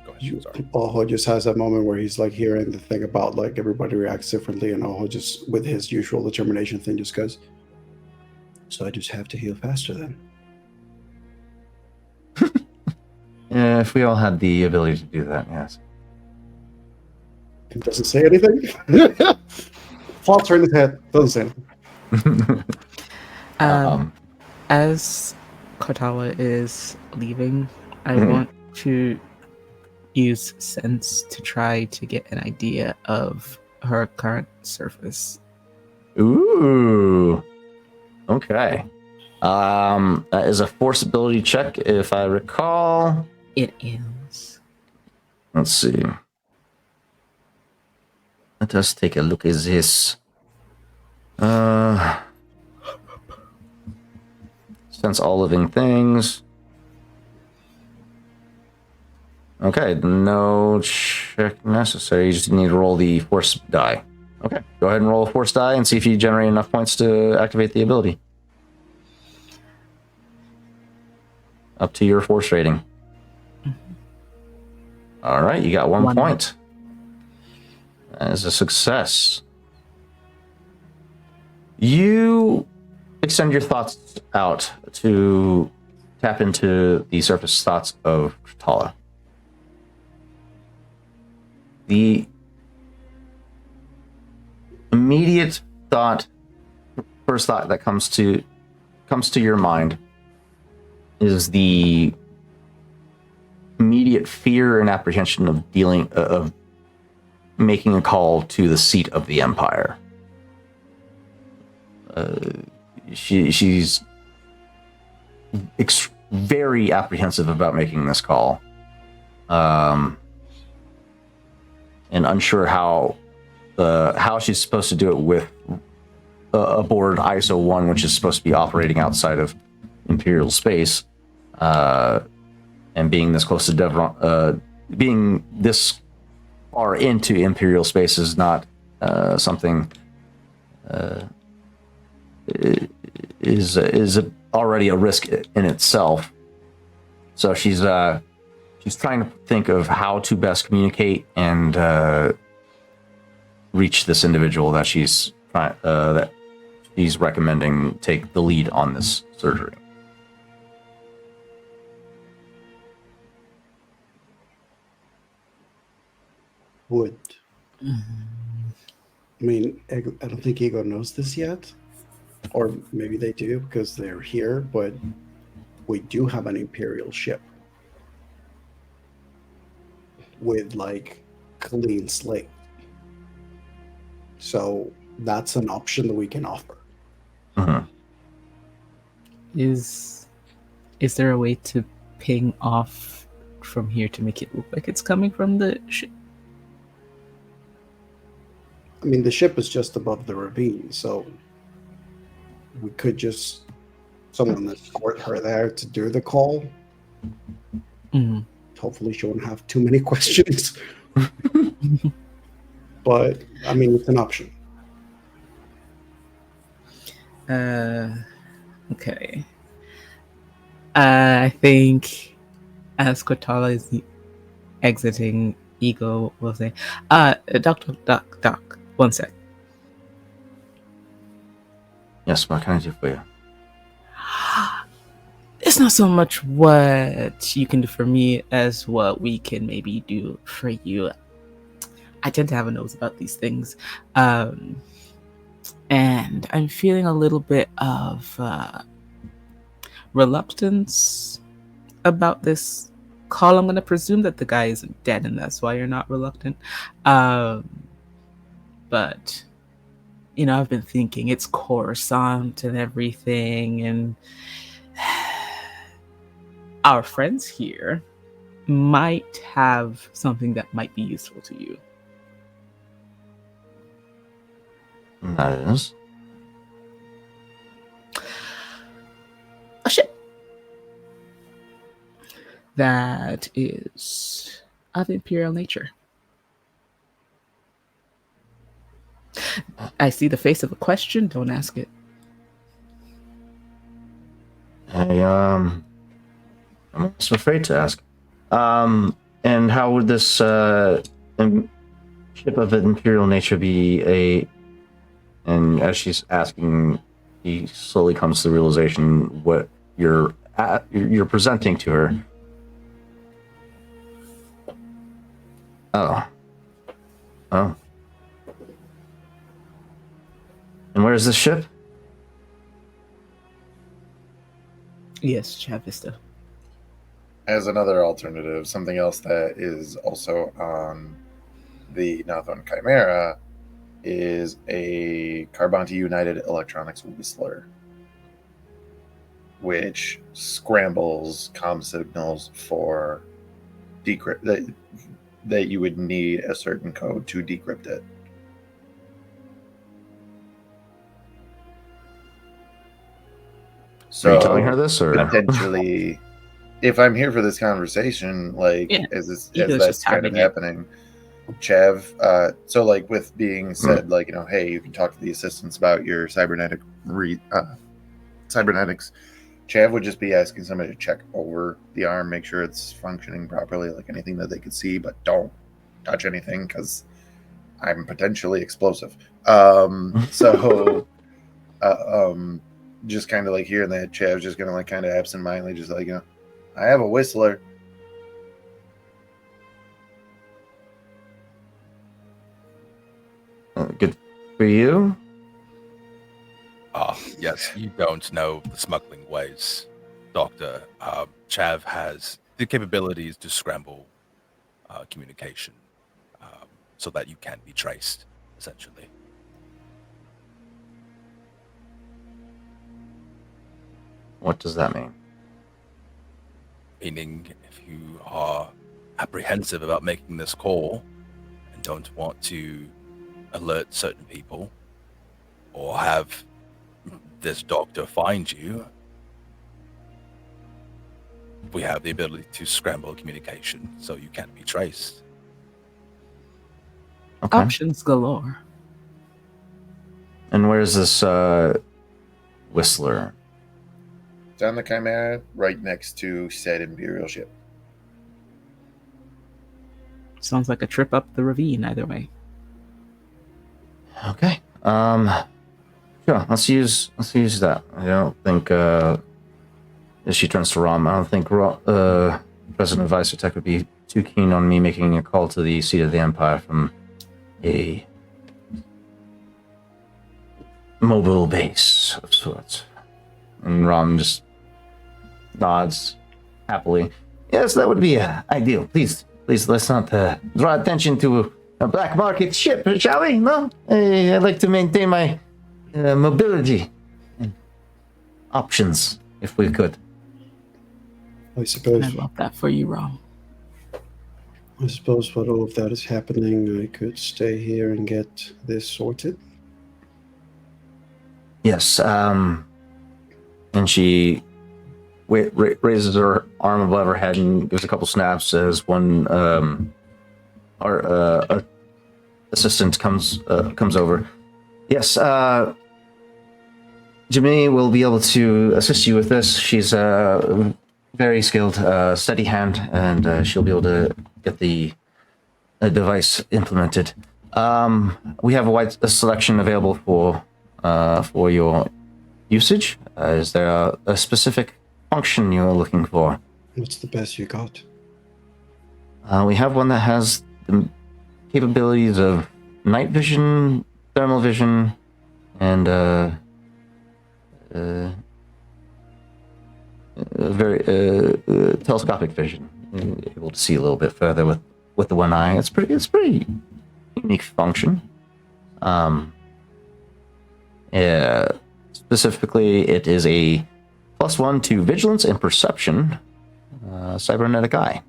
Go ahead. Sorry. Oho just has that moment where he's like hearing the thing about like everybody reacts differently, and Oho just with his usual determination thing just goes, so I just have to heal faster then. Yeah, if we all had the ability to do that, yes. He doesn't say anything. Thoughts are in his head. Doesn't say anything. As Kotala is leaving, I want to use sense to try to get an idea of her current surface. Ooh. Okay. That is a force ability check, if I recall. It is. Let's see. Let us take a look at this. Sense all living things. Okay, no check necessary. You just need to roll the force die. Okay, go ahead and roll a force die and see if you generate enough points to activate the ability. Up to your force rating. All right, you got 1 point. That is a success. You extend your thoughts out to tap into the surface thoughts of Tala. The immediate first thought that comes to your mind is the immediate fear and apprehension of making a call to the seat of the Empire. She's very apprehensive about making this call, and unsure how she's supposed to do it with aboard ISO 1, which is supposed to be operating outside of Imperial space, and being this close to Devron, being this far into Imperial space is not something is already a risk in itself. So she's trying to think of how to best communicate and reach this individual that she's recommending take the lead on this surgery. Would. I mean, I don't think Ego knows this yet. Or maybe they do because they're here, but we do have an Imperial ship with like clean slate. So that's an option that we can offer. Mm-hmm. Is there a way to ping off from here to make it look like it's coming from the ship? I mean, the ship is just above the ravine, so we could just someone escort her there to do the call. Mm-hmm. Hopefully, she won't have too many questions. But I mean, it's an option. Okay. I think as Cortala is exiting, Ego will say, Doc, one sec. Yes, what can I do for you? It's not so much what you can do for me as what we can maybe do for you. I tend to have a nose about these things. And I'm feeling a little bit of reluctance about this call. I'm going to presume that the guy isn't dead and that's why you're not reluctant. But, you know, I've been thinking it's Coruscant and everything, and our friends here might have something that might be useful to you. That is. A ship that is of imperial nature. I see the face of a question. Don't ask it. I'm almost afraid to ask. And how would this ship of imperial nature be a? And as she's asking, he slowly comes to the realization what you're presenting to her. Oh. And where is this ship? Yes, Chavista. As another alternative, something else that is also on the Nathon Chimera is a Carbonti United Electronics Whistler, which scrambles comm signals for decrypt that you would need a certain code to decrypt it. So are you telling her this, or potentially, if I'm here for this conversation, like as that's kind of happening, Chav. So like with being said, like, you know, hey, you can talk to the assistants about your cybernetics. Chav would just be asking somebody to check over the arm, make sure it's functioning properly, like anything that they could see, but don't touch anything because I'm potentially explosive. Just kind of like hearing that, Chav's just gonna like kind of absentmindedly just like, you know, I have a whistler. good for you. Yes, you don't know the smuggling ways, Doctor. Chav has the capabilities to scramble communication so that you can be traced, essentially. What does that mean? Meaning, if you are apprehensive about making this call and don't want to alert certain people or have this doctor find you, we have the ability to scramble communication so you can't be traced. Okay. Options galore. And where's this whistler? Down the Chimera, right next to said Imperial ship. Sounds like a trip up the ravine either way. Okay. Sure. Let's use that. I don't think. As she turns to Rom, I don't think President Vice Tech would be too keen on me making a call to the seat of the Empire from a mobile base of sorts. And Rom just nods happily. Yes, that would be ideal. Please, let's not draw attention to a black market ship, shall we? No? I'd like to maintain my mobility and options, if we could. I suppose. I love that for you, Rom. I suppose while all of that is happening, I could stay here and get this sorted. Yes, and she raises her arm above her head and gives a couple snaps as one our assistant comes over. Yes, Jimmy will be able to assist you with this. She's very skilled, steady hand, and she'll be able to get the device implemented. We have a selection available for your usage. Is there a specific function you're looking for? What's the best you got? We have one that has the capabilities of night vision, thermal vision, and very telescopic vision. You're able to see a little bit further with the one eye. It's pretty unique function. Specifically, it is a +1 to vigilance and perception cybernetic eye.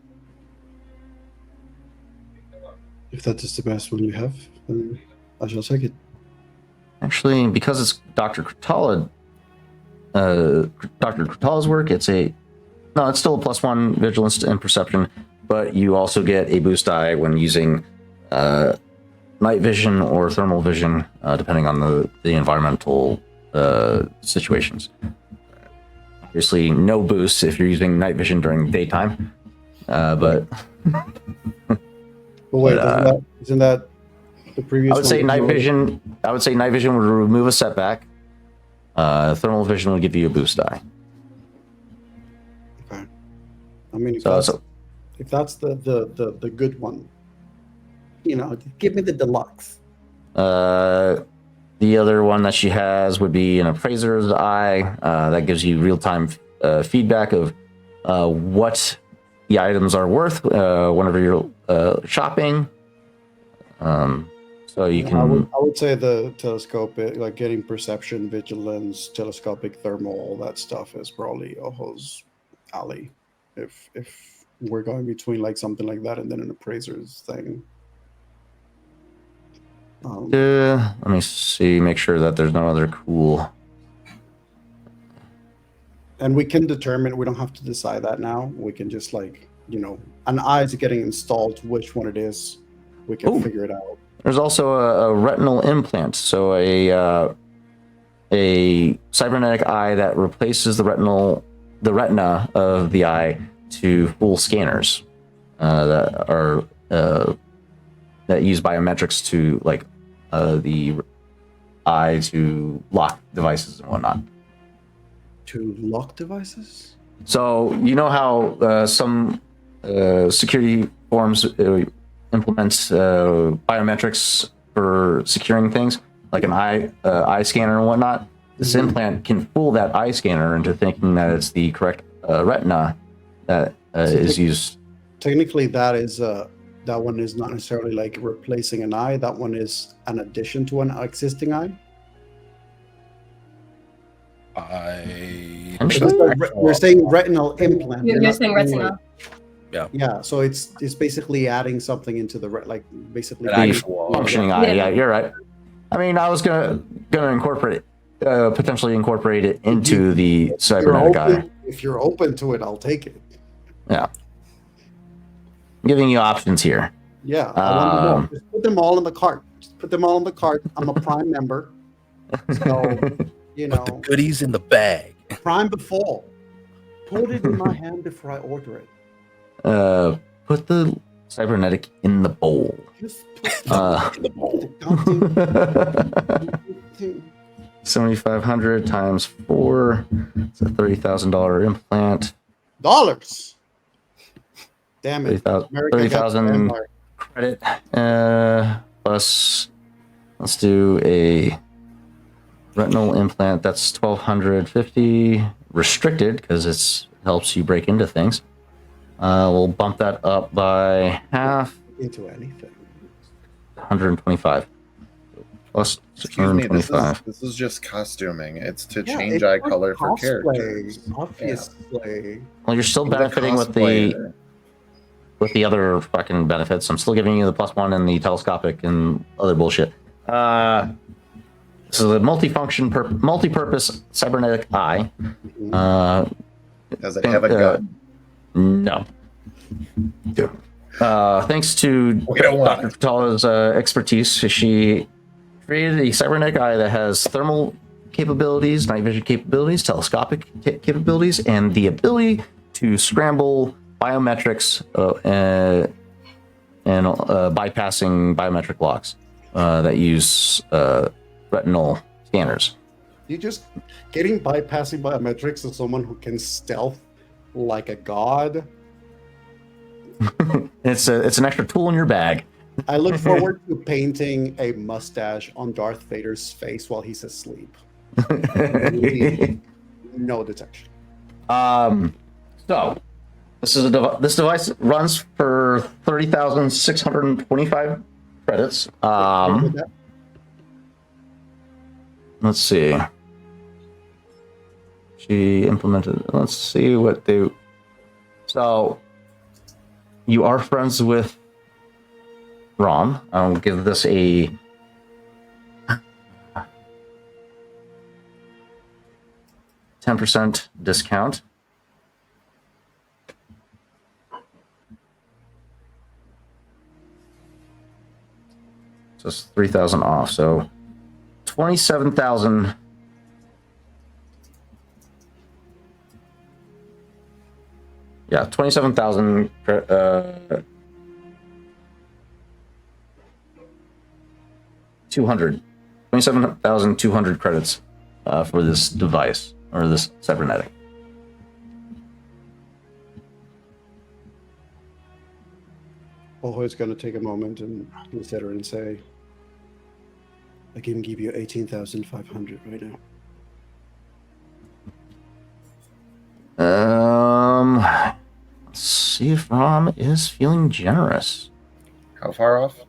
If that is the best one you have, then I shall take it. Actually, because it's Dr. Kurtala's work, it's still a +1 vigilance and perception, but you also get a boost die when using night vision or thermal vision, depending on the environmental situations. Obviously, no boost if you're using night vision during daytime, but. But wait, isn't that the previous? I would say night vision. I would say night vision would remove a setback. Thermal vision would give you a boost die. Okay. I mean, if that's the good one, give me the deluxe. The other one that she has would be an appraiser's eye. That gives you real-time feedback of what the items are worth whenever you're shopping. So you can. I would say the telescopic, like getting perception, vigilance, telescopic thermal, all that stuff is probably Oho's alley. If we're going between like something like that and then an appraiser's thing. Let me see. Make sure that there's no other cool. And we can determine. We don't have to decide that now. We can just an eye is getting installed. Which one it is, we can figure it out. There's also a retinal implant, so a cybernetic eye that replaces the retina of the eye to full scanners that are that use biometrics to the eye to lock devices and whatnot. To lock devices? So you know how some security forms implement biometrics for securing things, like an eye scanner and whatnot. This implant can fool that eye scanner into thinking that it's the correct retina that is used. Technically, that one is not necessarily like replacing an eye. That one is an addition to an existing eye. We're saying retinal implant. You're saying retina. Yeah, so it's basically adding something into the basically functioning eye. Yeah, you're right. I mean, I was gonna potentially incorporate it into the cybernetic eye. If you're open to it, I'll take it. Yeah, I'm giving you options here. Yeah, I want to know. Just put them all in the cart. I'm a Prime member, so Put the goodies in the bag. Prime before. Put it in my hand before I order it. Put the cybernetic in the bowl. Just In the bowl. put 7,500 times 4. It's a $30,000 implant. dollars. Damn it. 30,000 America got 30,000 vampire. credit. Plus, let's do a retinal implant. That's 1,250 restricted because it helps you break into things. We'll bump that up by half. Into anything. 125. Plus Excuse me, 625. this is just costuming. It's to Yeah, change it's eye for color for cosplay, characters. Obviously. Well, you're still I'm a benefiting with cosplayer. the other fucking benefits. I'm still giving you the +1 and the telescopic and other bullshit. This is a multi-purpose cybernetic eye. Does it have a gun? No. Thanks to We don't want Dr. it. Fatala's expertise, she created a cybernetic eye that has thermal capabilities, night vision capabilities, telescopic capabilities, and the ability to scramble biometrics and bypassing biometric locks that use retinal scanners. You just getting bypassing biometrics as someone who can stealth like a god. It's an extra tool in your bag. I look forward to painting a mustache on Darth Vader's face while he's asleep. No detection. So this is this device runs for 30,625 credits. Let's see. She implemented. Let's see what they. So you are friends with Rom. I'll give this a 10% discount. So it's 3,000 off. So 27,000. Yeah, 27,000. 27,200 credits for this device or this cybernetic. Oho is going to take a moment and consider and say, I can give you 18,500 right now. Let's see if Rom is feeling generous. How far off?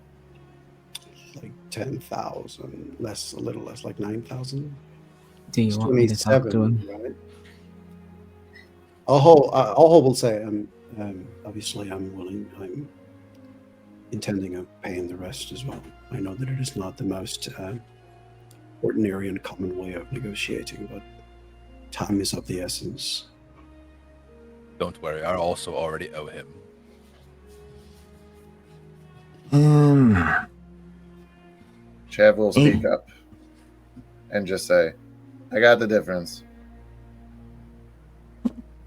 Like 10,000, less, a little less, like 9,000. Do you want me to talk to 27, him? right? Oho will say, obviously I'm willing, I'm intending on paying the rest as well. I know that it is not the most ordinary and common way of negotiating, but time is of the essence. Don't worry, I also already owe him. Chav will speak up and just say, I got the difference.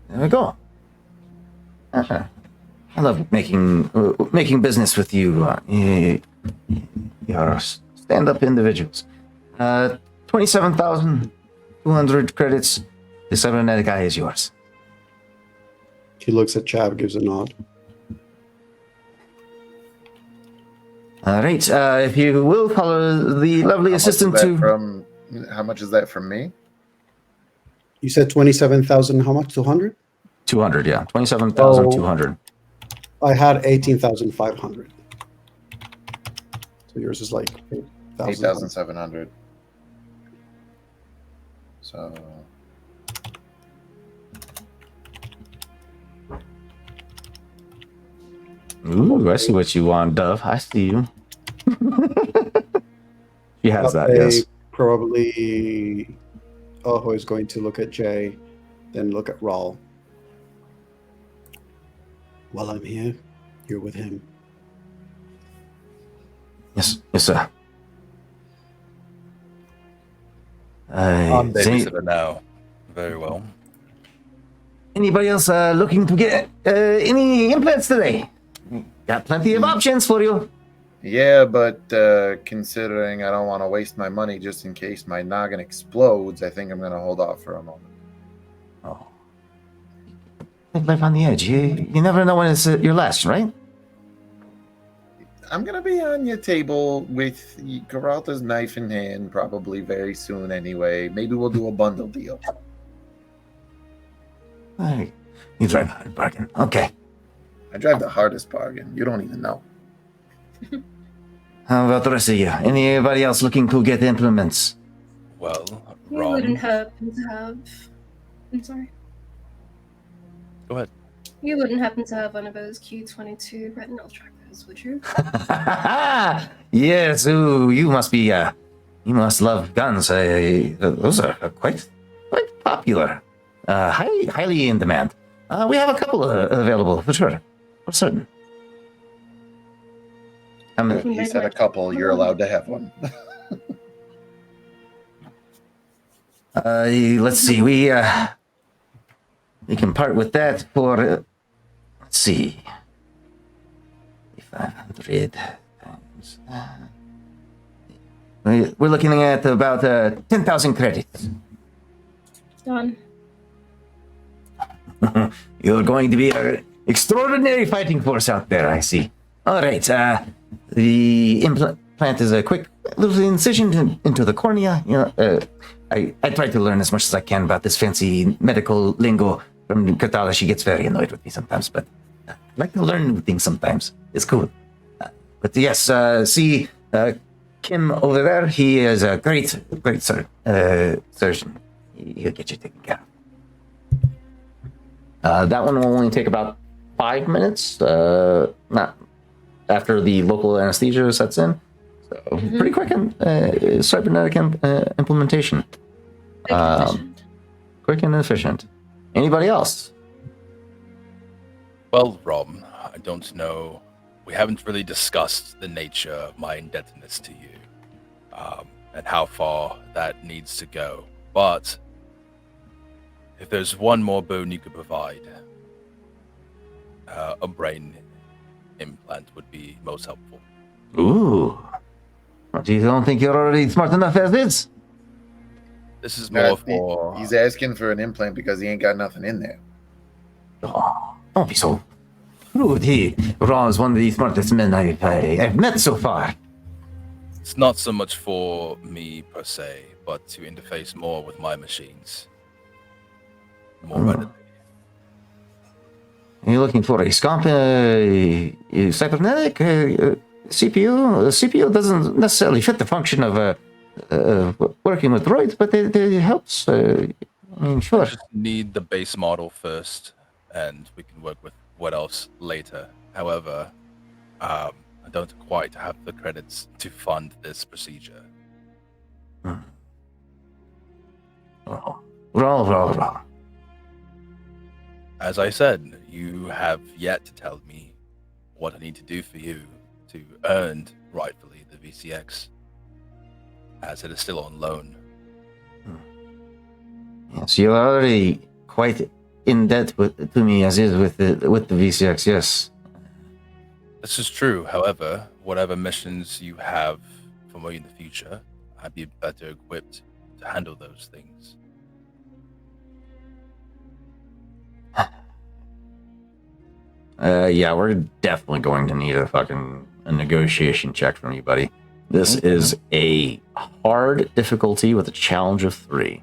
There we go. I love making business with you. You're stand-up individuals. 27,200 credits. The cybernetic eye is yours. He looks at Chav, gives a nod. All right. If you will follow the lovely assistant to. How much is that from me? You said 27,000, how much? 200? 200, yeah. 27,200. I had 18,500. So yours is like 8,000. 8,700. So. Ooh, I see what you want, Dove. I see you. She has that, yes. Probably Oho is going to look at Jay, then look at Raul. While I'm here, you're with him. Yes, sir. I'm babysitter now. Very well. Anybody else looking to get any implants today? got plenty of options for you. Yeah, but considering I don't want to waste my money just in case my noggin explodes, I think I'm going to hold off for a moment. Oh. Life on the edge. You never know when it's your last, right? I'm going to be on your table with Geralta's knife in hand probably very soon anyway. Maybe we'll do a bundle deal. Hey, you drive a hard bargain. Okay. I drive the hardest bargain. You don't even know. How about the rest of you? Anybody else looking to get implements? Well, You wouldn't Rom, happen to have. I'm sorry. go ahead. You wouldn't happen to have one of those Q22 retinal trackers, would you? Yes, ooh, you must be, you must love guns. Those are quite popular. Highly in demand. We have a couple available, for sure. For certain. He said a couple. You're allowed to have one. Let's see, we can part with that for, let's see, 500 times. We're looking at about 10,000 credits. Done. You're going to be an extraordinary fighting force out there, I see. All right, the implant is a quick little incision into the cornea. You know, I try to learn as much as I can about this fancy medical lingo from Katala. She gets very annoyed with me sometimes, but I like to learn new things sometimes. It's cool. But yes, see Kim over there. He is a great surgeon. He'll get you taken care of. That one will only take about 5 minutes. Not after the local anesthesia sets in. So pretty quick cybernetic implementation. Quick and efficient. Anybody else? Well, Rom, I don't know. We haven't really discussed the nature of my indebtedness to you, and how far that needs to go. But if there's one more boon you could provide, a brain implant would be most helpful. Ooh. You don't think you're already smart enough as is? This is more for... He's asking for an implant because he ain't got nothing in there. Oh, don't be so rude. Ron is one of the smartest men I've met so far. It's not so much for me per se, but to interface more with my machines. More readily. Are you looking for a cybernetic CPU? A CPU doesn't necessarily fit the function of working with droids, but it helps. I mean, sure. I just need the base model first, and we can work with what else later. However, I don't quite have the credits to fund this procedure. Raw. As I said, you have yet to tell me what I need to do for you to earn rightfully the VCX, as it is still on loan. Yes, you're already quite in debt to me as is with the VCX. Yes. This is true. However, whatever missions you have for me in the future, I'd be better equipped to handle those things. Yeah, we're definitely going to need a negotiation check from you, buddy. This is a hard difficulty with a challenge of 3.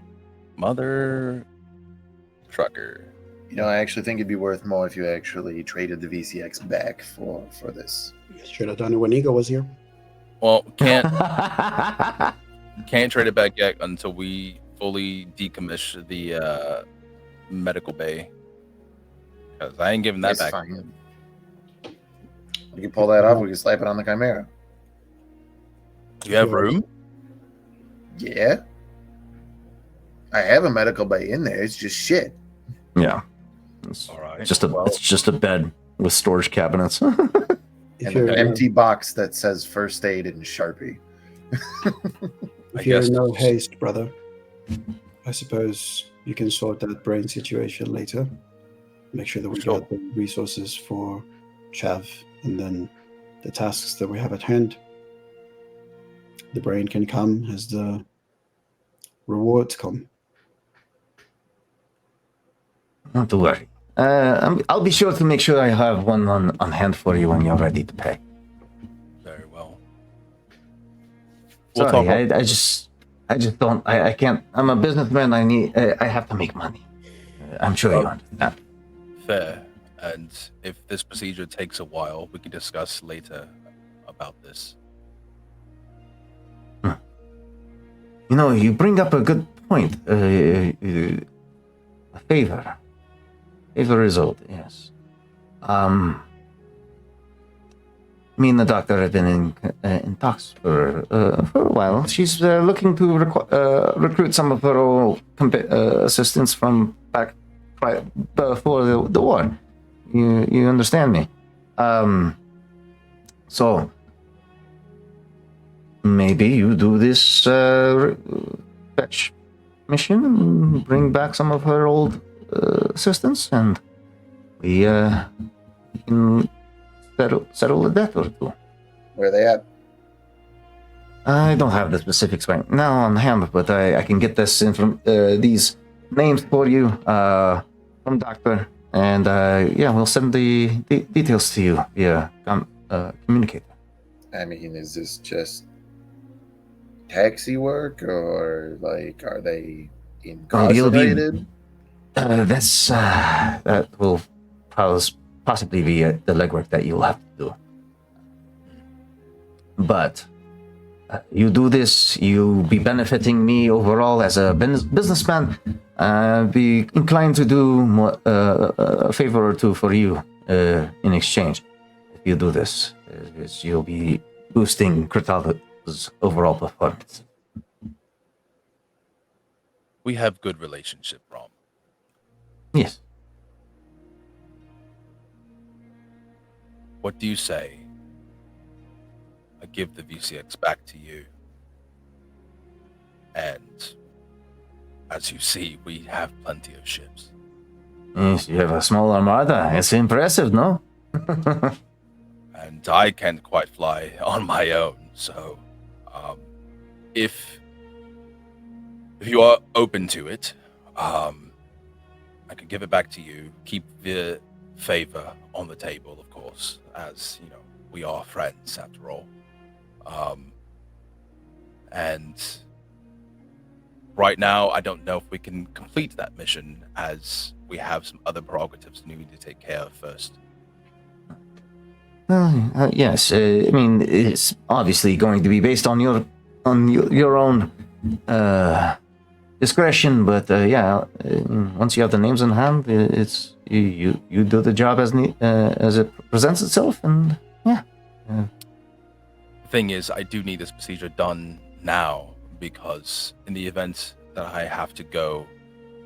Mother trucker. You know, I actually think it'd be worth more if you actually traded the VCX back for this. Should have done it when Ego was here. Well, can't trade it back yet until we fully decommission the medical bay. Because I ain't giving that That's back. fine. We can pull that off. We can slap it on the Chimera. You have room? Yeah. I have a medical bay in there. It's just shit. Yeah. It's All right. it's just a bed with storage cabinets. And an empty box that says first aid in Sharpie. If you're in no haste, brother, I suppose you can sort that brain situation later. Make sure that we got the resources for Chav and then the tasks that we have at hand. The brain can come as the rewards come. Not to worry. I'll be sure to make sure I have one on hand for you when you're ready to pay. Very well. Sorry, I just don't. I can't. I'm a businessman. I have to make money. I'm sure you understand. Fair. And if this procedure takes a while, we can discuss later about this. You know, you bring up a good point. A favor. Favor result, yes. Me and the doctor have been in talks for a while. She's looking to recruit some of her old assistants from back before the war. You understand me? So maybe you do this fetch mission and bring back some of her old assistants, and we can settle a debt or two. Where are they at? I don't have the specifics right now on hand, but I can get these names for you from Doctor, and we'll send the details to you via communicator. I mean, is this just taxi work, or like, are they incarcerated? That will possibly be the legwork that you'll have to do. But you do this, you'll be benefiting me overall as a businessman. Be inclined to do a favor or two for you in exchange. If you do this, you'll be boosting Krital's overall performance. We have good relationship, Rom. Yes. What do you say? I give the VCX back to you. And as you see, we have plenty of ships. Yes, you have a small armada. It's impressive, no? And I can't quite fly on my own, so if you are open to it, I could give it back to you. Keep the favor on the table, of course, as you know, we are friends after all. And right now, I don't know if we can complete that mission, as we have some other prerogatives we need to take care of first. Yes. I mean, it's obviously going to be based on your own discretion, but once you have the names in hand, it's you do the job as it presents itself, and yeah. The thing is, I do need this procedure done now, because in the event that I have to go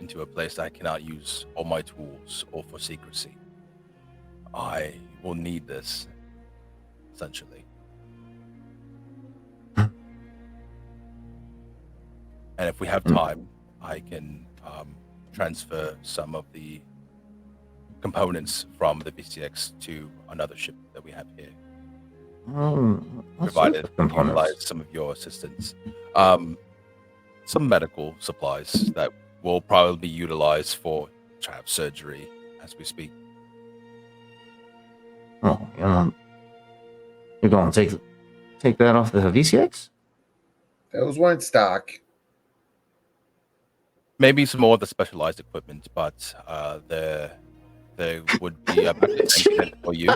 into a place that I cannot use all my tools or for secrecy, I will need this, essentially. And if we have time, I can transfer some of the components from the VCX to another ship that we have here. Provided you utilize some of your assistance. Some medical supplies that will probably be utilized for Chav surgery as we speak. Oh, you're going to take that off the VCX? Those weren't stock. Maybe some more of the specialized equipment, but there would be a benefit for you.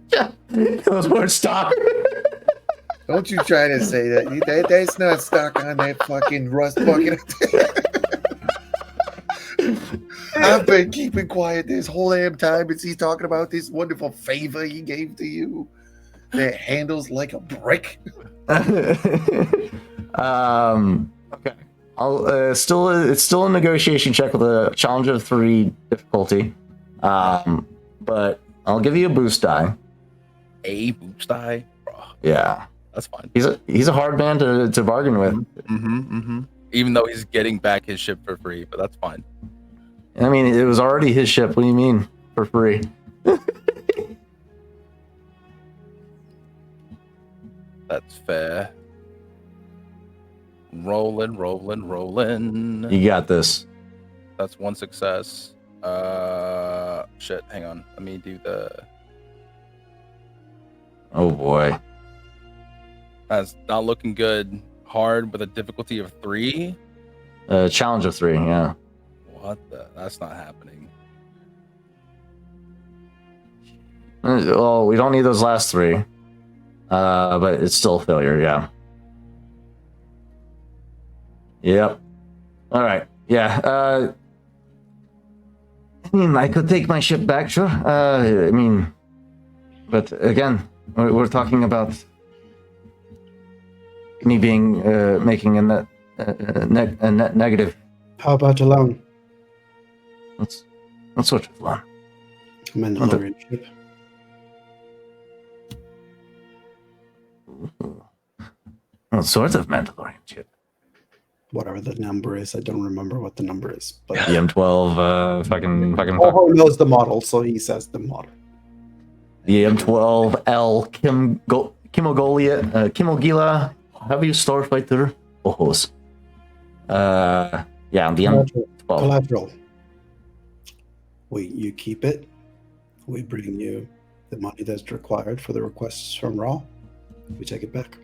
Yeah, those weren't stock. Don't you try to say that. That's not stock on that fucking rust bucket. I've been keeping quiet this whole damn time, and he's talking about this wonderful favor he gave to you that handles like a brick. Okay. It's still a negotiation check with a challenge of 3 difficulty. But I'll give you a boost die. A boost die? Yeah. That's fine. He's a hard man to bargain with. Even though he's getting back his ship for free, but that's fine. I mean, it was already his ship. What do you mean for free? fair. Rolling. You got this. That's one success. Shit, hang on. Let me do the... Oh boy. That's not looking good. Hard with a difficulty of 3. Challenge of 3, yeah. What the? That's not happening. Well, we don't need those last 3. But it's still a failure, yeah. Yep. All right. Yeah. I mean, I could take my ship back, sure. I mean, but again, we're talking about me being making a net negative. How about a loan? What sort of loan? Mandalorian ship. What sort of Mandalorian ship? Whatever the number is, I don't remember what the number is. But The M12, fucking. Oho knows the model, so he says the model. The M12L Kimogila, heavy starfighter. Ohos. Yeah, the M12. Collateral. You keep it. We bring you the money that's required for the requests from Raw. We take it back.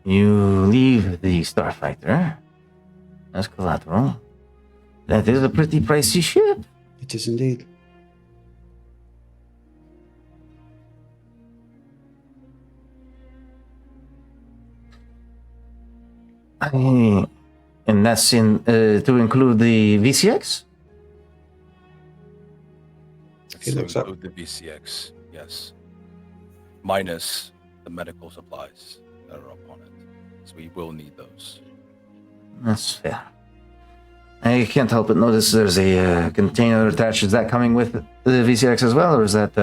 You leave the starfighter as collateral. That is a pretty pricey ship. It is indeed. And that's in to include the VCX? He looks up. The VCX, yes. Minus the medical supplies that are upon it. So we will need those. That's fair. I can't help but notice there's a container attached. Is that coming with the VCX as well, or is that...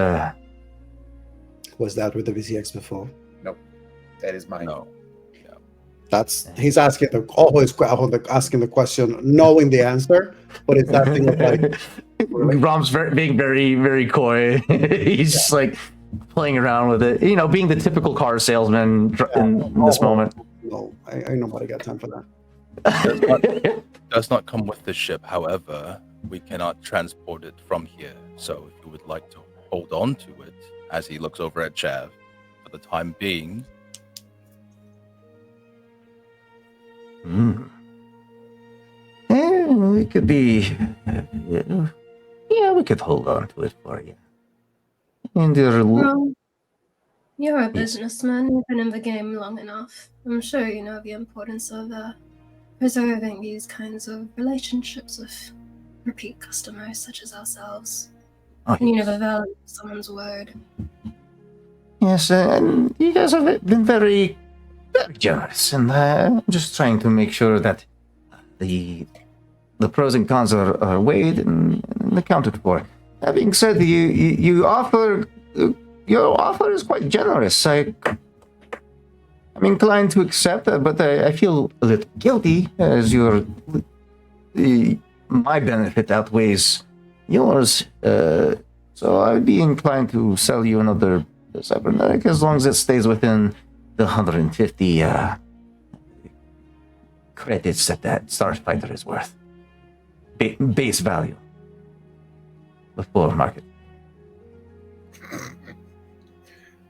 Was that with the VCX before? Nope. That is mine. No. He's asking always asking the question, knowing the answer, but it's that thing of like... Rom's being very, very coy. He's just like playing around with it. You know, being the typical car salesman in this moment. No, I nobody got time for that. Does not come with the ship. However, we cannot transport it from here. So if you would like to hold on to it, as he looks over at Chav, for the time being. We could be... yeah, we could hold on to it for you. And you're a businessman. You've been in the game long enough. I'm sure you know the importance of preserving these kinds of relationships with repeat customers such as ourselves. Oh, And you know the value of someone's word. yes, and you guys have been very, very generous, and I'm just trying to make sure that the pros and cons are weighed and accounted for. That being said, you offer your offer is quite generous. I'm inclined to accept that, but I feel a little guilty as my benefit outweighs yours. So I'd be inclined to sell you another cybernetic as long as it stays within the 150 credits that Starfighter is worth. Base value. Before market.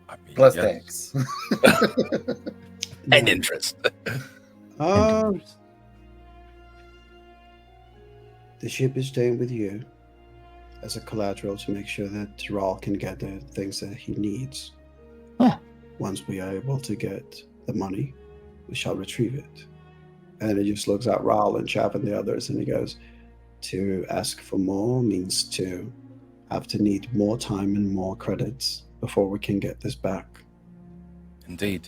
I mean, Plus yes. tax. And interest. The ship is staying with you as a collateral to make sure that Raul can get the things that he needs. Yeah. Once we are able to get the money, we shall retrieve it. And he just looks at Raul and Chav and the others and he goes, to ask for more means to have to need more time and more credits before we can get this back. Indeed.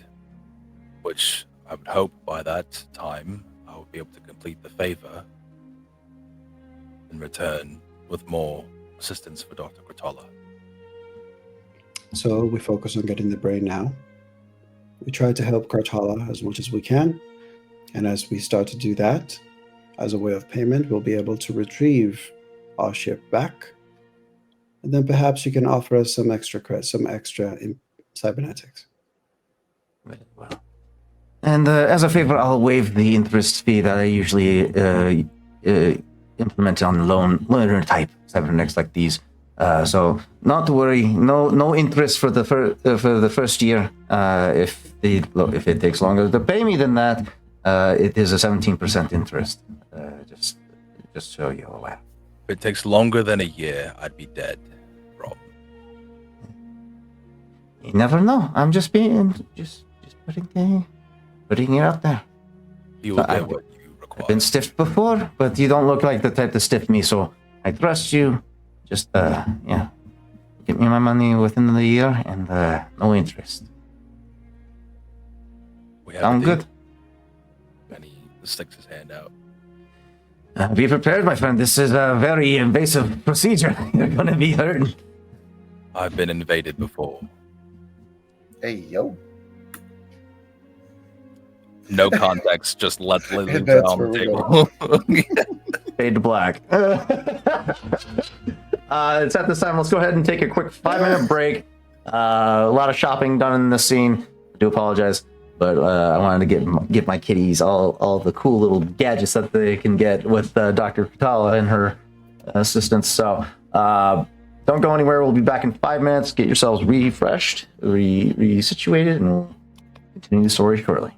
Which I would hope by that time I will be able to complete the favor in return with more assistance for Dr. Gratola. So we focus on getting the brain now. We try to help Cartala as much as we can. And as we start to do that, as a way of payment, we'll be able to retrieve our ship back and then perhaps you can offer us some extra in cybernetics. Very well. And as a favor, I'll waive the interest fee that I usually implement on loaner type cybernetics like these. So not to worry, no interest for the first year. If it takes longer to pay me than that, it is a 17% interest. Just so you're aware. If it takes longer than a year, I'd be dead, Rob. You never know. I'm just putting it out there. You will get what you require. I've been stiffed before, but you don't look like the type to stiff me, so I trust you. Just, get me my money within the year and no interest. Sound good? And he sticks his hand out. Be prepared, my friend. This is a very invasive procedure. You're going to be hurt. I've been invaded before. Hey, yo. No context, just let Lily That's on where the we're table. Fade to black. It's at this time. Let's go ahead and take a quick 5-minute break. A lot of shopping done in this scene. I do apologize, but I wanted to get my kitties all the cool little gadgets that they can get with Dr. Katala and her assistants. So don't go anywhere. We'll be back in 5 minutes. Get yourselves refreshed, resituated, and we'll continue the story shortly.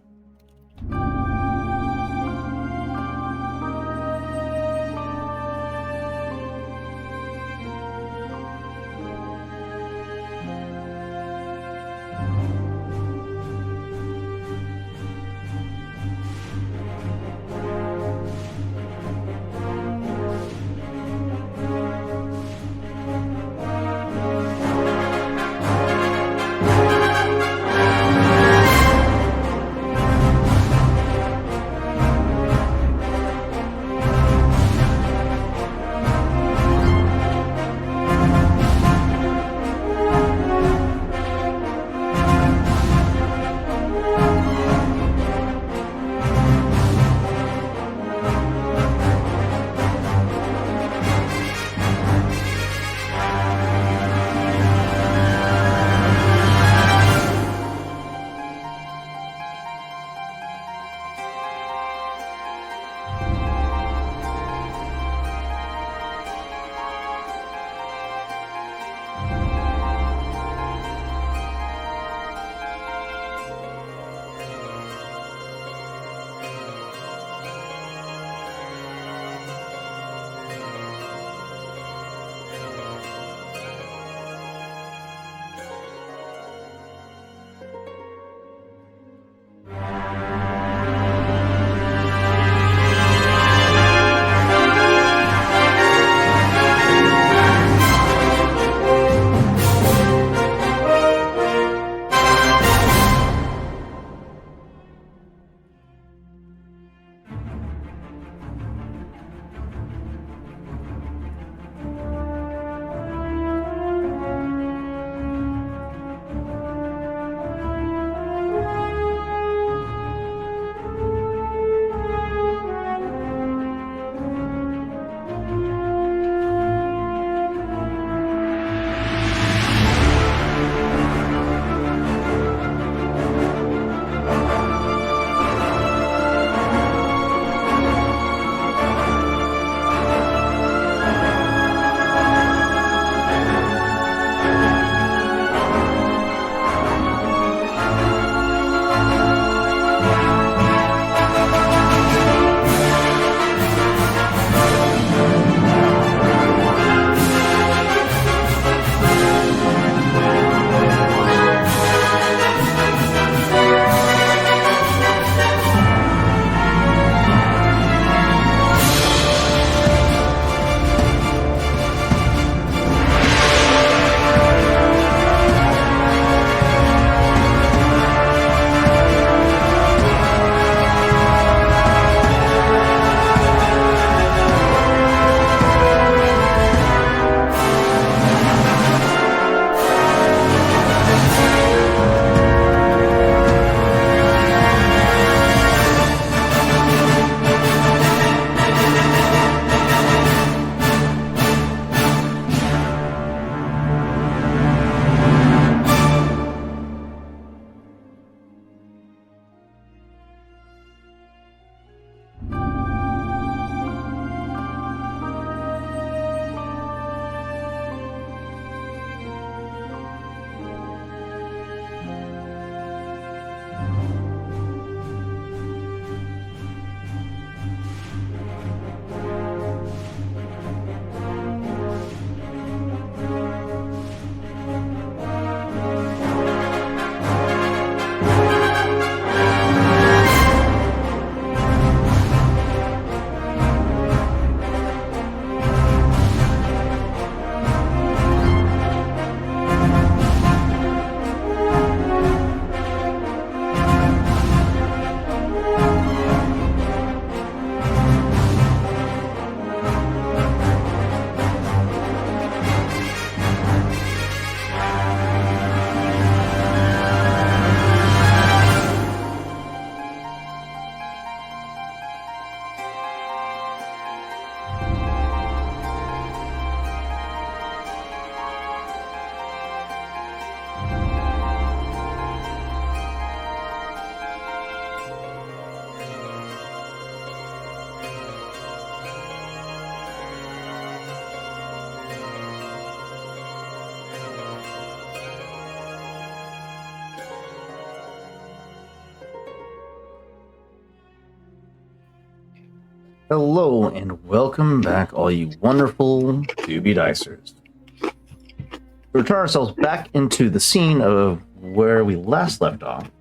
Hello and welcome back, all you wonderful 2B Dicers. We return ourselves back into the scene of where we last left off.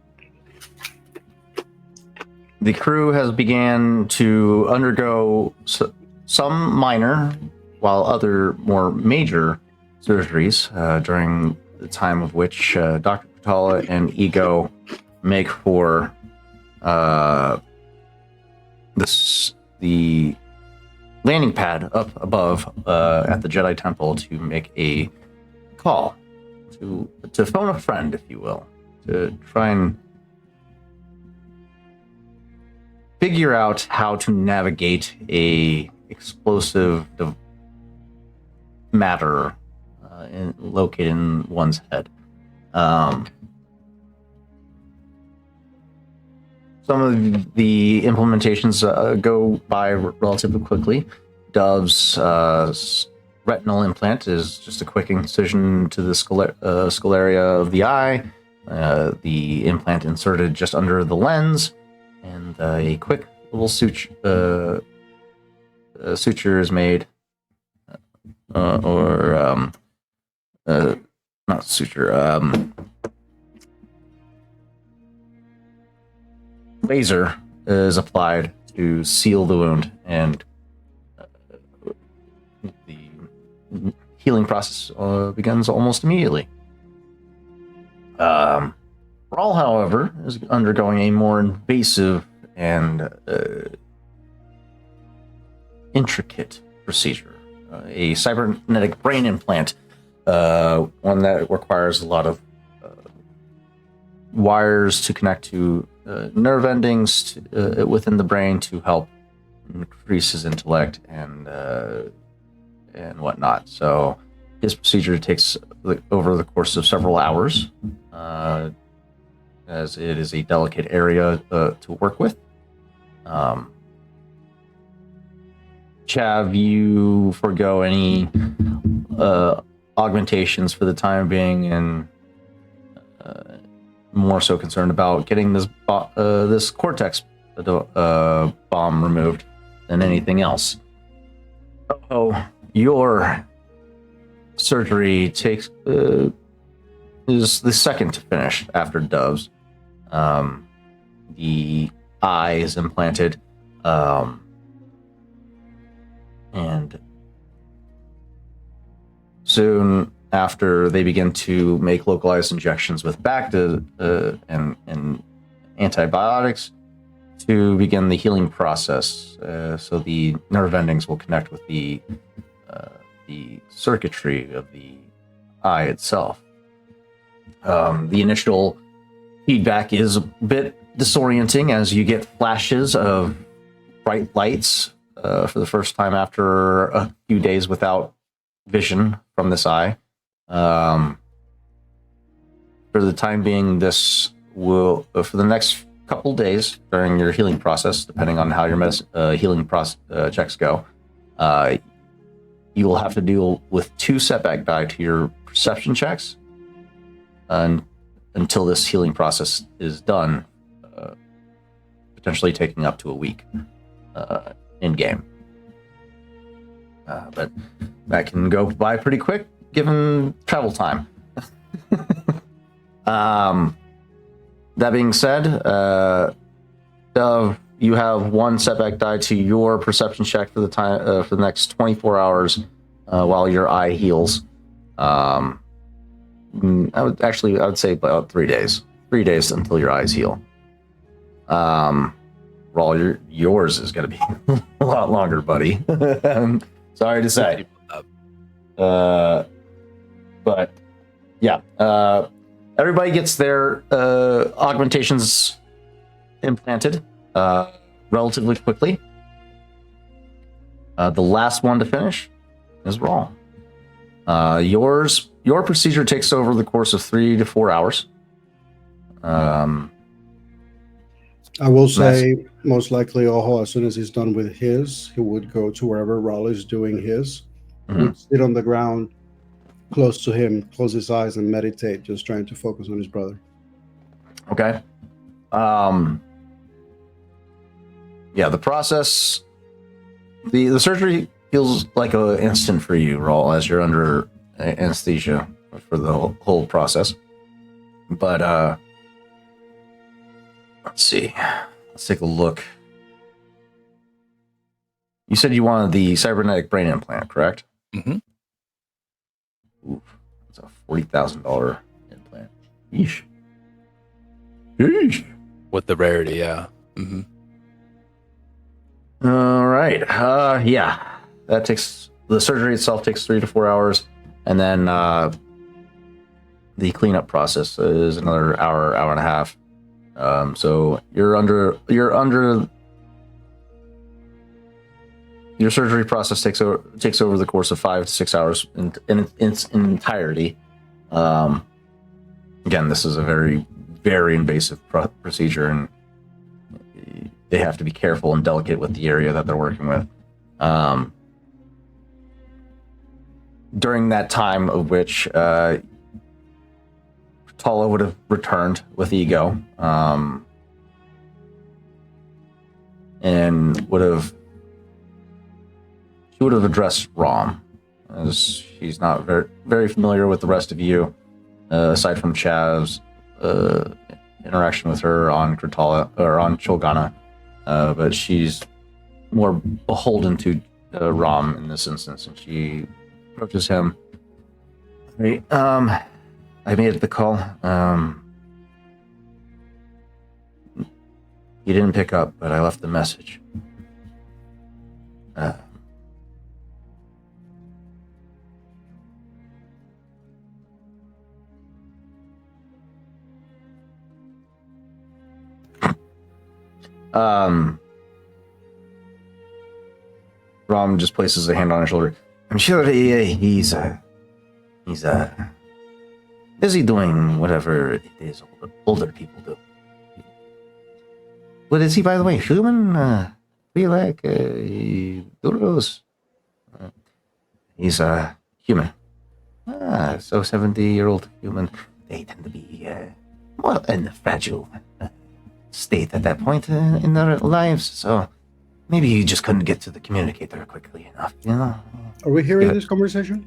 The crew has began to undergo some minor, while other more major surgeries during the time of which Dr. Patala and Ego make for the landing pad up above at the Jedi Temple to make a call to phone a friend, if you will, to try and figure out how to navigate a explosive matter located in one's head. Some of the implementations go by relatively quickly. Dove's retinal implant is just a quick incision to the scleria of the eye. The implant inserted just under the lens, and a quick little suture is made, not suture. Laser is applied to seal the wound, and the healing process begins almost immediately. Rawl, however, is undergoing a more invasive and intricate procedure, a cybernetic brain implant, one that requires a lot of wires to connect to nerve endings within the brain to help increase his intellect and whatnot. So his procedure takes over the course of several hours, as it is a delicate area to work with. Chav, you forego any augmentations for the time being, and more so concerned about getting this cortex bomb removed than anything else. Oh, your surgery takes is the second to finish after Dove's. The eye is implanted, and soon after they begin to make localized injections with Bacta and antibiotics to begin the healing process. So the nerve endings will connect with the circuitry of the eye itself. The initial feedback is a bit disorienting as you get flashes of bright lights for the first time after a few days without vision from this eye. For the time being, this will, for the next couple days during your healing process, depending on how your healing checks go, you will have to deal with 2 setback die to your perception checks until this healing process is done, potentially taking up to a week in game. But that can go by pretty quick given travel time. That being said, Dove, you have 1 setback die to your perception check for the time for the next 24 hours while your eye heals. I would say about 3 days. 3 days until your eyes heal. Rawl, yours is going to be a lot longer, buddy. Sorry to say. But yeah, everybody gets their augmentations implanted relatively quickly. The last one to finish is Rawl. Your procedure takes over the course of 3 to 4 hours. I will say, most likely, Ojo, as soon as he's done with his, he would go to wherever Raul is doing his. Mm-hmm. Would sit on the ground close to him, close his eyes, and meditate, just trying to focus on his brother. Okay. Yeah, the process The surgery feels like an instant for you, Raul, as you're under anesthesia for the whole process. But let's see. Let's take a look. You said you wanted the cybernetic brain implant, correct? Mm-hmm. Ooh, it's a $40,000 implant. Yeesh. Yeesh. With the rarity, yeah. Mm-hmm. All right. Yeah. That takes the surgery itself takes 3 to 4 hours, and then the cleanup process is another hour and a half. So your surgery process takes over the course of 5 to 6 hours in its entirety. Again, this is a very, very invasive procedure, and they have to be careful and delicate with the area that they're working with. During that time of which Tala would have returned with Ego, and would have addressed Rom, as she's not very familiar with the rest of you, aside from Chav's interaction with her on Kratala or on Cholgana, but she's more beholden to Rom in this instance, and she approaches him. Hey, I made the call. He didn't pick up, but I left the message. Rom just places a hand on her shoulder. I'm sure he's busy doing whatever it is older people do. What is he, by the way? Human? Feel like Duros? He's human. So 70-year-old human. They tend to be well in a fragile state at that point in their lives. So maybe he just couldn't get to the communicator quickly enough. You know. Are we hearing this conversation?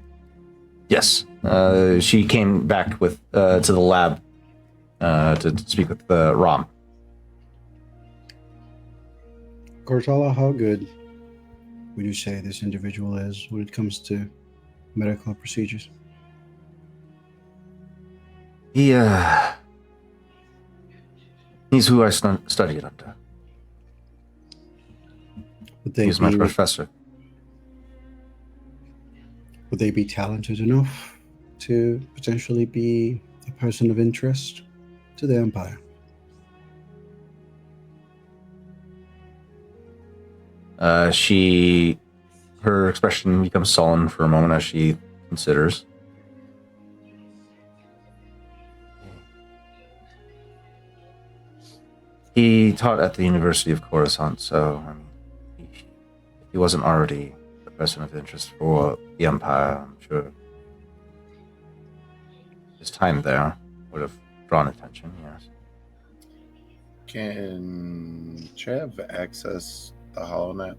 Yes. She came back with to the lab to speak with Rom. Cortala, how good would you say this individual is when it comes to medical procedures? He's who I studied under. He's my professor. Would they be talented enough to potentially be a person of interest to the Empire? Her expression becomes sullen for a moment as she considers. He taught at the University of Coruscant, so I mean, if he wasn't already the person of interest for the Empire, I'm sure his time there would have drawn attention, yes. Can Chav access the HoloNet?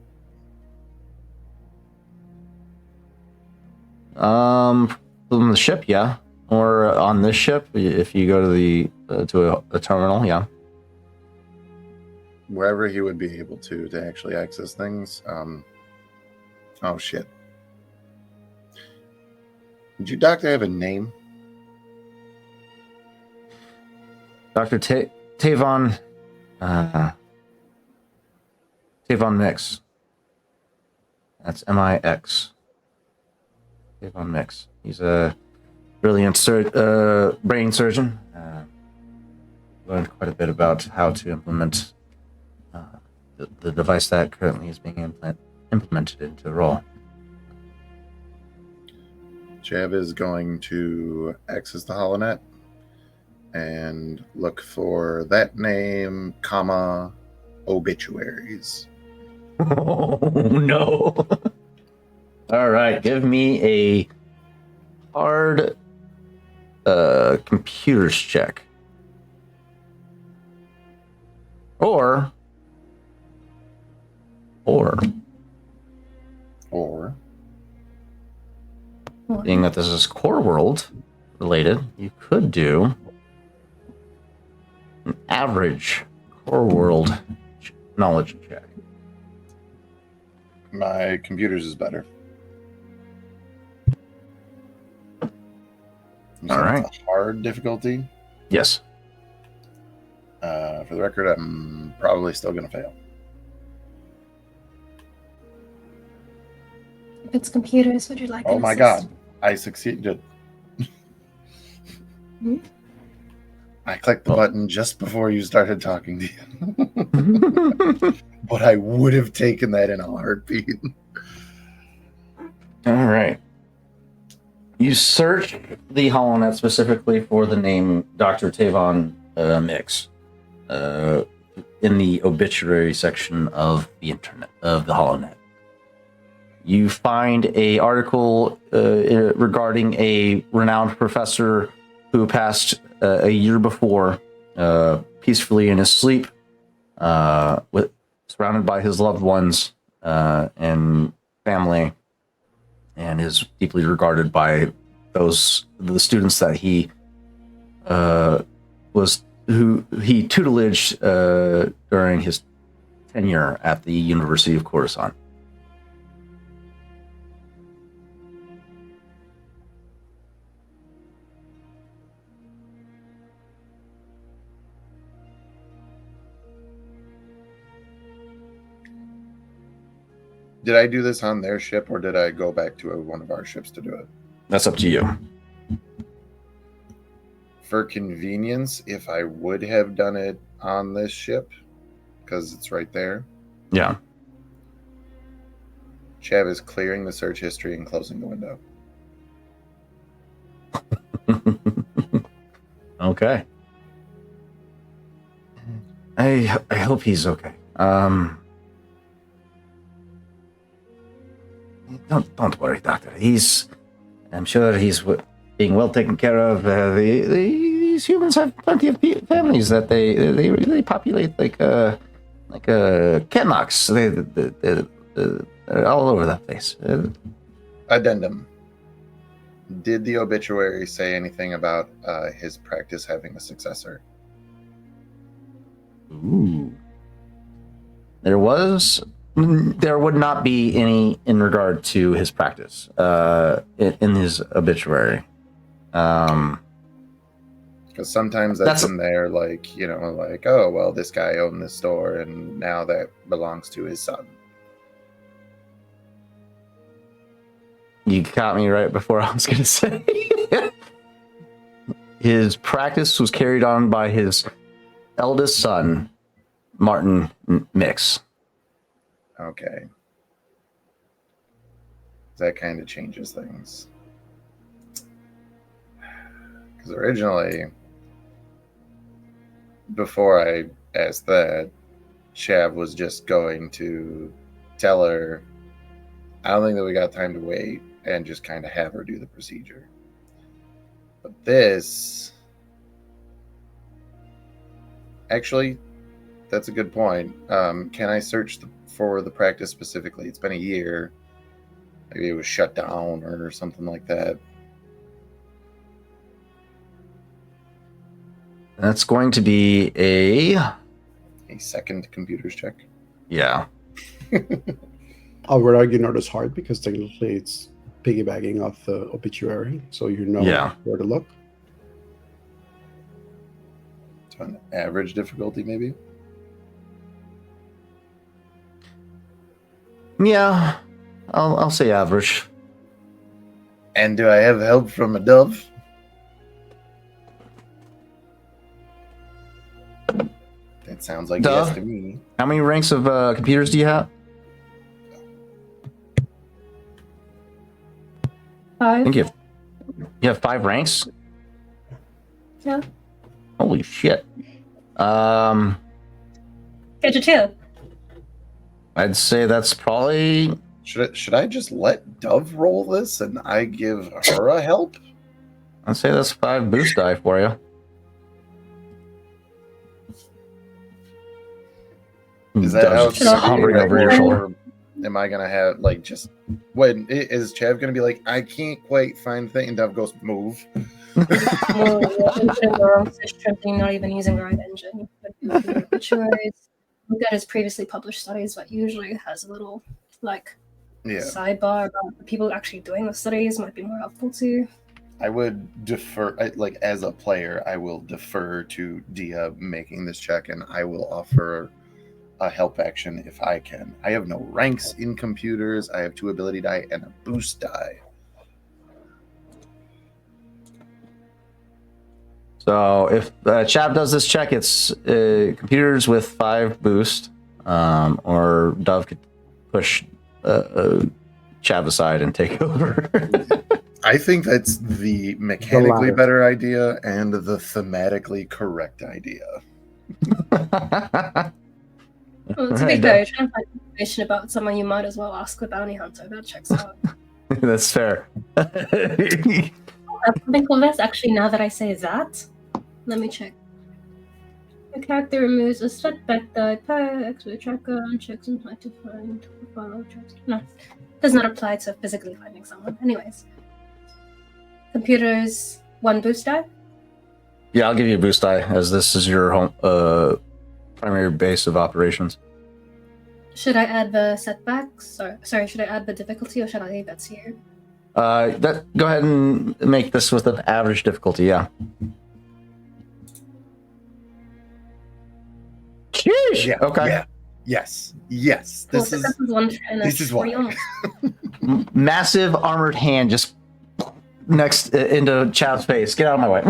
From the ship, yeah. Or on this ship, if you go to the to a terminal, yeah. Wherever he would be able to actually access things. Oh shit! Did your doctor have a name? Dr. Tavon Mix. That's M-I-X. Tavon Mix. He's a brilliant brain surgeon. Learned quite a bit about how to implement the device that currently is being implemented into the role. Chav is going to access the HoloNet and look for that name, comma, obituaries. Oh, no. All right, give me a hard computers check. Or Or being that this is core world related, you could do an average core world knowledge check. my computers is better. So All that's right. a hard difficulty. Yes. For the record, I'm probably still going to fail. If it's computers, would you like Oh an my assist? god, I succeeded. Hmm? I clicked the button just before you started talking to you. But I would have taken that in a heartbeat. All right. You search the HoloNet specifically for the name Dr. Tavon Mix in the obituary section of the internet, of the HoloNet. You find a article regarding a renowned professor who passed a year before peacefully in his sleep, surrounded by his loved ones and family, and is deeply regarded by the students that he tutelaged during his tenure at the University of Khorasan. Did I do this on their ship, or did I go back to one of our ships to do it? That's up to you. For convenience, if I would have done it on this ship, because it's right there, Yeah. Chav is clearing the search history and closing the window. Okay. I hope he's okay. Don't worry, Doctor. I'm sure he's being well taken care of. These humans have plenty of families that they populate like Kenlocks. They're all over that place. Addendum. Did the obituary say anything about his practice having a successor? Ooh. There would not be any in regard to his practice in his obituary. Because sometimes that's in there, like, oh, well, this guy owned this store and now that belongs to his son. You caught me right before I was going to say. His practice was carried on by his eldest son, Martin Mix. Okay. That kind of changes things. Because originally, before I asked that, Chav was just going to tell her, I don't think that we got time to wait, and just kind of have her do the procedure. But this... Actually, that's a good point. Can I search for the practice specifically? It's been a year. Maybe it was shut down or something like that. That's going to be a second computers check. Yeah. I would argue not as hard because technically it's piggybacking off the obituary, so you know where to look. So an average difficulty, maybe? Yeah, I'll say average. And do I have help from a dove? That sounds like yes to me. How many ranks of computers do you have? 5. I think you have 5 ranks? Yeah. Holy shit. Get your 2. I'd say that's probably... Should I just let Dove roll this and I give her a help? I'd say that's 5 boost die for you. Is that how it's hovering over your shoulder? am I gonna have like just when is Chav gonna be like, I can't quite find the thing, and Dove goes, move. More into the wrong system, not even using the right engine. Which was look at his previously published studies, but usually has a little like Yeah, sidebar about the people actually doing the studies might be more helpful to. I would defer, like as a player, I will defer to Dia making this check, and I will offer a help action if I can. I have no ranks in computers. I have 2 ability die and a boost die. So if Chav does this check, it's computers with 5 boost, or Dove could push Chav aside and take over. I think that's the mechanically latter. better idea and the thematically correct idea. Well, to be fair, you're trying to find information about someone, you might as well ask the bounty hunter. That checks out. That's fair. Something called this. Actually, now that I say that, let me check. The character removes a setback die per expert tracker and checks and try to find follow tracks. No, does not apply to physically finding someone. Anyways, computers 1 boost die. Yeah, I'll give you a boost die as this is your home primary base of operations. Should I add the setbacks? Sorry, should I add the difficulty or should I leave that to you? Go ahead and make this with an average difficulty. Yeah. Sheesh. Yeah. Okay. Yeah. Yes. Yes. Cool, This so is this is one and this is why. Massive armored hand just next into Chav's face. Get out of my way.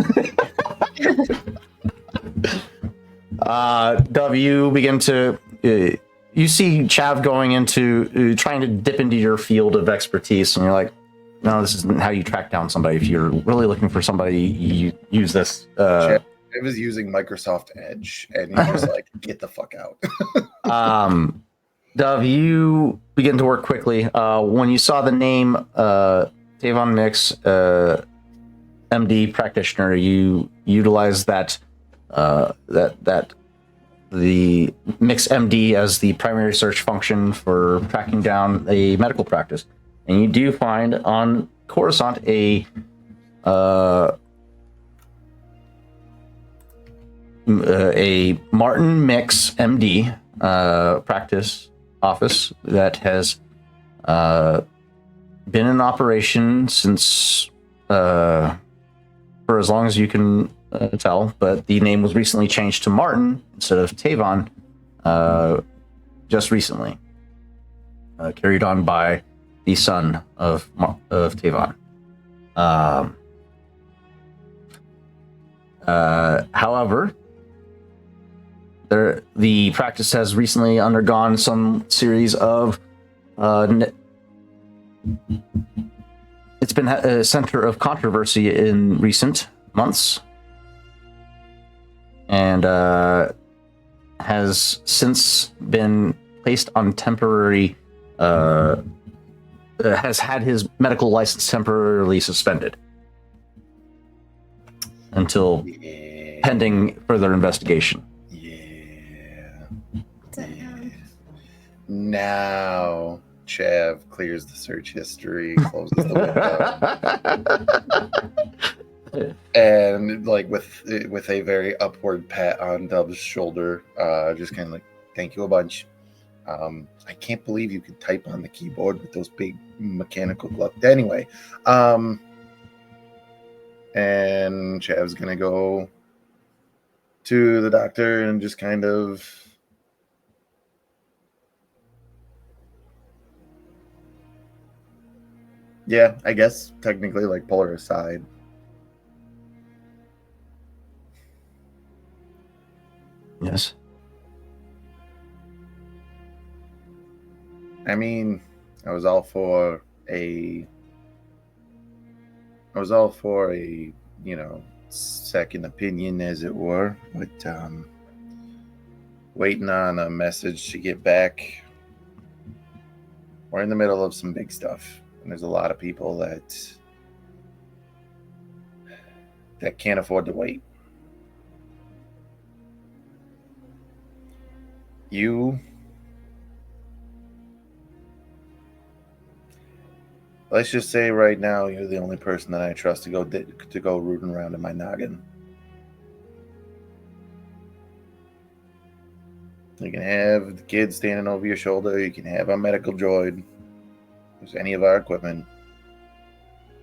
Dove, you begin to you see Chav going into trying to dip into your field of expertise, and you're like, no, this isn't how you track down somebody. If you're really looking for somebody, you use this. Chav was using Microsoft Edge, and he was like, "Get the fuck out." Dove, you begin to work quickly. When you saw the name Tavon Mix, MD practitioner, you utilized that the Mix MD as the primary search function for tracking down a medical practice, and you do find on Coruscant a Martin Mix MD practice office that has been in operation since for as long as you can tell, but the name was recently changed to Martin instead of Tavon just recently, carried on by the son of Tavon. However, the practice has recently undergone some series of it's been a center of controversy in recent months, and has since been placed on temporary has had his medical license temporarily suspended until pending further investigation. Now Chav clears the search history, closes the window, and like with a very upward pat on Dove's shoulder, just kind of like, thank you a bunch. I can't believe you could type on the keyboard with those big mechanical gloves. Anyway, and Chav's gonna go to the doctor and just kind of I guess technically like pull her aside. Yes. I mean, I was all for a second opinion, as it were, but waiting on a message to get back. We're in the middle of some big stuff, and there's a lot of people that can't afford to wait. Let's just say right now you're the only person that I trust to go rooting around in my noggin. You can have the kid standing over your shoulder. You can have a medical droid. Use any of our equipment.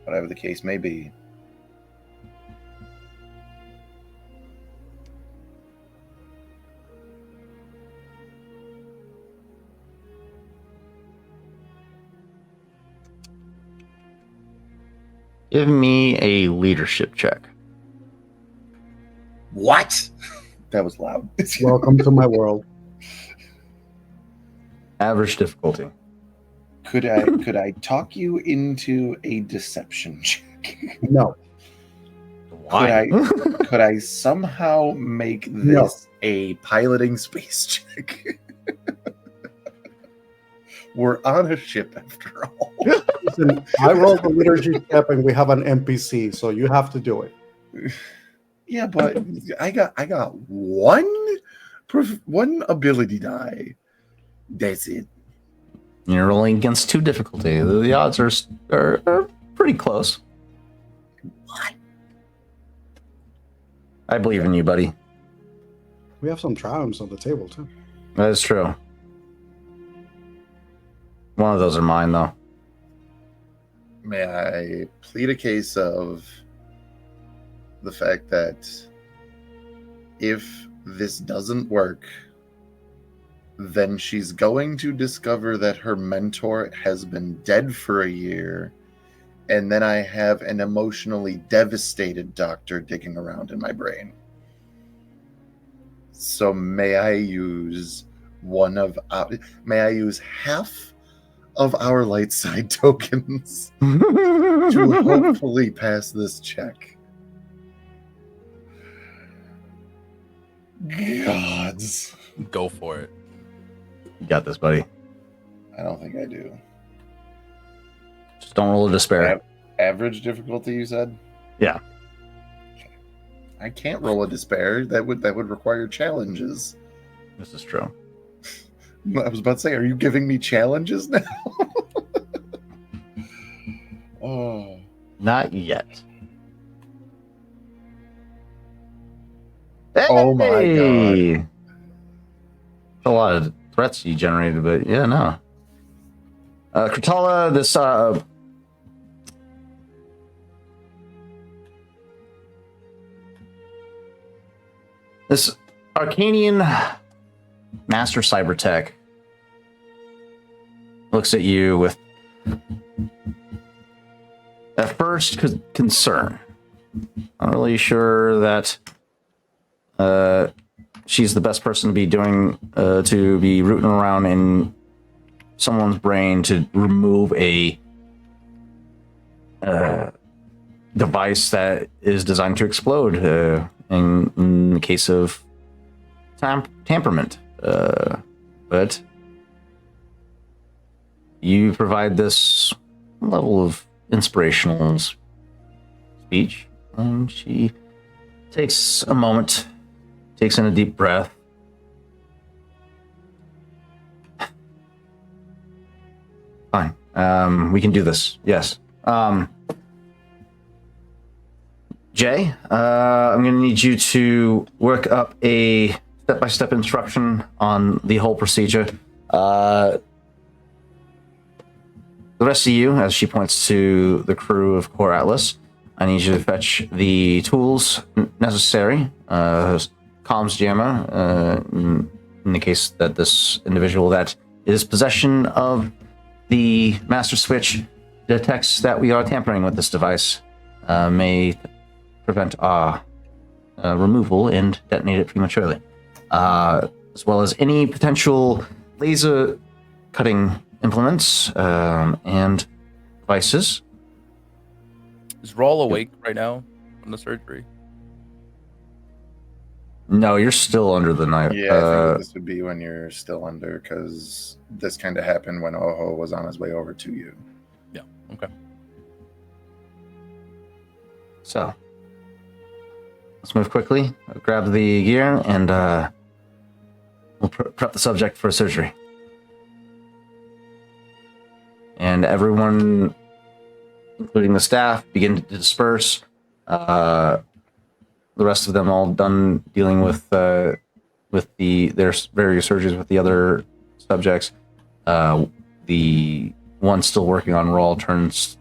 Whatever the case may be. Give me a leadership check. What? That was loud. Welcome to my world. Average difficulty. Could I talk you into a deception check? No. Why? Could I somehow make this a piloting space check? We're on a ship after all. Listen, I rolled the liturgy step and we have an NPC, so you have to do it. Yeah, but I got one ability die. That's it. You're rolling against 2 difficulty. The odds are pretty close. What? I believe in you, buddy. We have some triumphs on the table, too. That is true. One of those are mine, though. May I plead a case of the fact that if this doesn't work, then she's going to discover that her mentor has been dead for a year, and then I have an emotionally devastated doctor digging around in my brain. So may I use half of our light side tokens to hopefully pass this check? Gods. Go for it. You got this, buddy. I don't think I do. Just don't roll a despair. Average difficulty, you said? Yeah. I can't roll a despair. That would require challenges. This is true. I was about to say, are you giving me challenges now? Oh. Not yet. Oh my god. Hey! A lot of threats you generated, but yeah, no. Kratala, this Arcanian Master Cybertech looks at you with at first concern. I'm really sure that she's the best person to be rooting around in someone's brain to remove a device that is designed to explode in the case of tamperment. But you provide this level of inspirational speech, and she takes a moment, takes in a deep breath. Fine. We can do this. Yes. Jay, I'm going to need you to work up a step-by-step instruction on the whole procedure. The rest of you, as she points to the crew of Core Atlas, I need you to fetch the tools necessary. Comms jammer, in the case that this individual that is possession of the master switch detects that we are tampering with this device, may prevent our removal and detonate it prematurely. As well as any potential laser cutting implements and devices. Is Rawl awake right now from the surgery? No, you're still under the knife. Yeah, I think this would be when you're still under, because this kind of happened when Oho was on his way over to you. Yeah, okay. So, let's move quickly. Grab the gear, and we'll prep the subject for surgery. And everyone including the staff, begin to disperse. The rest of them all done dealing with their various surgeries with the other subjects. The one still working on Rawl turns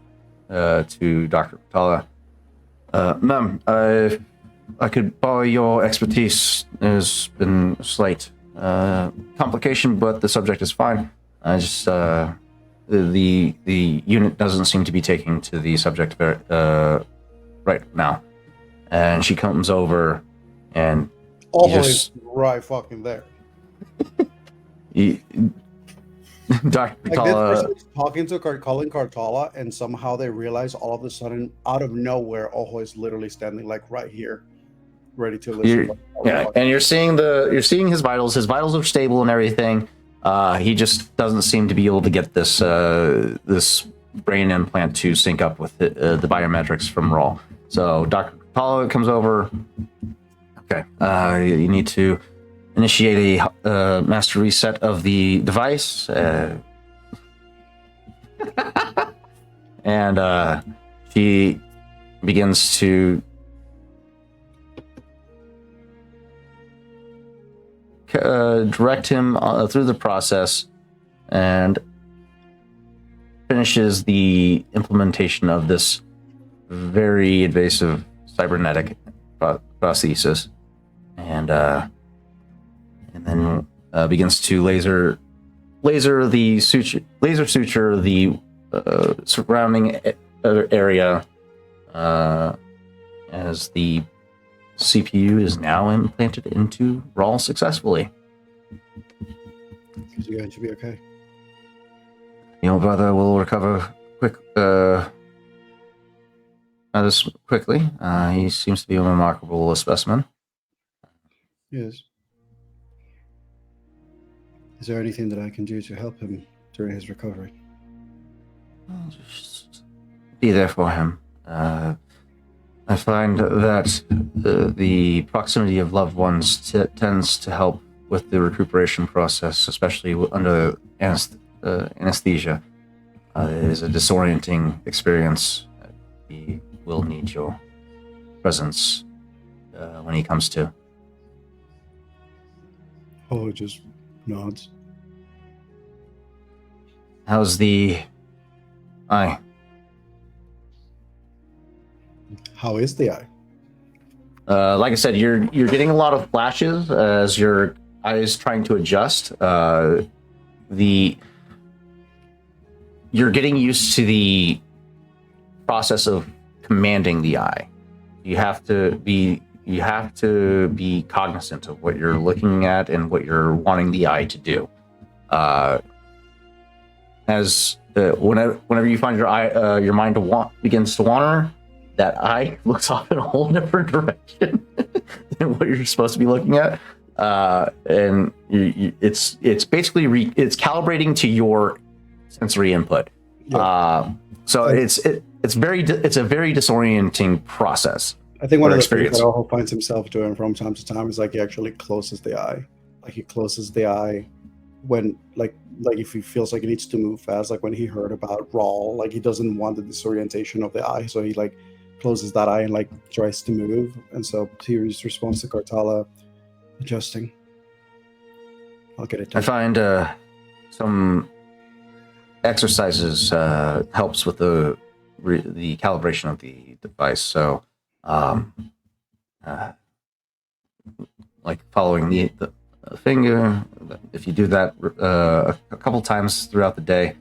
to Dr. Katala. Ma'am, I could borrow your expertise. There's been a slight complication, but the subject is fine. I just the unit doesn't seem to be taking to the subject right now. And she comes over, and Always right fucking there. Dr. Like this Katala, person is talking to calling Cartala, and somehow they realize all of a sudden, out of nowhere, Ojo is literally standing like right here, ready to listen. and you're seeing his vitals. His vitals are stable and everything. He just doesn't seem to be able to get this brain implant to sync up with the biometrics from Raw. So Dr. Katala comes over. Okay, you need to initiate a master reset of the device. And she begins to direct him through the process and finishes the implementation of this very invasive cybernetic prosthesis. And then begins to laser suture the surrounding area as the CPU is now implanted into Rawl successfully. You're going to be okay. Your brother will recover rather quickly. He seems to be a remarkable specimen. Yes. Is there anything that I can do to help him during his recovery? I'll just be there for him. I find that the proximity of loved ones tends to help with the recuperation process, especially under anesthesia. It is a disorienting experience. He will need your presence when he comes to. Oh, just nods. How's the eye? How is the eye? Like I said, you're getting a lot of flashes as your eye is trying to adjust. You're getting used to the process of commanding the eye. You have to be cognizant of what you're looking at and what you're wanting the eye to do. Whenever you find your mind begins to wander, that eye looks off in a whole different direction than what you're supposed to be looking at, and it's basically it's calibrating to your sensory input. Yeah. So it's a very disorienting process. I think one of the experience. things that Ojo finds himself doing from time to time is like he actually closes the eye. Like he closes the eye when like if he feels like he needs to move fast, like when he heard about Rawl, like he doesn't want the disorientation of the eye, so he like closes that eye and like tries to move. And so he responds to Cartala, adjusting. I'll get it done. I find some exercises helps with the calibration of the device. So, like following the finger, if you do that a couple times throughout the day,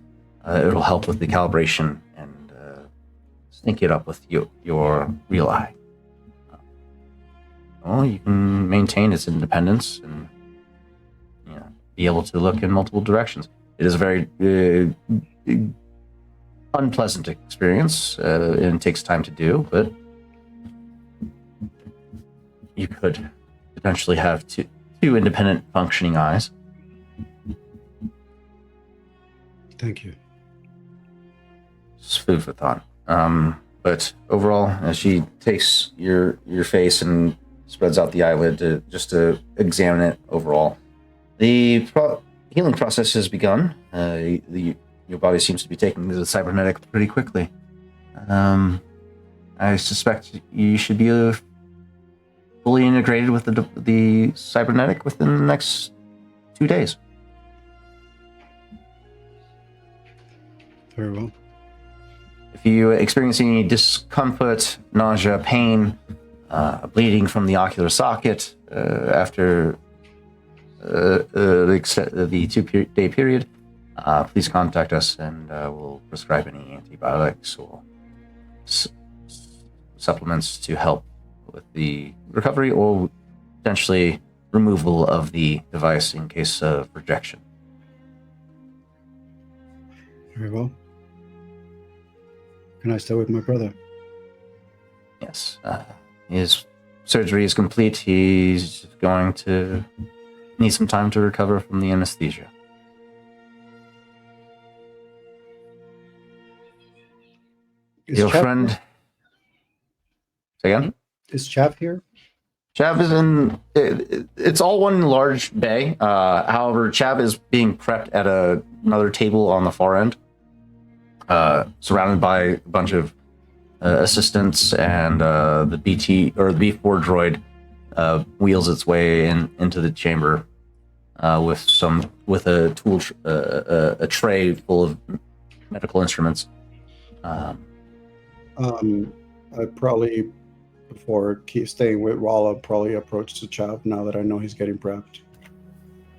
it'll help with the calibration and sync it up with your real eye. Well, you can maintain its independence and be able to look in multiple directions. It is a very unpleasant experience, and it takes time to do, but you could potentially have two independent functioning eyes. Thank you. It's food for thought. But overall, as she takes your face and spreads out the eyelid to examine it overall, the healing process has begun. Your body seems to be taking the cybernetic pretty quickly. I suspect you should be fully integrated with the cybernetic within the next 2 days. Very well. If you experience any discomfort, nausea, pain, bleeding from the ocular socket after the 2-day period, please contact us and we'll prescribe any antibiotics or supplements to help with the recovery or potentially removal of the device in case of rejection. Very well. Can I stay with my brother? Yes. His surgery is complete. He's going to need some time to recover from the anesthesia. Is Your Chav friend... here? Say again? Is Chav here? Chav is in... It's all one large bay. However, Chav is being prepped at another table on the far end, surrounded by a bunch of assistants, and the BT or the B4 droid wheels its way into the chamber with a tool a tray full of medical instruments. I probably, before staying with Raw, I'll probably approach the Chav now that I know he's getting prepped.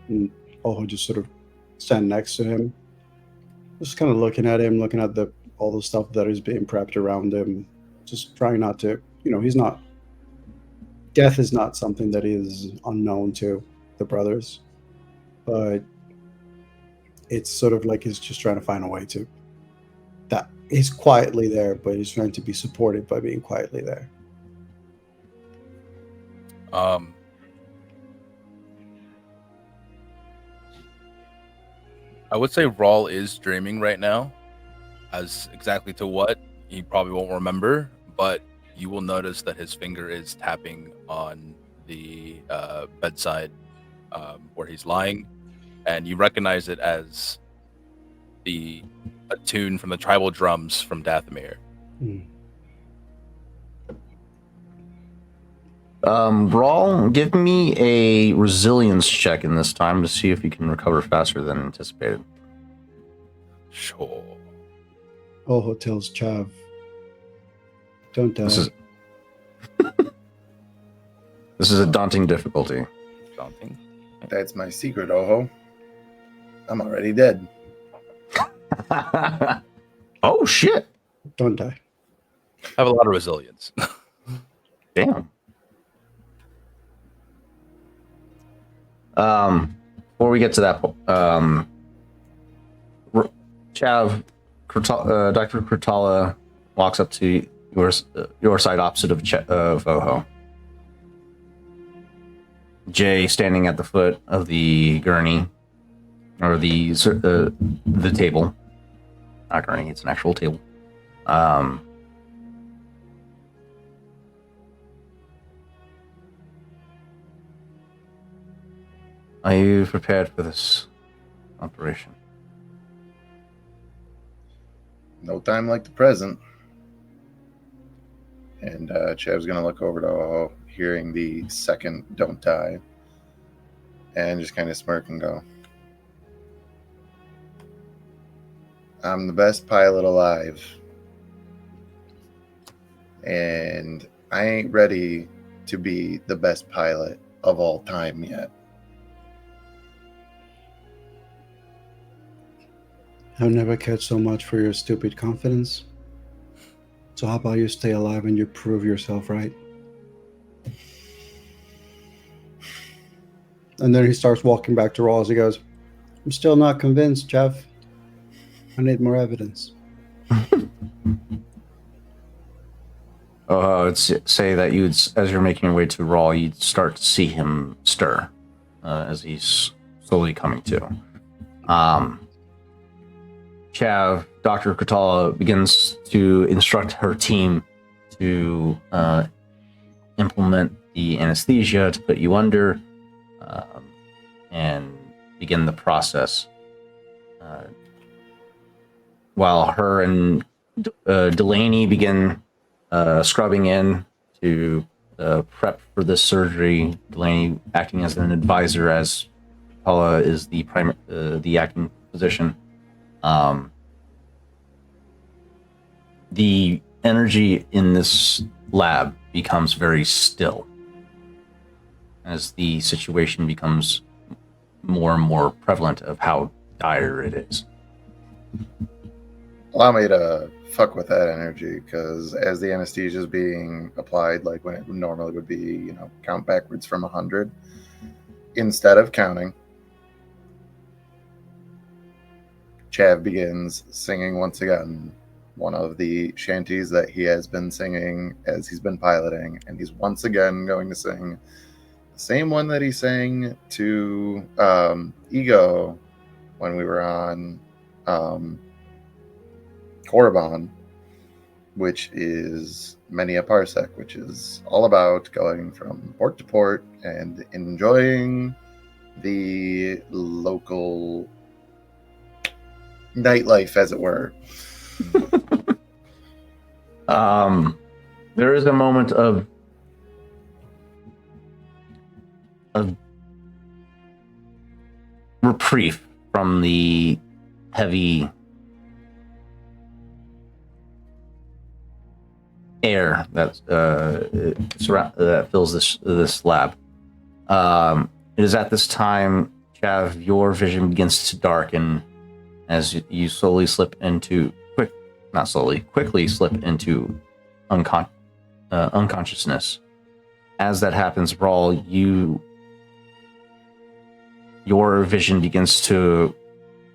And I'll just sort of stand next to him, just kind of looking at him, looking at all the stuff that is being prepped around him, just trying not to, he's not, death is not something that is unknown to the brothers, but it's sort of like he's just trying to find a way to, that he's quietly there, but he's trying to be supported by being quietly there. I would say Rawl is dreaming right now. As exactly to what, he probably won't remember, but you will notice that his finger is tapping on the bedside where he's lying, and you recognize it as a tune from the tribal drums from Dathomir. Brawl, give me a resilience check in this time to see if you can recover faster than anticipated. Sure. Oho tells Chav, don't die. This is a daunting difficulty. Daunting. That's my secret, Oho. I'm already dead. Oh, shit. Don't die. I have a lot of resilience. Damn. Before we get to that, Chav, Dr. Kurtala walks up to your side opposite of Oho. Jay standing at the foot of the gurney, or the table. Not gurney, it's an actual table. Are you prepared for this operation? No time like the present. And Chav's going to look over to Oho, hearing the second "don't die," and just kind of smirk and go, I'm the best pilot alive. And I ain't ready to be the best pilot of all time yet. I've never cared so much for your stupid confidence. So how about you stay alive and you prove yourself right? And then he starts walking back to Rawls. He goes, I'm still not convinced, Chav. I need more evidence. I'd say that as you're making your way to Raw, you'd start to see him stir as he's slowly coming to. Chav, Dr. Kurtala begins to instruct her team to implement the anesthesia to put you under and begin the process. While her and Delaney begin scrubbing in to prep for this surgery. Delaney acting as an advisor, as Paula is the acting physician. The energy in this lab becomes very still as the situation becomes more and more prevalent of how dire it is. Allow me to fuck with that energy, because as the anesthesia is being applied, like when it normally would be, count backwards from 100, instead of counting, Chav begins singing once again one of the shanties that he has been singing as he's been piloting, and he's once again going to sing the same one that he sang to Ego when we were on Korriban, which is Many a Parsec, which is all about going from port to port and enjoying the local nightlife, as it were. There is a moment of reprieve from the heavy air that that fills this lab. It is at this time, Chav, your vision begins to darken as you quickly slip into unconsciousness. As that happens, Brawl, your vision begins to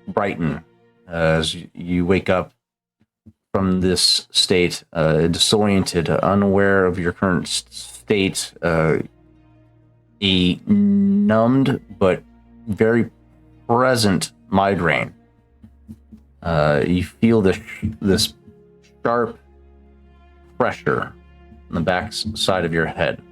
brighten as you wake up from this state, disoriented, unaware of your current state, a numbed but very present migraine. You feel this sharp pressure on the back side of your head.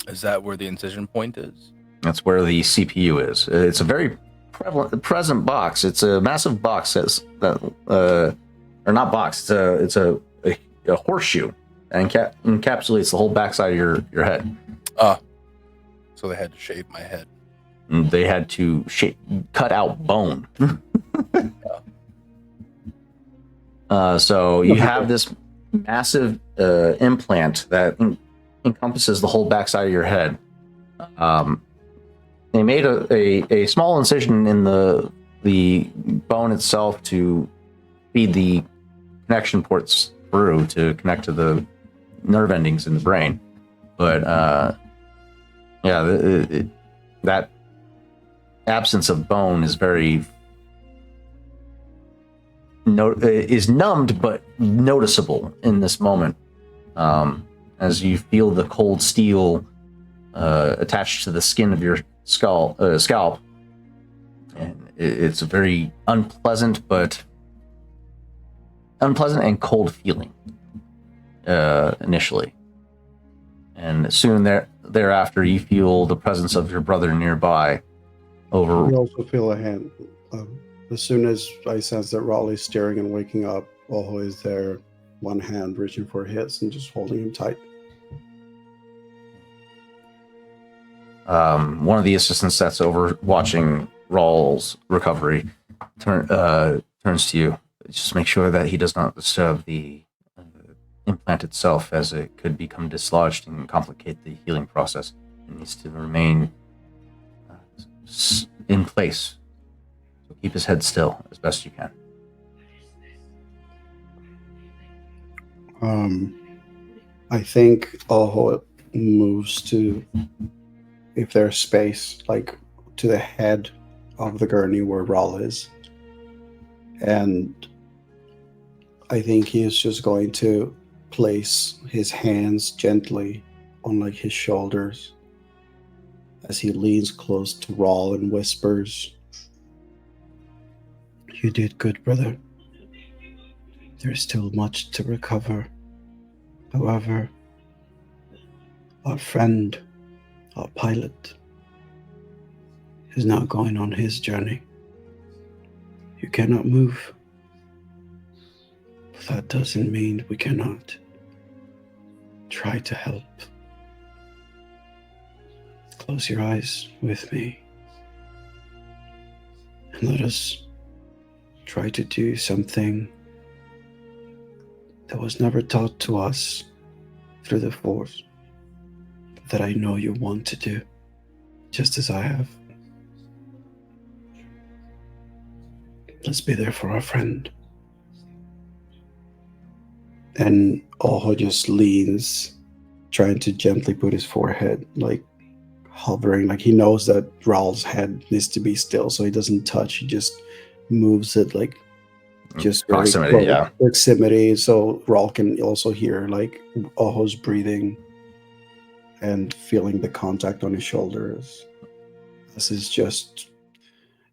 Is that where the incision point is? That's where the CPU is. It's a very present box. It's a massive box or not box. It's a horseshoe and encapsulates the whole backside of your head. So they had to shave my head. And they had to cut out bone. So you have this massive implant that encompasses the whole backside of your head. They made a small incision in the bone itself to feed the connection ports through to connect to the nerve endings in the brain. But that absence of bone is is numbed but noticeable in this moment, as you feel the cold steel attached to the skin of your scalp, and it's a very unpleasant and cold feeling initially, and soon thereafter you feel the presence of your brother nearby. You also feel a hand. As soon as I sense that Raleigh's staring and waking up, Oho is there, one hand reaching for his and just holding him tight. One of the assistants that's over watching Rawl's recovery turns to you. Just make sure that he does not disturb the implant itself, as it could become dislodged and complicate the healing process. It needs to remain in place. So keep his head still as best you can. I think Oho moves to, if there's space, like to the head of the gurney where Rawl is. And I think he is just going to place his hands gently on like his shoulders as he leans close to Rawl and whispers, "You did good, brother. There's still much to recover. However, our friend, our pilot, is now going on his journey. You cannot move. that doesn't mean we cannot try to help. Close your eyes with me and let us try to do something that was never taught to us through the Force, that I know you want to do, just as I have. Let's be there for our friend. And Oho just leans, trying to gently put his forehead, like hovering, like he knows that Raul's head needs to be still, so he doesn't touch. He just moves it, like just very Proximity, close, yeah. proximity, so Raul can also hear like Oho's breathing and feeling the contact on his shoulders. This is just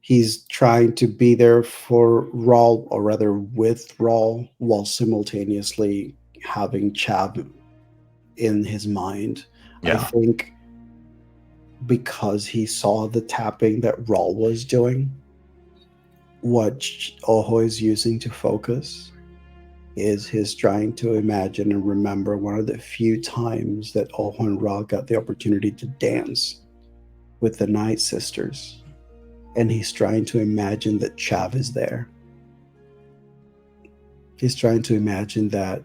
he's trying to be there for Raul, or rather with Raul, while simultaneously having Chav in his mind. I Yeah. think because he saw the tapping that Raul was doing, what Oho is using to focus is his trying to imagine and remember one of the few times that Oho and Raul got the opportunity to dance with the Night Sisters. And he's trying to imagine that Chav is there. He's trying to imagine that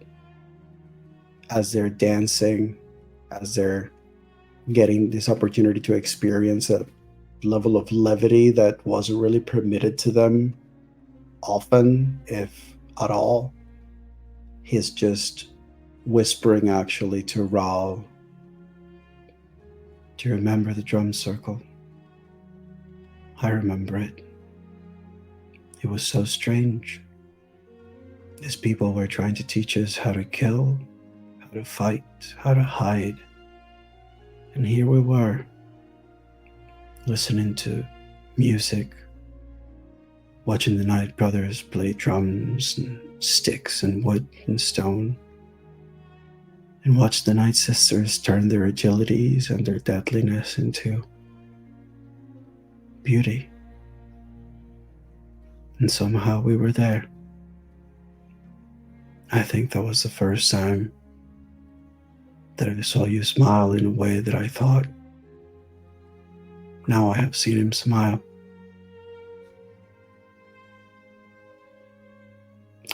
as they're dancing, as they're getting this opportunity to experience a level of levity that wasn't really permitted to them often, if at all, he's just whispering actually to Raul, "Do you remember the drum circle? I remember it. It was so strange. These people were trying to teach us how to kill, how to fight, how to hide. And here we were, listening to music, watching the Night Brothers play drums and sticks and wood and stone, and watch the Night Sisters turn their agilities and their deadliness into beauty. And somehow we were there. I think that was the first time that I saw you smile in a way that I thought, now I have seen him smile.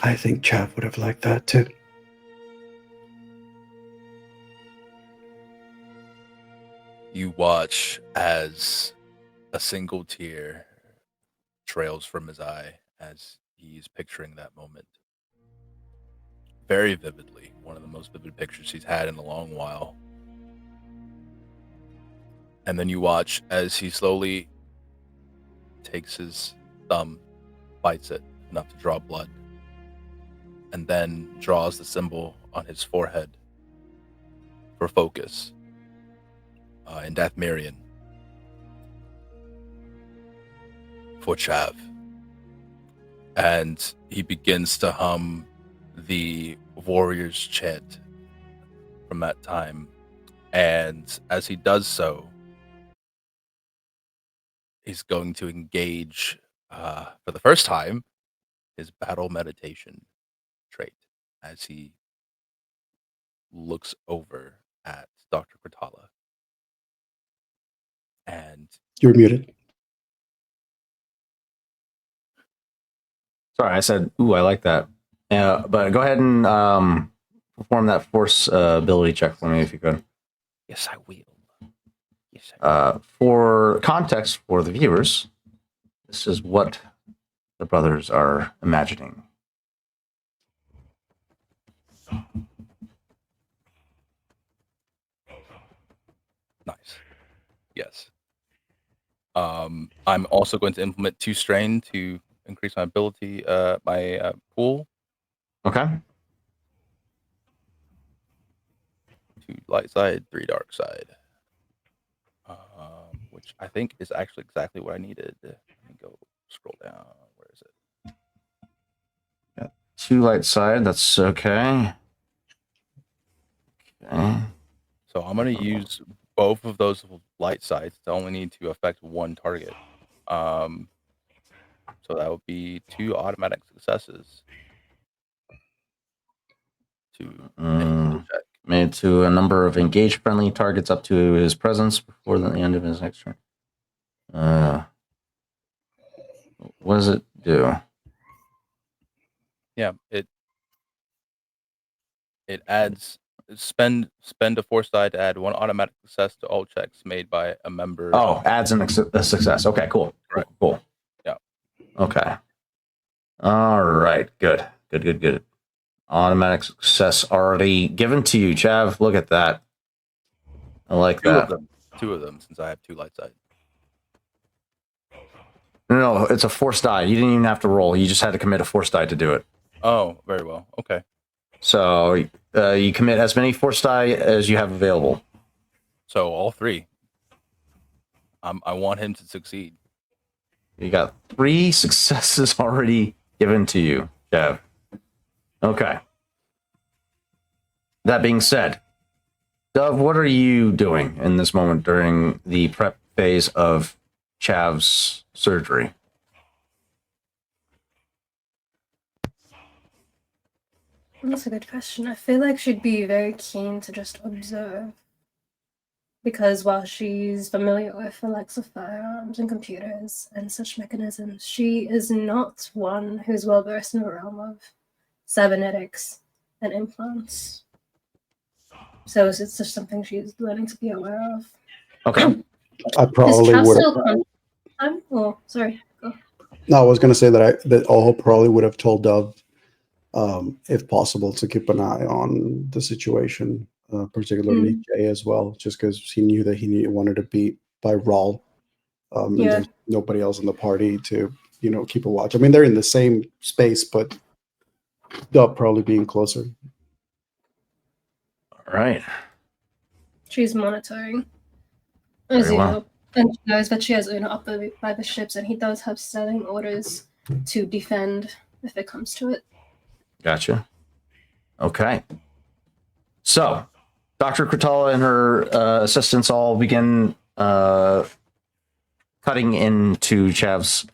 I think Chav would have liked that too." You watch as a single tear trails from his eye as he's picturing that moment. Very vividly, one of the most vivid pictures he's had in a long while. And then you watch as he slowly takes his thumb, bites it enough to draw blood, and then draws the symbol on his forehead for focus in Dathmerian for Chav. And he begins to hum the warrior's chant from that time. And as he does so, he's going to engage, for the first time, his battle meditation trait as he looks over at Dr. Kratala. And You're muted. Sorry, I said, ooh, I like that. But go ahead and perform that force ability check for me if you could. yes, I will. Yes, I will. For context for the viewers, this is what the brothers are imagining. Nice. Yes. I'm also going to implement 2 strain to increase my ability, my pool. Okay. 2 light side, 3 dark side. Which I think is actually exactly what I needed. Let me go scroll down. Where is it? Yeah, 2 light side. That's okay. Okay. So I'm going to use both of those light sides to only need to affect 1 target. So that would be 2 automatic successes. to check. Made to a number of engaged friendly targets up to his presence before the end of his next turn. What does it do? Yeah, it adds spend a force die to add 1 automatic success to all checks made by a member. Oh, adds a success. Okay, cool. Right. Cool. Yeah. Okay. All right. Good. Automatic success already given to you, Chav. Look at that. I like Two that. of them. 2 of them, since I have 2 light side. No, it's a force die. You didn't even have to roll. You just had to commit a force die to do it. Oh, very well. Okay. So you commit as many force die as you have available. So all 3. I want him to succeed. You got 3 successes already given to you, Chav. Okay. That being said, Dove, what are you doing in this moment during the prep phase of Chav's surgery? That's a good question. I feel like she'd be very keen to just observe. Because while she's familiar with the likes of firearms and computers and such mechanisms, she is not one who's well versed in the realm of cybernetics and implants. So it's just something she's learning to be aware of. Okay. I probably Chav would still have. Oh, sorry. Go. No, I was going to say that Oho probably would have told Dove, if possible, to keep an eye on the situation, particularly Jay as well, just because he knew that he wanted to beat by Rawl. And there's nobody else in the party to, keep a watch. I mean, they're in the same space, but Dove probably being closer. All right. She's monitoring, as Very well. and she knows that she has Una up by the ships, and he does have standing orders to defend if it comes to it. Gotcha. Okay. So, Dr. Kratala and her assistants all begin cutting into Chav's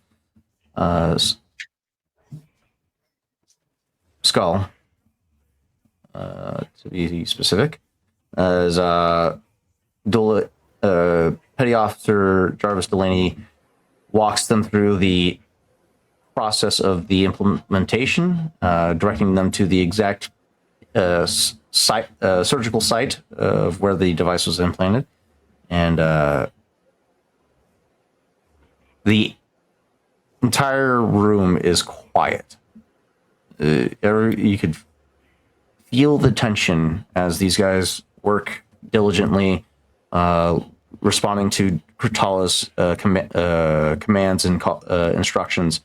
skull, to be specific, as Petty Officer Jarvis Delaney walks them through the process of the implementation, directing them to the exact surgical site of where the device was implanted, and the entire room is quiet. You could feel the tension as these guys work diligently, responding to Kratala's commands and instructions,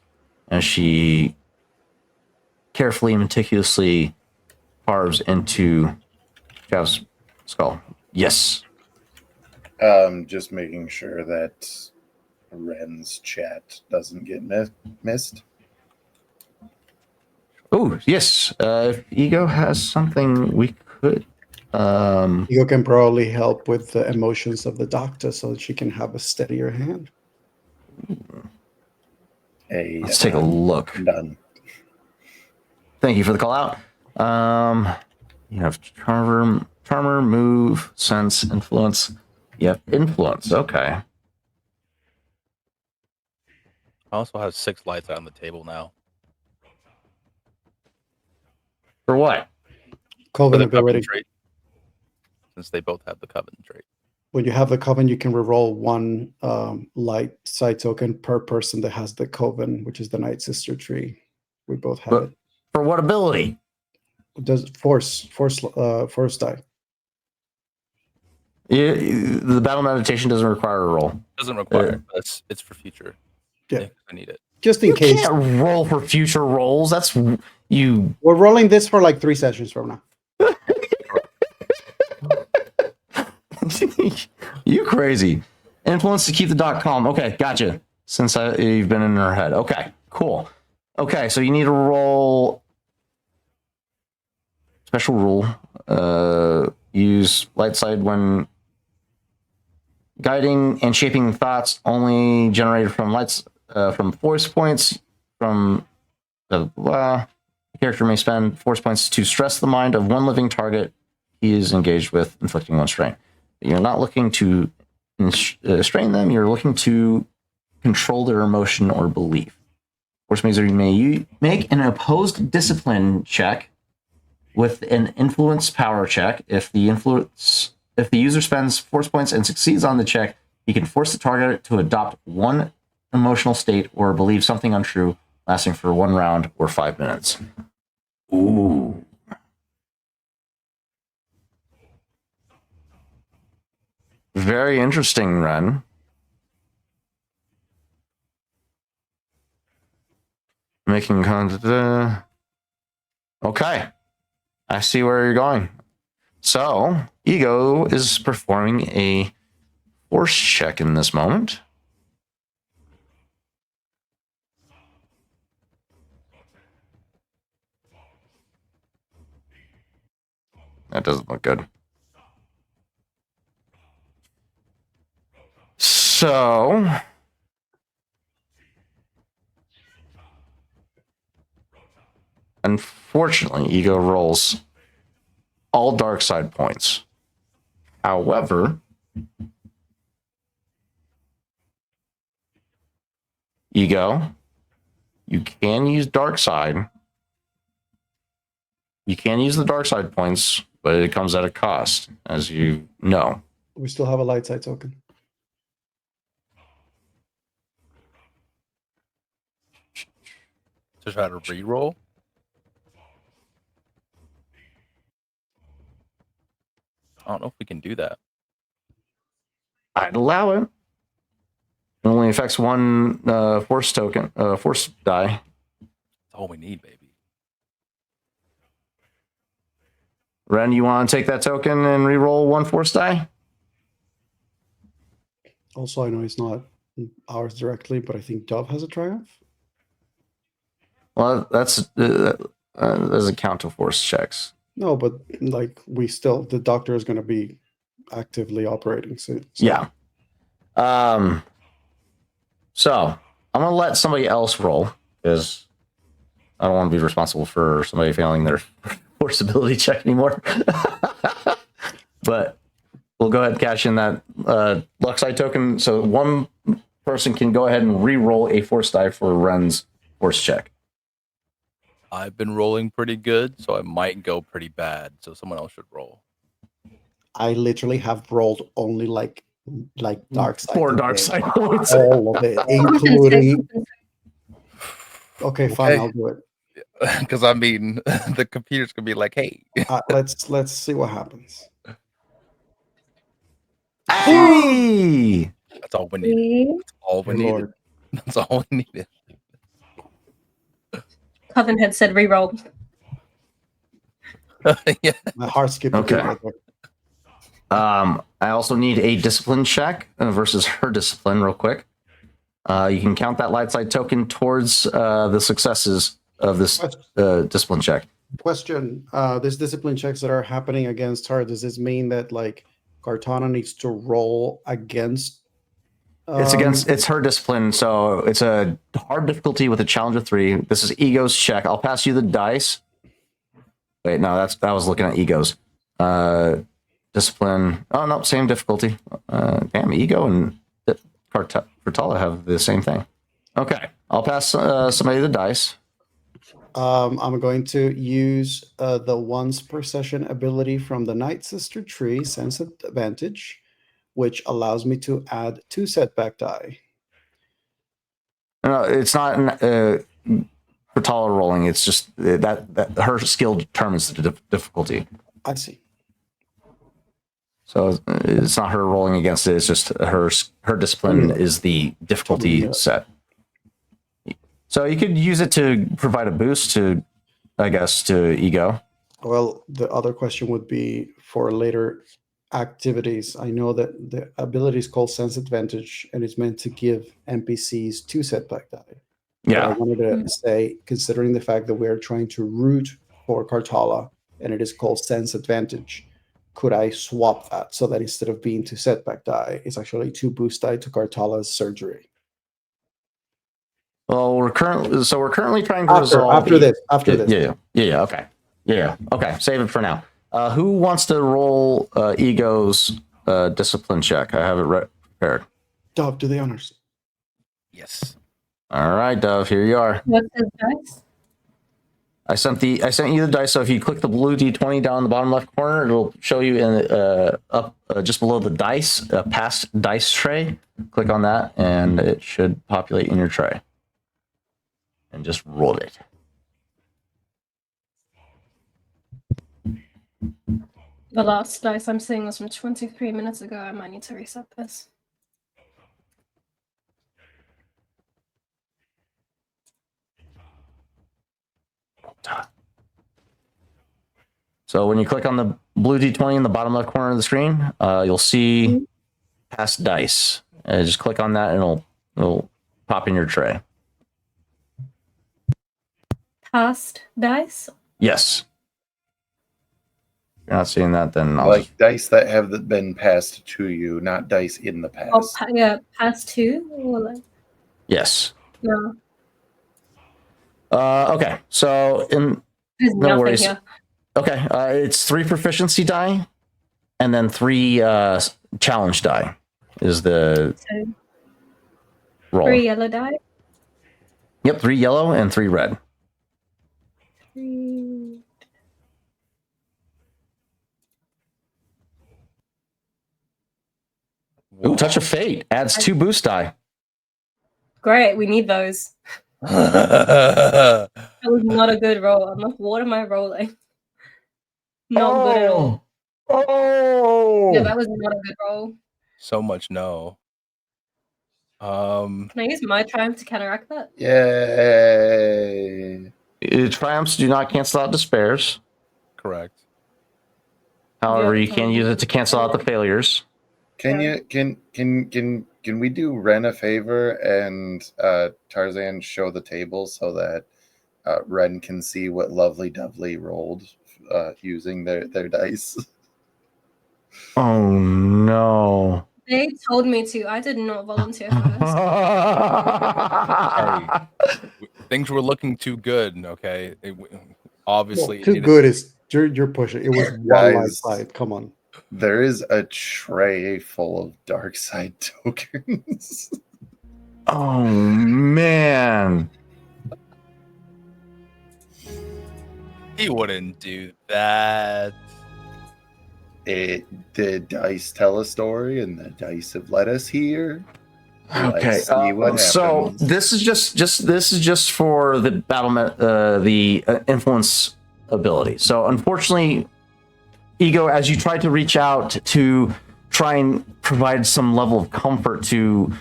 as she carefully and meticulously carves into Chav's skull. Yes. Just making sure that Ren's chat doesn't get missed. Oh, yes. If Ego has something we could... Ego can probably help with the emotions of the doctor so that she can have a steadier hand. Let's take a look. Done. Thank you for the call out. You have Charmer, Move, Sense, Influence. You have Influence. Okay. I also have 6 lights out on the table now. For what? Coven For the Coven ability. trait, since they both have the Coven trait. When you have the Coven, you can reroll 1 light side token per person that has the Coven, which is the Night Sister tree. We both have it. For what ability? Does force die. The battle meditation doesn't require a roll. Doesn't require. It's for future. Yeah. I need it. Just in You case. can't roll for future rolls. That's you. We're rolling this for like 3 sessions from now. You crazy. Influence to keep the dot calm. Okay, gotcha. Since you've been in her head. Okay, cool. Okay, so you need to roll special rule. Use light side when guiding and shaping thoughts only generated from lights from force points from you character may spend force points to stress the mind of one living target he is engaged with, inflicting one strain. You're not looking to strain them. You're looking to control their emotion or belief. Force Mazer may make an opposed discipline check with an influence power check. If the user spends force points and succeeds on the check, he can force the target to adopt one emotional state or believe something untrue, lasting for 1 round or 5 minutes. Ooh. Very interesting, Ren. Making contact. Okay. I see where you're going. So, Ego is performing a force check in this moment. That doesn't look good. So, unfortunately, Ego rolls all dark side points. However, Ego, you can use dark side. You can use the dark side points, but it comes at a cost, as you know. We still have a light side token. To try to reroll? I don't know if we can do that. I'd allow it. It only affects one force token, force die. That's all we need, baby. Ren, you want to take that token and re-roll one force die? Also, I know it's not ours directly, but I think Dove has a triumph. Well, that's doesn't count to force checks. No, but like the doctor is going to be actively operating soon. So. Yeah. So I'm gonna let somebody else roll because I don't want to be responsible for somebody failing their force ability check anymore. But we'll go ahead and cash in that luck side token. So one person can go ahead and re-roll a force die for Ren's force check. I've been rolling pretty good, so I might go pretty bad. So someone else should roll. I literally have rolled only like dark side. 4 dark side points. All of it, including. Okay, fine, I'll do it. Because I mean, the computer's gonna be like, "Hey, Let's see what happens. Hey! that's all we needed. That's all we Good needed. Lord. That's all we needed." Coven had said reroll. Yeah. My heart skipped a beat Okay. right there. I also need a discipline check versus her discipline real quick. You can count that light side token towards the successes of this discipline check. Question: These discipline checks that are happening against her, does this mean that like Cartana needs to roll against? It's her discipline, so it's a hard difficulty with a challenge of 3. This is Ego's check. I'll pass you the dice. Wait, no, I was looking at Ego's. Discipline. Oh no, same difficulty. Damn, Ego and Cortala have the same thing. Okay, I'll pass somebody the dice. I'm going to use the once per session ability from the Night Sister tree, Sense Advantage, which allows me to add 2 setback die. No, it's not Cortala rolling. It's just that her skill determines the difficulty. I see. So it's not her rolling against it. It's just her discipline is the difficulty set. So you could use it to provide a boost to, I guess, to Ego. Well, the other question would be for later activities. I know that the ability is called Sense Advantage, and it's meant to give NPCs 2 setback die. Yeah. But I wanted to say, considering the fact that we're trying to root for Cartala, and it is called Sense Advantage, could I swap that so that instead of being 2 setback die, it's actually 2 boost die to Cartala's surgery? Well, we're currently trying to resolve After this. Yeah. Okay. Save it for now. Who wants to roll Ego's discipline check? I have it prepared. Dove, do the honors. Yes. All right, Dove. Here you are. What's his dice? I sent you the dice. So if you click the blue D20 down in the bottom left corner, it'll show you in up just below the dice, past dice tray. Click on that, and it should populate in your tray. And just roll it. The last dice I'm seeing was from 23 minutes ago. I might need to reset this. So when you click on the blue D20 in the bottom left corner of the screen, you'll see past dice. Just click on that, and it'll pop in your tray. Past dice? Yes. If you're not seeing that, then I'll Like dice that have been passed to you, not dice in the past. Oh, yeah, past 2? Or like, yes. no. Okay. So There's no nothing worries. here. Okay. It's 3 proficiency die, and then 3 challenge die is the So, roll. 3 yellow die. Yep. 3 yellow and 3 red. 3. Ooh, touch of fate adds 2 boost die. Great, we need those. That was not a good roll. I'm like, what am I rolling? Not good at all. Oh. Yeah, that was not a good roll. So much no. Can I use my triumph to counteract that? Yay! Triumphs do not cancel out despairs. Correct. However, Yeah, you can use it to cancel out the failures. Can we do Ren a favor and Tarzan show the table so that Ren can see what Lovely Dovely rolled using their dice? Oh no. They told me to. I did not volunteer for this. Things were looking too good. Okay, obviously Well, too good is you're pushing. It was one light Guys. side. Come on. There is a tray full of dark side tokens. Oh man. He wouldn't do that. The dice tell a story, and the dice have led us here. Okay. Let's see what So happens. this is just for the battlement, the influence ability. So unfortunately, Ego, as you try to reach out to try and provide some level of comfort to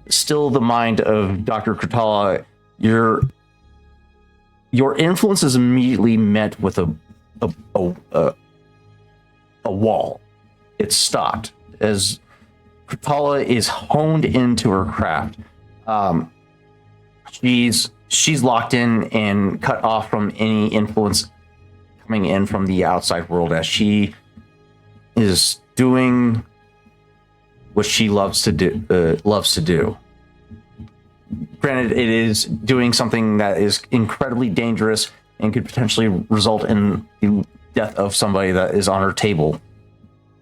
still the mind of Dr. Kurtala, your influence is immediately met with a wall. It's stopped as Kurtala is honed into her craft. She's locked in and cut off from any influence coming in from the outside world, as she is doing what she loves to do. Granted, it is doing something that is incredibly dangerous and could potentially result in the death of somebody that is on her table.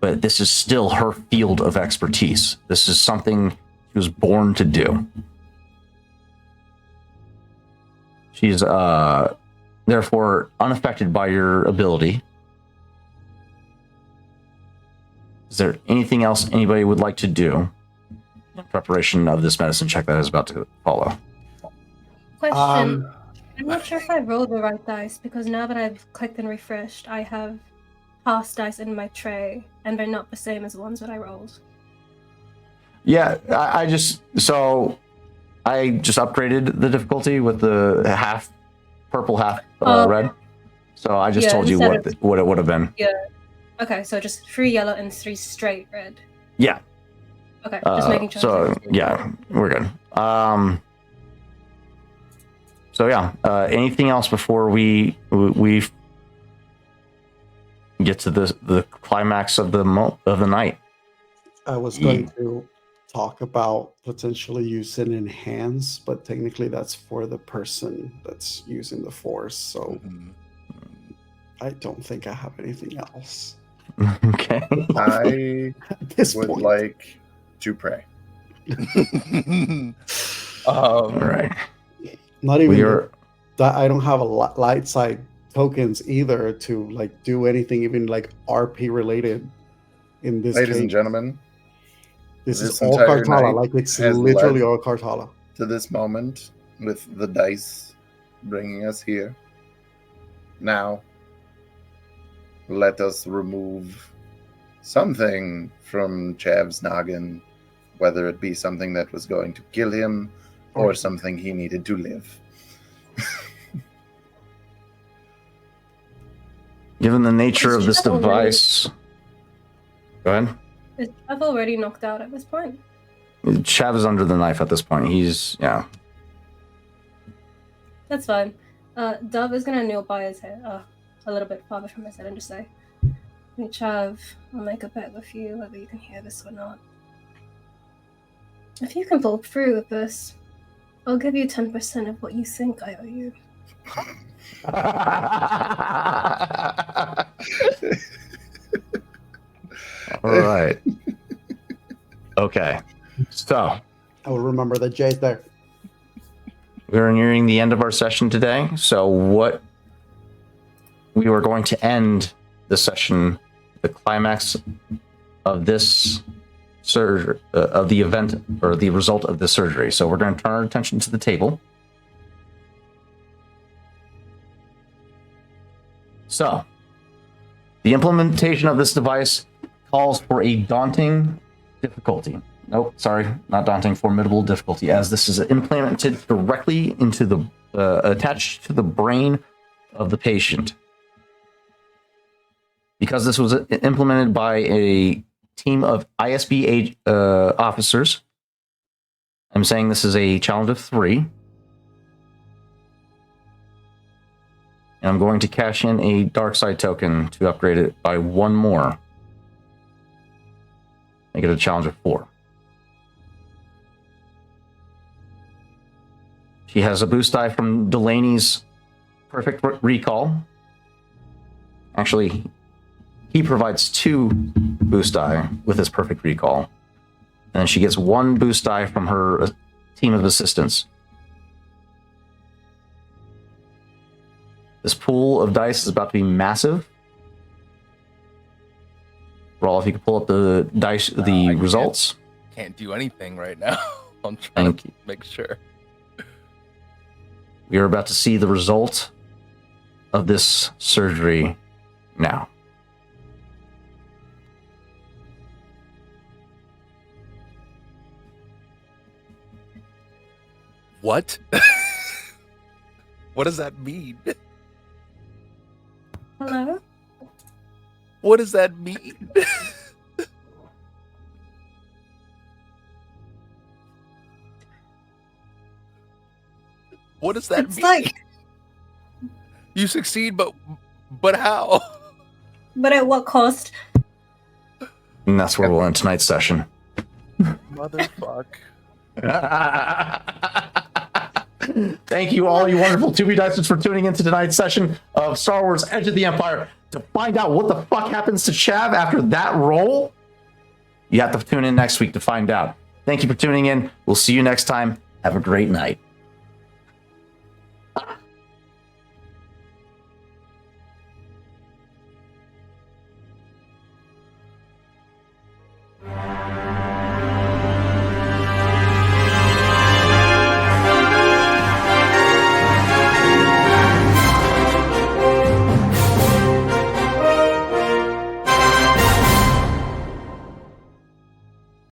But this is still her field of expertise. This is something she was born to do. She's therefore unaffected by your ability. Is there anything else anybody would like to do in preparation of this medicine check that is about to follow? Question. I'm not sure if I rolled the right dice because now that I've clicked and refreshed, I have past dice in my tray and they're not the same as the ones that I rolled. Yeah, I just upgraded the difficulty with the half purple, half red. So I just told you what it would have been. Yeah. Okay, so just 3 yellow and 3 straight red. Yeah. Okay, just making sure. So yeah, we're good. So yeah, anything else before we get to the climax of the night? I was going to talk about potentially using enhance, but technically that's for the person that's using the force. So Mhm. I don't think I have anything else Okay. I at this would point. like to pray. All right. Not even We are. that. I don't have a light side tokens either to like do anything even like RP related in this Ladies case. and gentlemen, This is this all entire Cartala. night Like it's has literally led all Cartala. to this moment with the dice bringing us here. Now, let us remove something from Chav's noggin, whether it be something that was going to kill him or something he needed to live. Given the nature of Is this Chav already- device. Go ahead. Is Chav already knocked out at this point? Chav is under the knife at this point. He's, yeah. That's fine. Dove is gonna kneel by his head, a little bit farther from his head, and just say, "Hey, Chav, I'll make a bet with you whether you can hear this or not. If you can pull through with this, I'll give you 10% of what you think I owe you." All right. Okay. So I will remember that Jay's there. we're nearing the end of our session today. So what we were going to end the session, the climax of this surgery, of the event or the result of the surgery. So we're going to turn our attention to the table. So the implementation of this device calls for a daunting difficulty. Nope, sorry, not daunting, formidable difficulty, as this is implemented directly into the, attached to the brain of the patient. Because this was implemented by a team of ISB officers, I'm saying this is a challenge of 3. And I'm going to cash in a dark side token to upgrade it by 1 more. Make it a challenge of 4. She has a boost die from Delaney's perfect recall. Actually, he provides 2 boost die with his perfect recall. And then she gets 1 boost die from her team of assistants. This pool of dice is about to be massive. Raul, if you could pull up the dice, the results. Can't do anything right now. I'm trying to make sure. We are about to see the result of this surgery now. What? What does that mean? Hello? What does that mean? What does that It's mean? like, You succeed, but how? but at what cost? And that's where we'll end tonight's session. Motherfuck. Thank you all, you wonderful 2B Dicers, for tuning into tonight's session of Star Wars Edge of the Empire. To find out what the fuck happens to Chav after that roll, you have to tune in next week to find out. Thank you for tuning in. We'll see you next time. Have a great night.